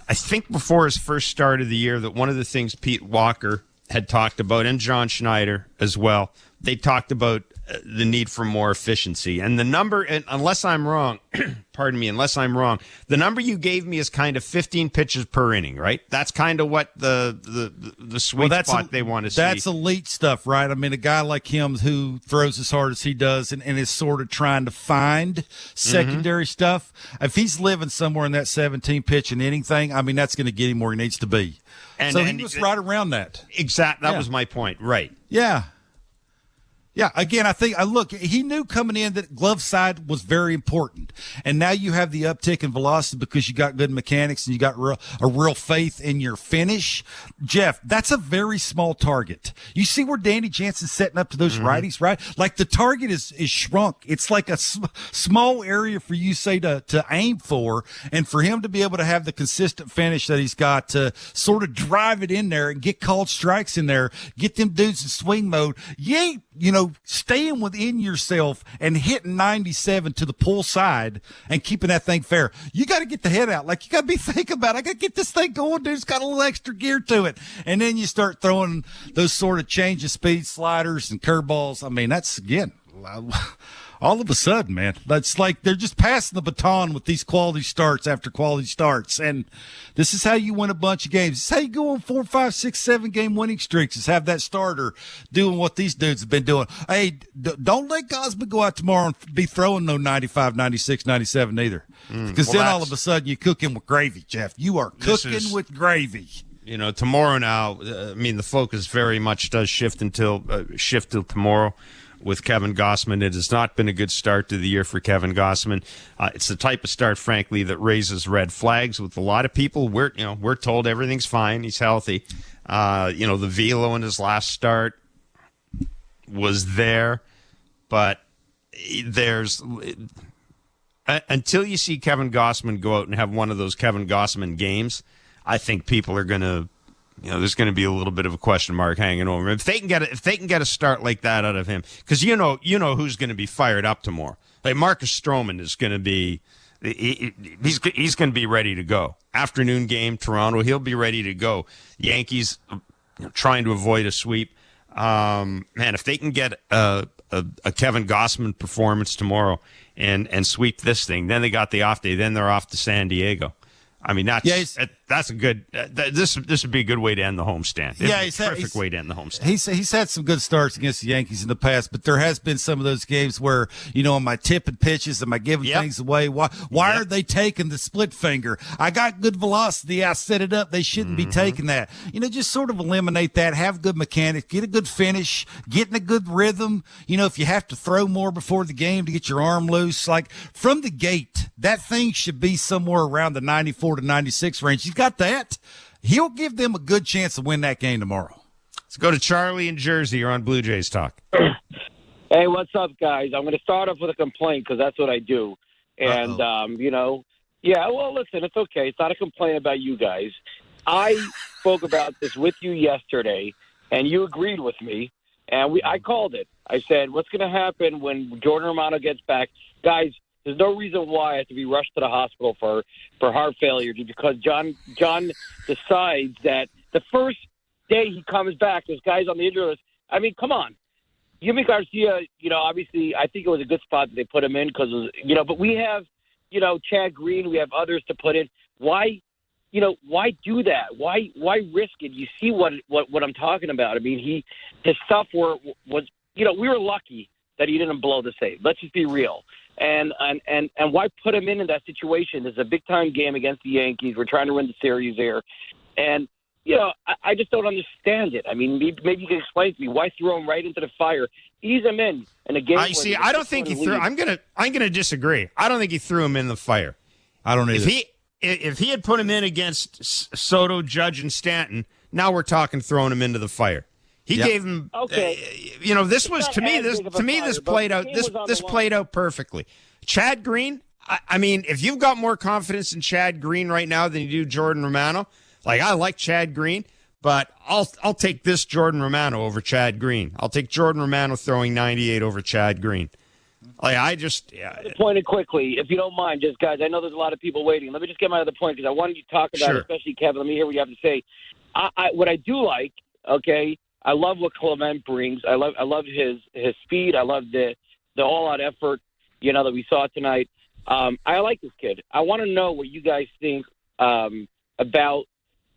I think before his first start of the year, that one of the things Pete Walker had talked about, and John Schneider as well, they talked about the need for more efficiency. And the number, unless I'm wrong, the number you gave me is kind of 15 pitches per inning, right? That's kind of what the sweet spot they want to see. That's elite stuff, right? I mean, a guy like him who throws as hard as he does and is sort of trying to find secondary stuff, if he's living somewhere in that 17 pitch and inning thing, I mean, that's going to get him where he needs to be. So he was right around that. Exactly. That was my point. Right. Yeah. Yeah, again, I think, look, he knew coming in that glove side was very important. And now you have the uptick in velocity because you got good mechanics and you got a real faith in your finish. Jeff, that's a very small target. You see where Danny Jansen's setting up to those righties, right? Like the target is shrunk. It's like a small area for you, say, to aim for. And for him to be able to have the consistent finish that he's got to sort of drive it in there and get called strikes in there, get them dudes in swing mode. You ain't, staying within yourself and hitting 97 to the pull side and keeping that thing fair. You got to get the head out. Like, you got to be thinking about, I got to get this thing going, dude. It's got a little extra gear to it. And then you start throwing those sort of change of speed sliders and curveballs. I mean, that's, again, all of a sudden, man, that's like they're just passing the baton with these quality starts after quality starts. And this is how you win a bunch of games. This is how you go on 4, 5, 6, 7 game winning streaks, is have that starter doing what these dudes have been doing. Hey, don't let Gausman go out tomorrow and be throwing no 95, 96, 97 either. Because then all of a sudden you cook him with gravy, Jeff. You are cooking with gravy. Tomorrow now, the focus very much does shift till tomorrow with Kevin Gausman. It has not been a good start to the year for Kevin Gausman. It's the type of start, frankly, that raises red flags with a lot of people. We're told everything's fine. He's healthy. The velo in his last start was there, but there's until you see Kevin Gausman go out and have one of those Kevin Gausman games, I think people are going to, there's going to be a little bit of a question mark hanging over him. If they can get a start like that out of him, because you know who's going to be fired up tomorrow. Like Marcus Stroman is going to be, he's going to be ready to go. Afternoon game, Toronto, he'll be ready to go. Yankees trying to avoid a sweep. Man, if they can get a Kevin Gausman performance tomorrow and sweep this thing, then they got the off day. Then they're off to San Diego. I mean, that's a good. This would be a good way to end the homestand. It's a terrific way to end the homestand. He's had some good starts against the Yankees in the past, but there has been some of those games where am I tipping pitches? Am I giving things away? Why are they taking the split finger? I got good velocity. I set it up. They shouldn't be taking that. Just sort of eliminate that. Have good mechanics. Get a good finish. Get in a good rhythm. If you have to throw more before the game to get your arm loose, like from the gate, that thing should be somewhere around the 94 to 96 range. He's got that. He'll give them a good chance to win that game tomorrow. Let's go to Charlie in Jersey. You're on Blue Jays Talk. Hey, what's up, guys? I'm going to start off with a complaint because that's what I do. And, well, listen, it's okay. It's not a complaint about you guys. I spoke about this with you yesterday, and you agreed with me. And I called it. I said, what's going to happen when Jordan Romano gets back? Guys, there's no reason why I have to be rushed to the hospital for heart failure because John decides that the first day he comes back, there's guys on the injury list. I mean, come on. Yimi Garcia, obviously I think it was a good spot that they put him in because, but we have, Chad Green, we have others to put in. Why do that? Why risk it? You see what I'm talking about. I mean, his stuff was, we were lucky that he didn't blow the save. Let's just be real. And why put him in that situation? It's a big-time game against the Yankees. We're trying to win the series here. And, I just don't understand it. I mean, maybe you can explain to me why throw him right into the fire. Ease him in a game. I don't think he threw. I'm gonna disagree. I don't think he threw him in the fire. I don't either. If he had put him in against Soto, Judge, and Stanton, now we're talking throwing him into the fire. He gave him. Okay. This was to me. This played out. This played out perfectly. Chad Green. I mean, if you've got more confidence in Chad Green right now than you do Jordan Romano, like I like Chad Green, but I'll take this Jordan Romano over Chad Green. I'll take Jordan Romano throwing 98 over Chad Green. Like I just point it quickly, if you don't mind, just guys. I know there's a lot of people waiting. Let me just get my other point because I wanted you to talk about, especially Kevin. Let me hear what you have to say. What I do like, okay. I love what Clement brings. I love his speed. I love the all-out effort, that we saw tonight. I like this kid. I want to know what you guys think about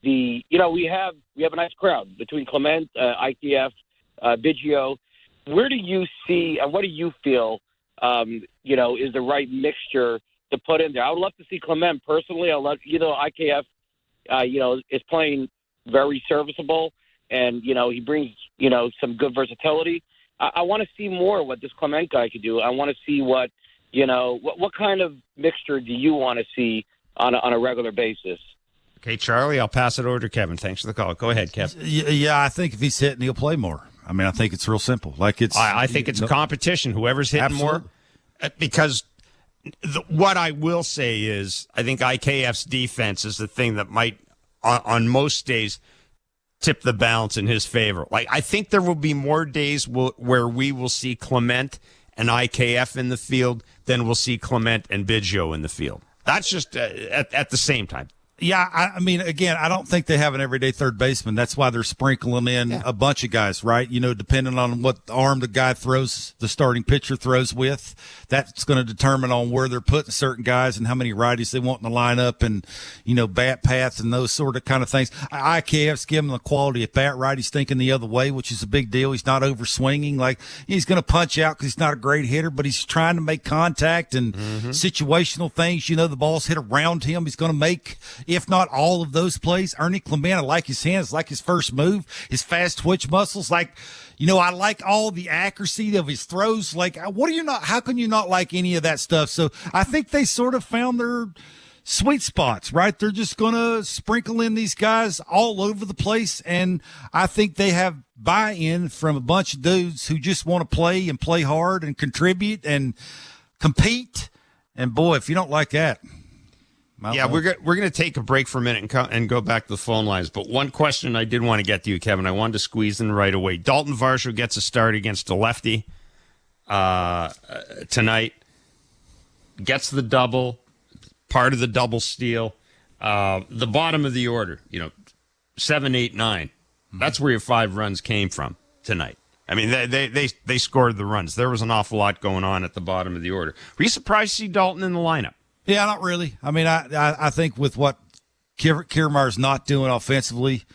the. We have a nice crowd between Clement, ITF, Biggio. Where do you see and what do you feel? Is the right mixture to put in there? I would love to see Clement personally. I love IKF. Is playing very serviceable. And, he brings, some good versatility. I want to see more what this Clement guy could do. I want to see what kind of mixture do you want to see on a regular basis? Okay, Charlie, I'll pass it over to Kevin. Thanks for the call. Go ahead, Kevin. Yeah, I think if he's hitting, he'll play more. I mean, I think it's real simple. I think it's a competition. Whoever's hitting Absolutely. more, because what I will say is, I think IKF's defense is the thing that might, on most days, tip the balance in his favor. Like, I think there will be more days where we will see Clement and IKF in the field than we'll see Clement and Biggio in the field. That's just at the same time. Yeah, I mean, again, I don't think they have an everyday third baseman. That's why they're sprinkling in a bunch of guys, right? Depending on what arm the guy throws, the starting pitcher throws with, that's going to determine on where they're putting certain guys and how many righties they want in the lineup and, bat paths and those sort of kind of things. IKF's giving the quality at bat, right? He's thinking the other way, which is a big deal. He's not over swinging. Like, he's going to punch out because he's not a great hitter, but he's trying to make contact and situational things. The ball's hit around him. He's going to make, if not all of those plays. Ernie Clement, I like his hands, like his first move, his fast twitch muscles. Like, I like all the accuracy of his throws. Like, how can you not like any of that stuff? So I think they sort of found their sweet spots, right? They're just going to sprinkle in these guys all over the place. And I think they have buy-in from a bunch of dudes who just want to play and play hard and contribute and compete. And boy, if you don't like that, we're going to take a break for a minute and go back to the phone lines. But one question I did want to get to you, Kevin, I wanted to squeeze in right away. Dalton Varsho gets a start against a lefty tonight. Gets the double, part of the double steal. The bottom of the order, 7, 8, 9. That's where your 5 runs came from tonight. I mean, they scored the runs. There was an awful lot going on at the bottom of the order. Were you surprised to see Dalton in the lineup? Yeah, not really. I mean, I think with what Kiermaier's not doing offensively,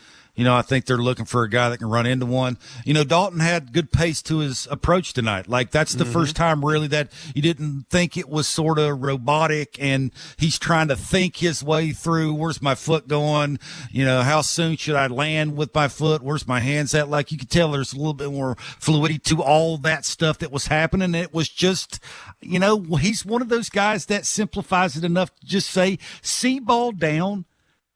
I think they're looking for a guy that can run into one. Dalton had good pace to his approach tonight. Like, that's the first time really that you didn't think it was sort of robotic and he's trying to think his way through, where's my foot going? How soon should I land with my foot? Where's my hands at? Like, you could tell there's a little bit more fluidity to all that stuff that was happening. It was just, he's one of those guys that simplifies it enough to just say, see ball down,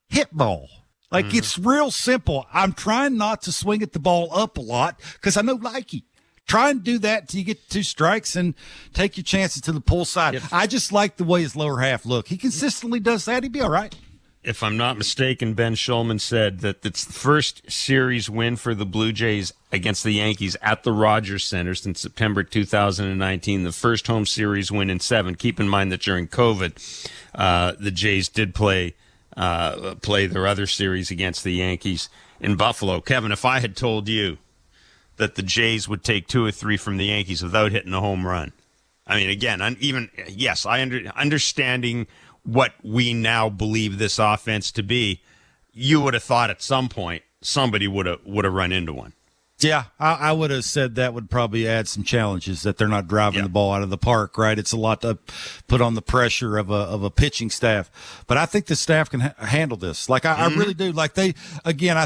hit ball. Like, it's real simple. I'm trying not to swing at the ball up a lot because I know Likey. Try and do that till you get 2 strikes and take your chances to the pull side. I just like the way his lower half look. He consistently does that. He'd be all right. If I'm not mistaken, Ben Schulman said that it's the first series win for the Blue Jays against the Yankees at the Rogers Center since September 2019, the first home series win in 7. Keep in mind that during COVID, the Jays did play their other series against the Yankees in Buffalo. Kevin, if I had told you that the Jays would take 2 or 3 from the Yankees without hitting a home run, I mean, again, understanding what we now believe this offense to be, you would have thought at some point somebody would have run into one. Yeah, I would have said that would probably add some challenges, that they're not driving the ball out of the park, right? It's a lot to put on the pressure of a pitching staff. But I think the staff can handle this. Like, I really do. Like, I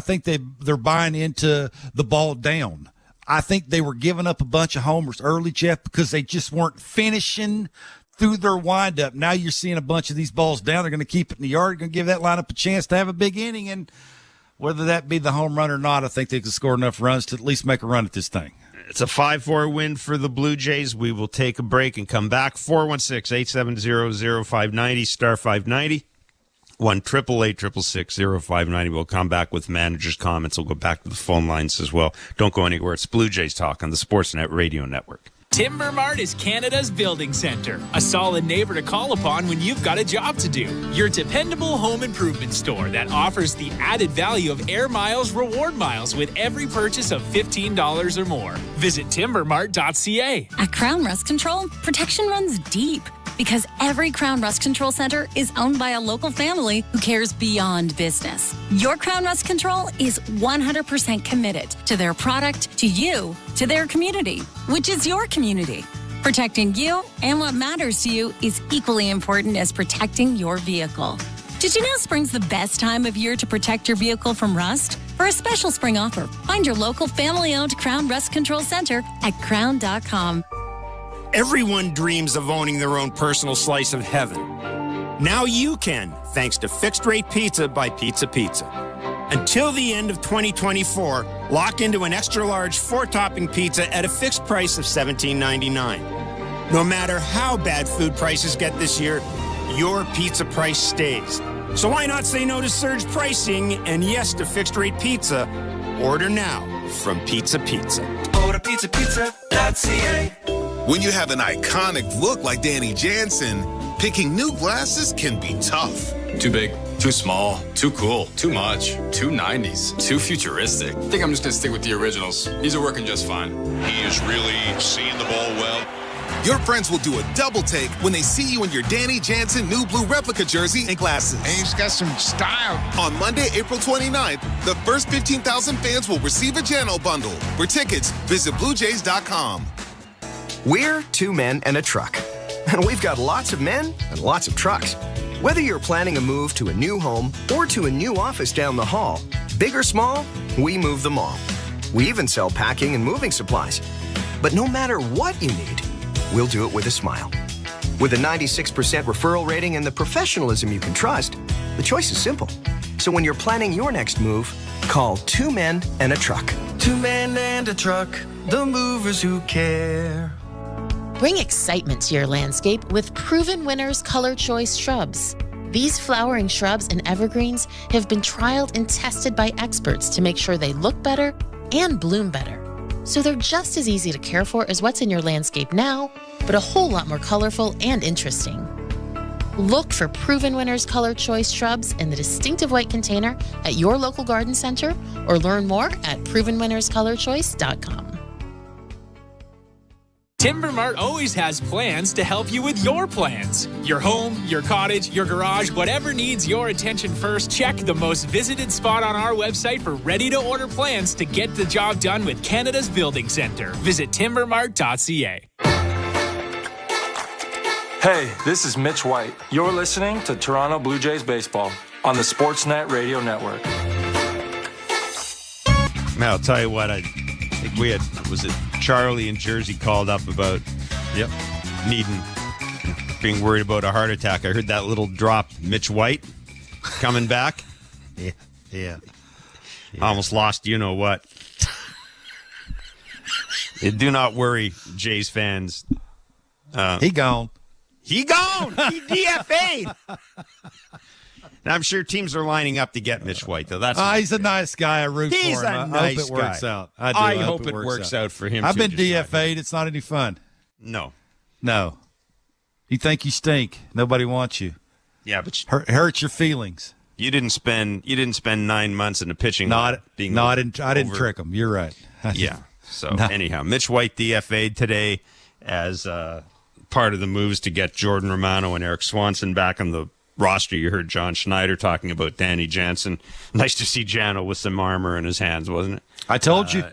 think they're buying into the ball down. I think they were giving up a bunch of homers early, Jeff, because they just weren't finishing through their windup. Now you're seeing a bunch of these balls down. They're going to keep it in the yard, going to give that lineup a chance to have a big inning. And whether that be the home run or not, I think they can score enough runs to at least make a run at this thing. It's a 5-4 win for the Blue Jays. We will take a break and come back. 416-870-0590, star 590. 1-888-666-0590. We'll come back with managers' comments. We'll go back to the phone lines as well. Don't go anywhere. It's Blue Jays Talk on the Sportsnet Radio Network. Timber Mart is Canada's building center, a solid neighbor to call upon when you've got a job to do. Your dependable home improvement store that offers the added value of Air Miles reward miles with every purchase of $15 or more. Visit timbermart.ca. At Crown Rust Control, protection runs deep because every Crown Rust Control Center is owned by a local family who cares beyond business. Your Crown Rust Control is 100% committed to their product, to you, to their community, which is your community. Protecting you and what matters to you is equally important as protecting your vehicle. Did you know spring's the best time of year to protect your vehicle from rust? For a special spring offer, find your local family-owned Crown Rust Control Center at crown.com. Everyone dreams of owning their own personal slice of heaven. Now you can, thanks to Fixed Rate Pizza by Pizza Pizza. Until the end of 2024, lock into an extra-large 4-topping pizza at a fixed price of $17.99. No matter how bad food prices get this year, your pizza price stays. So why not say no to surge pricing and yes to fixed-rate pizza? Order now from Pizza Pizza. Order pizzapizza.ca. When you have an iconic look like Danny Jansen, picking new glasses can be tough. Too big, too small, too cool, too much, too 90s, too futuristic. I think I'm just going to stick with the originals. These are working just fine. He is really seeing the ball well. Your friends will do a double take when they see you in your Danny Jansen new blue replica jersey and glasses. And he's got some style. On Monday, April 29th, the first 15,000 fans will receive a Jano bundle. For tickets, visit BlueJays.com. We're two men and a truck. And we've got lots of men and lots of trucks. Whether you're planning a move to a new home or to a new office down the hall, big or small, we move them all. We even sell packing and moving supplies. But no matter what you need, we'll do it with a smile. With a 96% referral rating and the professionalism you can trust, the choice is simple. So when you're planning your next move, call Two Men and a Truck. 2 men and a truck, the movers who care. Bring excitement to your landscape with Proven Winners Color Choice shrubs. These flowering shrubs and evergreens have been trialed and tested by experts to make sure they look better and bloom better. So they're just as easy to care for as what's in your landscape now, but a whole lot more colorful and interesting. Look for Proven Winners Color Choice shrubs in the distinctive white container at your local garden center or learn more at provenwinnerscolorchoice.com. Timber Mart always has plans to help you with your plans. Your home, your cottage, your garage, whatever needs your attention first, check the most visited spot on our website for ready-to-order plans to get the job done with Canada's Building Centre. Visit timbermart.ca. Hey, this is Mitch White. You're listening to Toronto Blue Jays baseball on the Sportsnet Radio Network. Now, I'll tell you what, I think we had, was it Charlie in Jersey called up about being worried about a heart attack. I heard that little drop, Mitch White coming back. Yeah. Almost lost you know what. Do not worry, Jays fans. He gone. He gone. He DFA'd. And I'm sure teams are lining up to get Mitch White, though. He's a nice guy. I root for him. He's a nice guy. I hope it works out. I hope it works out for him. I've been DFA'd. It's not any fun. No. You think you stink. Nobody wants you. Yeah, but hurts your feelings. You didn't spend 9 months in the pitching. I didn't trick him. You're right. Yeah. So anyhow, Mitch White DFA'd today as part of the moves to get Jordan Romano and Eric Swanson back on the roster. You heard John Schneider talking about Danny Jansen. Nice to see Jano with some armor in his hands, wasn't it? I told you.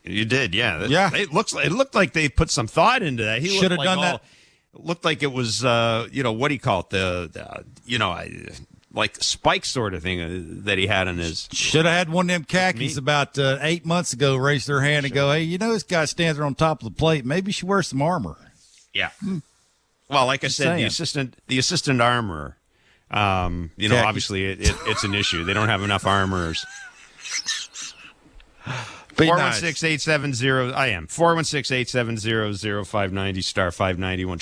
You did, yeah. Yeah. It looked like they put some thought into that. He should have done that. It looked like it was, what do you call it? Like spike sort of thing that he had in his. Should have had one of them khakis about 8 months ago raise their hand and go, hey, this guy stands there on top of the plate. Maybe you should wear some armor. Yeah. Well, like I said, the assistant armorer. Obviously it's an issue. They don't have enough armorers. 416-870. I am 416-870-0590 star 591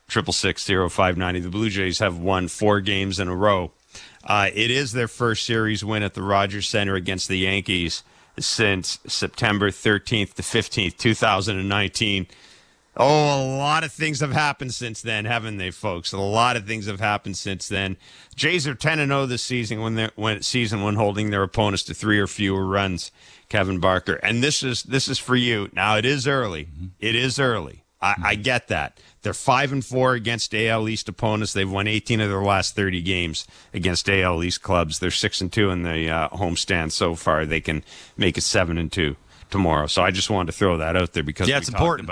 888-666-0590. The Blue Jays have won 4 games in a row. It is their first series win at the Rogers Center against the Yankees since September 13th to 15th, 2019. Oh, a lot of things have happened since then, haven't they, folks? A lot of things have happened since then. Jays are 10-0 this season when holding their opponents to 3 or fewer runs. Kevin Barker, and this is for you. Now it is early. Mm-hmm. It is early. I get that. They're 5-4 against AL East opponents. They've won 18 of their last 30 games against AL East clubs. They're 6-2 in the homestand so far. They can make it 7-2 tomorrow. So I just wanted to throw that out there because it's important.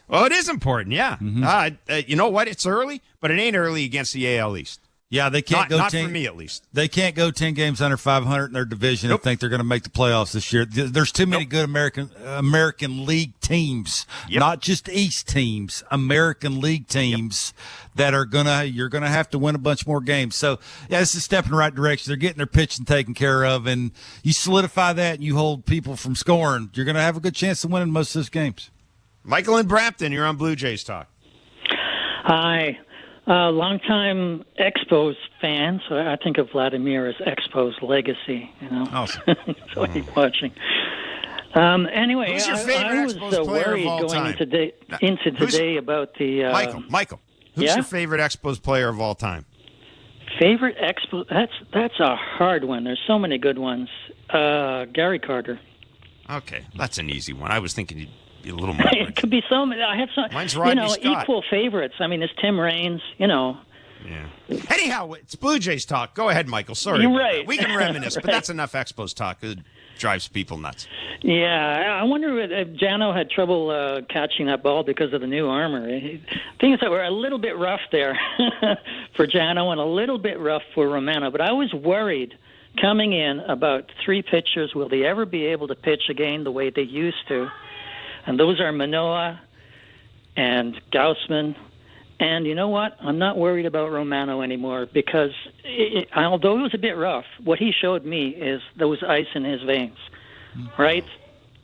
Well, it is important, yeah. Mm-hmm. You know what? It's early, but it ain't early against the AL East. Yeah, they can't go not 10, for me at least. They can't go 10 games under 500 in their division and think they're going to make the playoffs this year. There's too many good American League teams, not just East teams, American League teams that you're gonna have to win a bunch more games. So yeah, this is a step in the right direction. They're getting their pitching taken care of, and you solidify that and you hold people from scoring, you're gonna have a good chance of winning most of those games. Michael in Brampton, you're on Blue Jays Talk. Hi. Longtime Expos fan, so I think of Vladimir as Expos legacy. Awesome. So I keep watching. Anyway, who's your favorite I was Expos player worried of all going time? into today about the Michael. Who's your favorite Expos player of all time? Favorite Expos? That's a hard one. There's so many good ones. Gary Carter. Okay, that's an easy one. I was thinking you'd be a little more. It could be so many. I have some. Mine's Rodney Scott. Equal favorites. I mean, there's Tim Raines. Yeah. Anyhow, it's Blue Jays Talk. Go ahead, Michael. Sorry. You're about right. that. We can reminisce, but Right. that's enough Expos talk. It drives people nuts. Yeah, I wonder if Jano had trouble catching that ball because of the new armor. Things that were a little bit rough there for Jano and a little bit rough for Romano. But I was worried coming in about three pitchers. Will they ever be able to pitch again the way they used to? And those are Manoah and Gaussman. And you know what? I'm not worried about Romano anymore because although it was a bit rough, what he showed me is there was ice in his veins, right?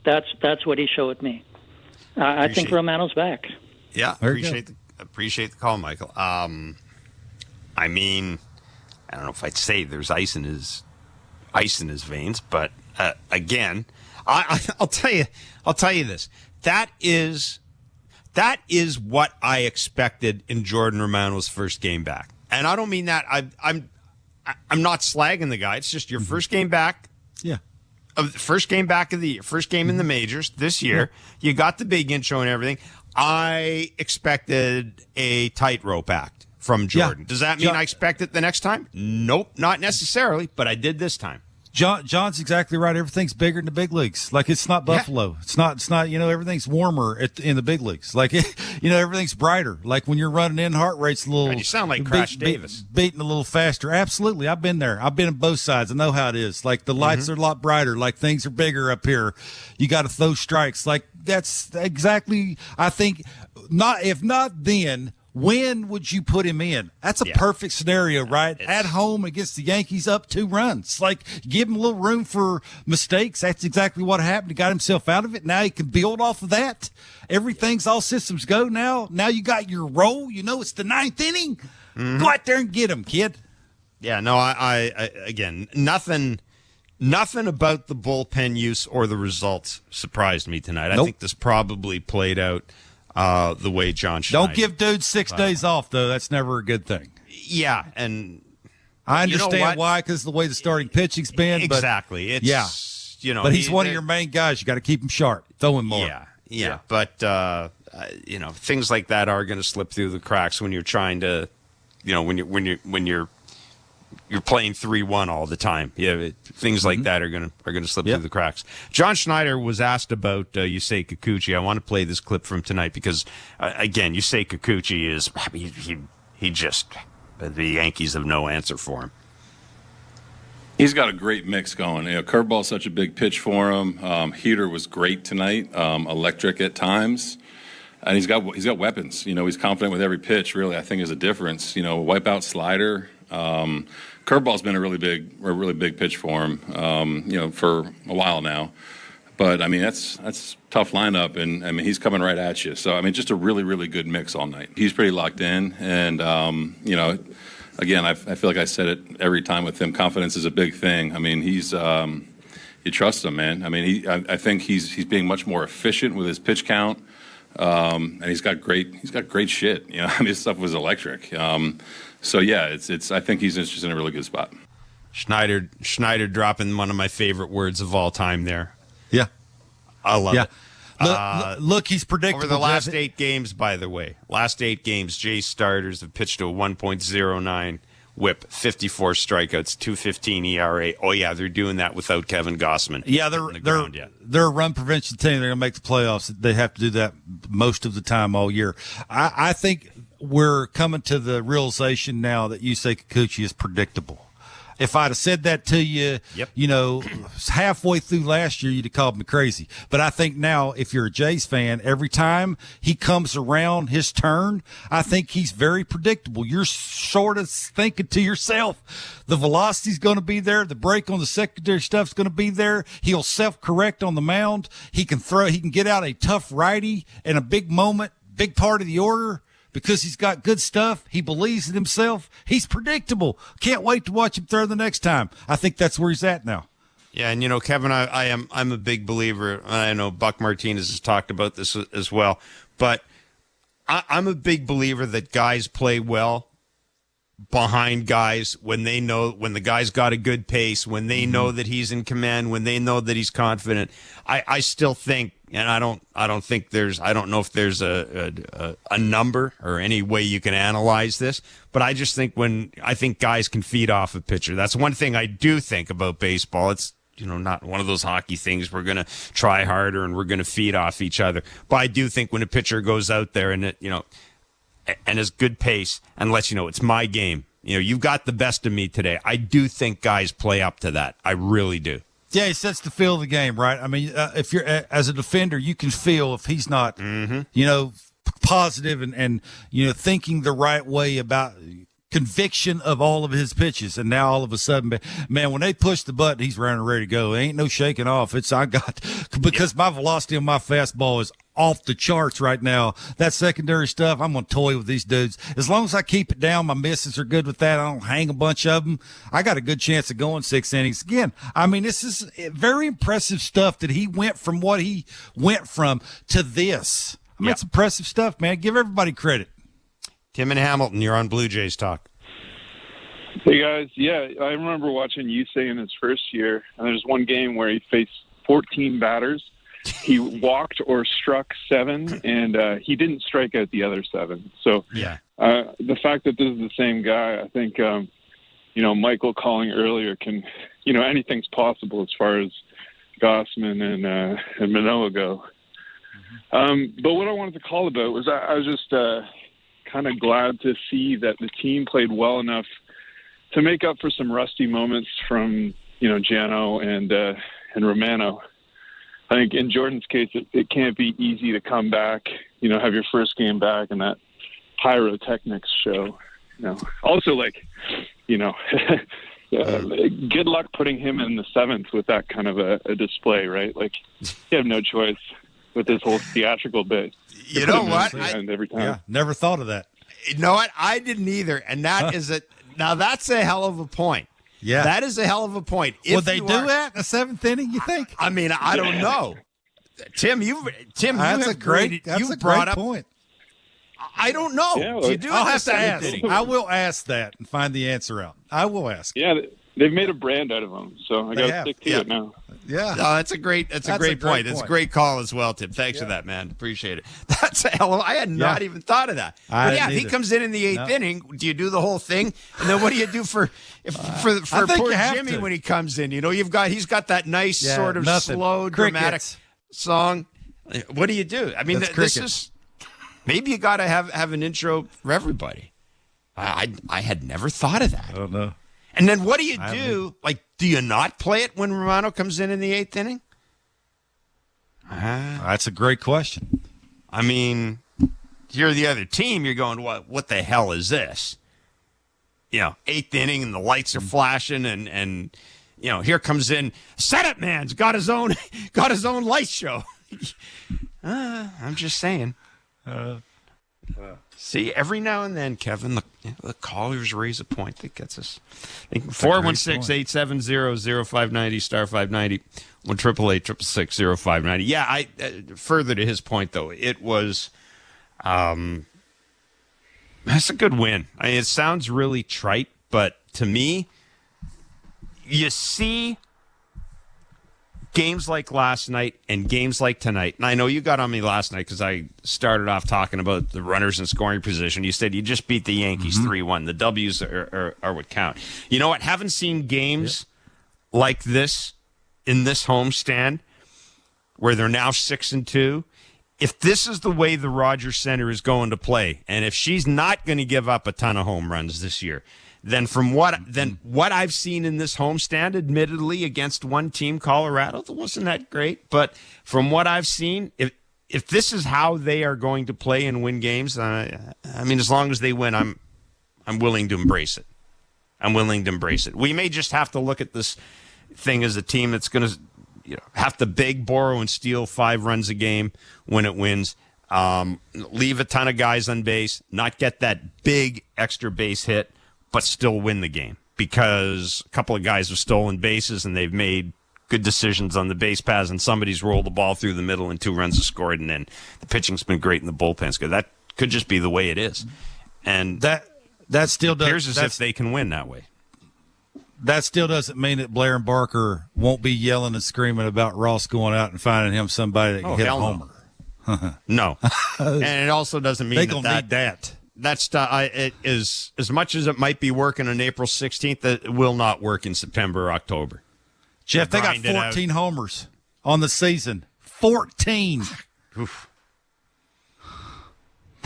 That's what he showed me. I think Romano's back. Yeah, appreciate the call, Michael. I mean, I don't know if I'd say there's ice in his veins, but again, I'll tell you this. That is what I expected in Jordan Romano's first game back. And I don't mean that I'm not slagging the guy. It's just your first game back. Yeah. First game back of the year, first game in the majors this year. Yeah. You got the big intro and everything. I expected a tightrope act from Jordan. Yeah. Does that mean I expect it the next time? Nope, not necessarily, but I did this time. John's exactly right. Everything's bigger in the big leagues. Like it's not Buffalo. Yeah. It's not, everything's warmer in the big leagues. Like, everything's brighter. Like when you're running in, heart rate's a little. God, you sound like Crash Davis. Beating a little faster. Absolutely. I've been there. I've been on both sides. I know how it is. Like the lights are a lot brighter. Like things are bigger up here. You got to throw strikes. Like that's exactly, I think, if not then, when would you put him in? That's a perfect scenario, right? At home against the Yankees, up 2 runs. Like, give him a little room for mistakes. That's exactly what happened. He got himself out of it. Now he can build off of that. Everything's all systems go now. Now you got your role. It's the 9th inning. Go out there and get him, kid. Yeah, no, I again, nothing about the bullpen use or the results surprised me tonight. Nope. I think this probably played out the way John Schneider. Don't give dudes 6 days off, though. That's never a good thing. Yeah, and I understand why, because the way the starting pitching's been. Exactly. But he's one of your main guys. You got to keep him sharp. Throw him more. Yeah. But things like that are going to slip through the cracks when you're trying to, when you're playing 3-1 all the time. Yeah, things like that are going to slip through the cracks. John Schneider was asked about Yusei Kikuchi. I want to play this clip from tonight because again, Yusei Kikuchi is he just the Yankees have no answer for him. He's got a great mix going. Curveball's such a big pitch for him. Heater was great tonight. Electric at times. And he's got weapons. He's confident with every pitch, really, I think is a difference. Wipeout slider. Curveball's been a really big pitch for him, for a while now. But I mean, that's tough lineup, and I mean he's coming right at you. So I mean, just a really, really good mix all night. He's pretty locked in, and again, I feel like I said it every time with him. Confidence is a big thing. I mean, he's you trust him, man. I mean, I think he's being much more efficient with his pitch count. And he's got great shit. I mean, his stuff was electric. So yeah, it's. I think he's just in a really good spot. Schneider dropping one of my favorite words of all time there. Yeah, I love it. Look, he's predictable. Over the last 8 games, by the way, Jays starters have pitched to a 1.09 WHIP, 54 strikeouts, 2.15 ERA. Oh yeah, they're doing that without Kevin Gausman. Yeah, they're a run prevention team. They're going to make the playoffs. They have to do that most of the time all year. I think we're coming to the realization now that Yusei Kikuchi is predictable. If I'd have said that to you, halfway through last year, you'd have called me crazy. But I think now, if you're a Jays fan, every time he comes around his turn, I think he's very predictable. You're sort of thinking to yourself, the velocity's going to be there. The break on the secondary stuff's going to be there. He'll self-correct on the mound. He can get out a tough righty in a big moment, big part of the order. Because he's got good stuff. He believes in himself. He's predictable. Can't wait to watch him throw the next time. I think that's where he's at now. Yeah, and Kevin, I'm a big believer. I know Buck Martinez has talked about this as well, but I'm a big believer that guys play well behind guys when the guy's got a good pace, when they know that he's in command, when they know that he's confident. I still think, and I don't know if there's a number or any way you can analyze this, but I just think I think guys can feed off a pitcher. That's one thing I do think about baseball. It's not one of those hockey things we're going to try harder and we're going to feed off each other. But I do think when a pitcher goes out there and and has good pace and lets you know it's my game. You've got the best of me today. I do think guys play up to that. I really do. Yeah, he sets the feel of the game, right? I mean, if you're as a defender, you can feel if he's not, positive and thinking the right way about conviction of all of his pitches. And now all of a sudden, man, when they push the button, he's running ready to go. Ain't no shaking off. Because my velocity on my fastball is off the charts right now. That secondary stuff, I'm going to toy with these dudes. As long as I keep it down, my misses are good with that. I don't hang a bunch of them. I got a good chance of going 6 innings. Again, I mean, this is very impressive stuff that he went from what he went from to this. I mean, it's impressive stuff, man. Give everybody credit. Tim and Hamilton, you're on Blue Jays Talk. Hey, guys. Yeah, I remember watching Yusei in his first year, and there's one game where he faced 14 batters. He walked or struck 7, and he didn't strike out the other 7. So the fact that this is the same guy, I think, Michael calling earlier can, anything's possible as far as Gossman and Manoah go. But what I wanted to call about was I was just kind of glad to see that the team played well enough to make up for some rusty moments from, Giano and Romano. I think in Jordan's case, it can't be easy to come back, have your first game back and that pyrotechnics show. Also, good luck putting him in the 7th with that kind of a display, right? Like, you have no choice with this whole theatrical bit. You know what? Every time. Yeah, never thought of that. You know what? I didn't either, and that is now that's a hell of a point. Yeah, that is a hell of a point. Would they do that in the 7th inning? You think? I mean, I don't know. Tim, that's a great point. I don't know. Yeah, do you do I'll it have to ask. I will ask that and find the answer out. I will ask. Yeah, they've made a brand out of them, so I got to stick to it now. Yeah, no, that's a great point. It's a great call as well, Tim. Thanks for that, man. Appreciate it. That's a hell of. I had not even thought of that. But if he comes in the 8th inning, do you do the whole thing? And then what do you do for poor Jimmy when he comes in? He's got that nice sort of slow, dramatic song. What do you do? I mean, this is maybe you got to have an intro for everybody. I had never thought of that. I don't know. And then what do you do? Do you not play it when Romano comes in the 8th inning? That's a great question. I mean, you're the other team. You're going, what the hell is this? 8th inning and the lights are flashing and here comes in setup man's got his own light show. I'm just saying. See, every now and then, Kevin, the callers raise a point that gets us. 416-870-0590, star 590, 1-888-666-0590. Yeah, further to his point, though, it was that's a good win. I mean, it sounds really trite, but to me, you see games like last night and games like tonight, and I know you got on me last night because I started off talking about the runners in scoring position. You said you just beat the Yankees 3-1. The W's are what count. You know what? Haven't seen games like this in this homestand where they're now 6-2, if this is the way the Rogers Center is going to play, and if she's not going to give up a ton of home runs this year, then what I've seen in this homestand, admittedly against one team, Colorado, that wasn't that great, but from what I've seen, if this is how they are going to play and win games, I mean, as long as they win, I'm willing to embrace it. I'm willing to embrace it. We may just have to look at this thing as a team that's going to have to beg, borrow, and steal 5 runs a game when it wins. Leave a ton of guys on base, not get that big extra base hit, but still win the game because a couple of guys have stolen bases and they've made good decisions on the base paths, and somebody's rolled the ball through the middle and 2 runs are scored, and then the pitching's been great and the bullpen's good. That could just be the way it is. And that still does. Appears as if they can win that way. That still doesn't mean that Blair and Barker won't be yelling and screaming about Ross going out and finding him somebody that can hit a homer. No. And it also doesn't mean they're going to need that. That's it is as much as it might be working on April 16th, that will not work in September or October. Jeff, they got 14 homers on the season. 14. Oof.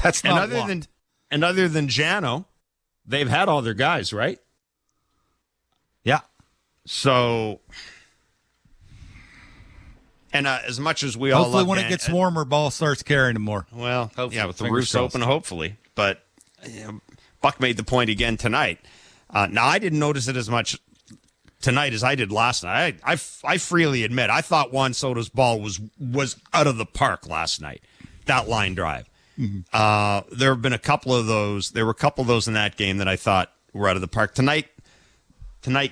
That's not other than Jano, they've had all their guys, right? Yeah. So, and as much as we hopefully all when it gets warmer, ball starts carrying them more. Well, hopefully. Yeah, with the roofs open, hopefully. But Buck made the point again tonight. Now, I didn't notice it as much tonight as I did last night. I freely admit, I thought Juan Soto's ball was out of the park last night, that line drive. Mm-hmm. There have been a couple of those. There were a couple of those in that game that I thought were out of the park. Tonight,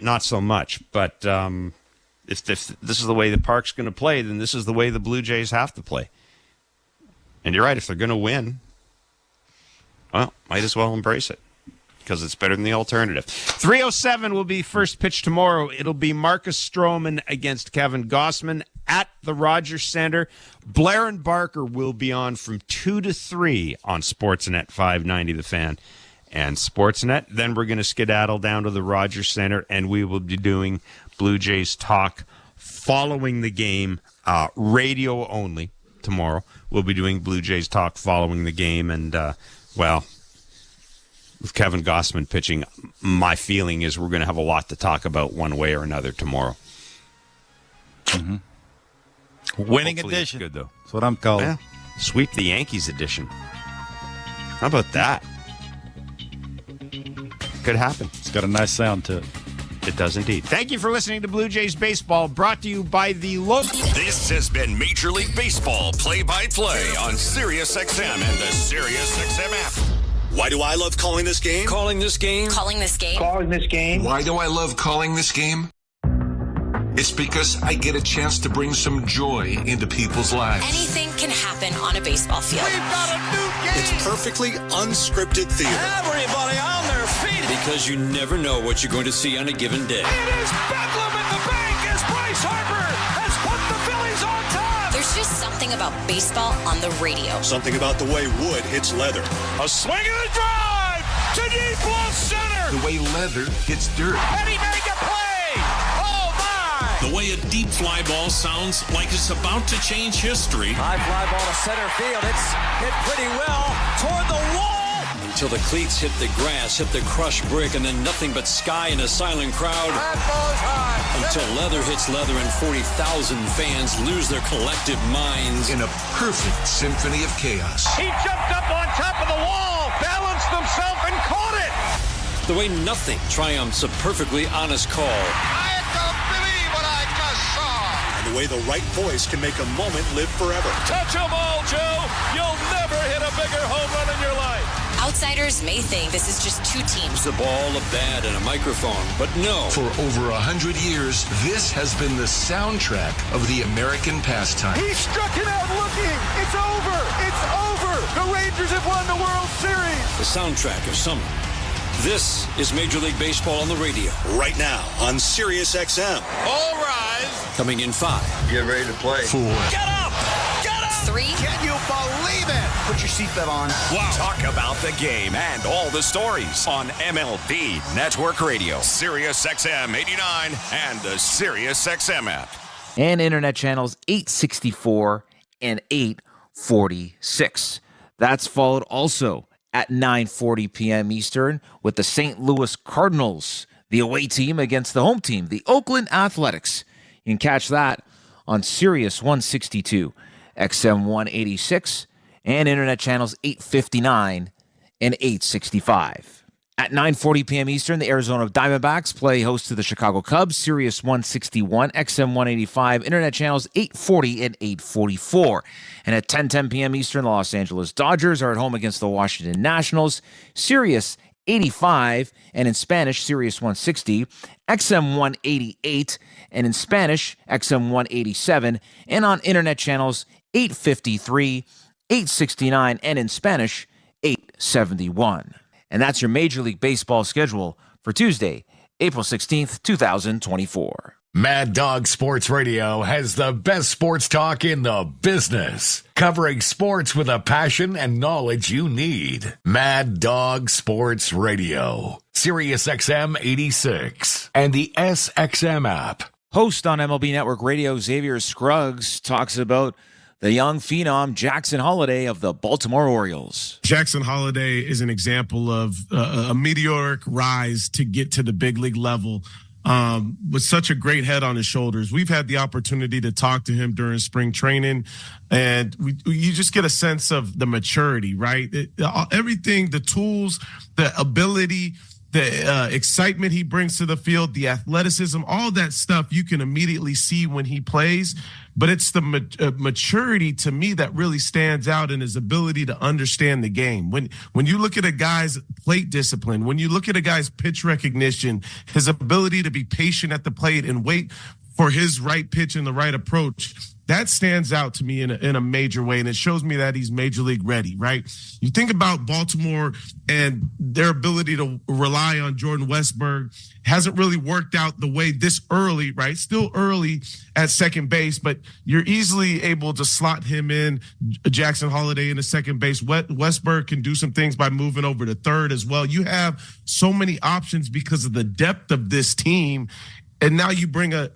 not so much. But if this is the way the park's going to play, then this is the way the Blue Jays have to play. And you're right, if they're going to win, well, might as well embrace it because it's better than the alternative. 3:07 will be first pitch tomorrow. It'll be Marcus Stroman against Kevin Gossman at the Rogers Center. Blair and Barker will be on from 2 to 3 on Sportsnet 590 The Fan and Sportsnet. Then we're going to skedaddle down to the Rogers Center, and we will be doing Blue Jays talk following the game, radio only tomorrow. We'll be doing Blue Jays talk following the game, and, with Kevin Gossman pitching, my feeling is we're going to have a lot to talk about one way or another tomorrow. Mm-hmm. Winning Hopefully edition. Good, though. That's what I'm calling. Yeah. Sweep the Yankees edition. How about that? Could happen. It's got a nice sound to it. It does indeed. Thank you for listening to Blue Jays Baseball, brought to you by the local. This has been Major League Baseball play-by-play on SiriusXM and the SiriusXM app. Why do I love calling this game? Calling this game? Calling this game? Calling this game. Why do I love calling this game? It's because I get a chance to bring some joy into people's lives. Anything can happen on a baseball field. We've got a new game! It's perfectly unscripted theater. Everybody on their feet! Because you never know what you're going to see on a given day. It is bedlam in the bank as Bryce Harper has put the Phillies on top! There's just something about baseball on the radio. Something about the way wood hits leather. A swing and a drive to deep left center! The way leather hits dirt. And he made the play! The way a deep fly ball sounds like it's about to change history. High fly ball to center field. It's hit pretty well toward the wall. Until the cleats hit the grass, hit the crushed brick, and then nothing but sky and a silent crowd. That ball's high. Until leather hits leather and 40,000 fans lose their collective minds. In a perfect symphony of chaos. He jumped up on top of the wall, balanced himself, and caught it. The way nothing triumphs a perfectly honest call. The way the right voice can make a moment live forever. Touch 'em all, Joe. You'll never hit a bigger home run in your life. Outsiders may think this is just two teams. The ball, a bat, and a microphone. But no. For over 100 years, this has been the soundtrack of the American pastime. He struck it out looking. It's over. It's over. The Rangers have won the World Series. The soundtrack of summer. This is Major League Baseball on the radio. Right now on SiriusXM. All rise. Coming in 5. Get ready to play. 4. Get up! Get up! 3. Can you believe it? Put your seatbelt on. Wow. Talk about the game and all the stories on MLB Network Radio. SiriusXM 89 and the SiriusXM app. And internet channels 864 and 8 846. That's followed also at 9:40 p.m. Eastern with the St. Louis Cardinals, the away team against the home team, the Oakland Athletics. You can catch that on Sirius 162, XM 186, and Internet channels 859 and 865. At 9:40 p.m. Eastern, the Arizona Diamondbacks play host to the Chicago Cubs, Sirius 161, XM 185, Internet channels 840 and 844. And at 10:10 p.m. Eastern, the Los Angeles Dodgers are at home against the Washington Nationals, Sirius 85, and in Spanish, Sirius 160, XM 188, and in Spanish, XM 187, and on Internet channels 853, 869, and in Spanish, 871. And that's your Major League Baseball schedule for Tuesday, April 16th, 2024. Mad Dog Sports Radio has the best sports talk in the business, covering sports with a passion and knowledge you need. Mad Dog Sports Radio, Sirius XM 86, and the SXM app. Host on MLB Network Radio, Xavier Scruggs, talks about the young phenom Jackson Holliday of the Baltimore Orioles. Jackson Holliday is an example of a meteoric rise to get to the big league level with such a great head on his shoulders. We've had the opportunity to talk to him during spring training, and you just get a sense of the maturity, right? Everything, the tools, the ability, the excitement he brings to the field, the athleticism, all that stuff you can immediately see when he plays. But it's the maturity to me that really stands out in his ability to understand the game. When you look at a guy's plate discipline, when you look at a guy's pitch recognition, his ability to be patient at the plate and wait for his right pitch and the right approach, that stands out to me in a major way, and it shows me that he's major league ready, right? You think about Baltimore and their ability to rely on Jordan Westburg hasn't really worked out the way this early, right? Still early at second base, but you're easily able to slot him in, Jackson Holliday into second base. Westburg can do some things by moving over to third as well. You have so many options because of the depth of this team, and now you bring a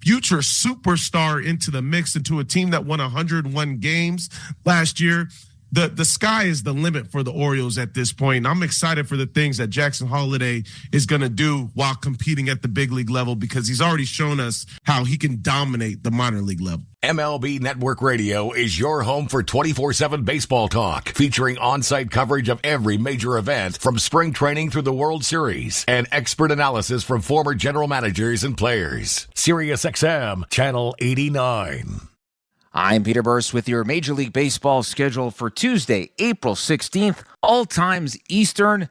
future superstar into the mix, into a team that won 101 games last year. The sky is the limit for the Orioles at this point. And I'm excited for the things that Jackson Holliday is going to do while competing at the big league level, because he's already shown us how he can dominate the minor league level. MLB Network Radio is your home for 24/7 baseball talk, featuring on-site coverage of every major event from spring training through the World Series and expert analysis from former general managers and players. Sirius XM, Channel 89. I'm Peter Burst with your Major League Baseball schedule for Tuesday, April 16th, all times Eastern.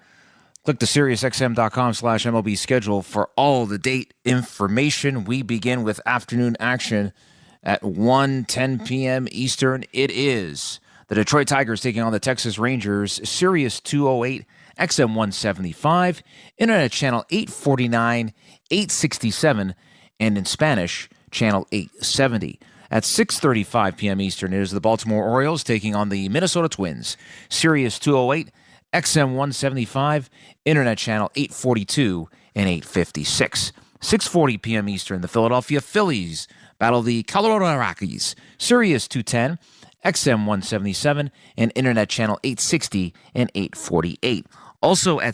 Click to SiriusXM.com/MLB schedule for all the date information. We begin with afternoon action at 1:10 p.m. Eastern. It is the Detroit Tigers taking on the Texas Rangers, Sirius 208, XM 175, Internet channel 849, 867, and in Spanish, channel 870. At 6:35 p.m. Eastern, it is the Baltimore Orioles taking on the Minnesota Twins, Sirius 208, XM 175, Internet channel 842 and 856. 6:40 p.m. Eastern, the Philadelphia Phillies battle the Colorado Rockies, Sirius 210, XM 177, and Internet channel 860 and 848. Also at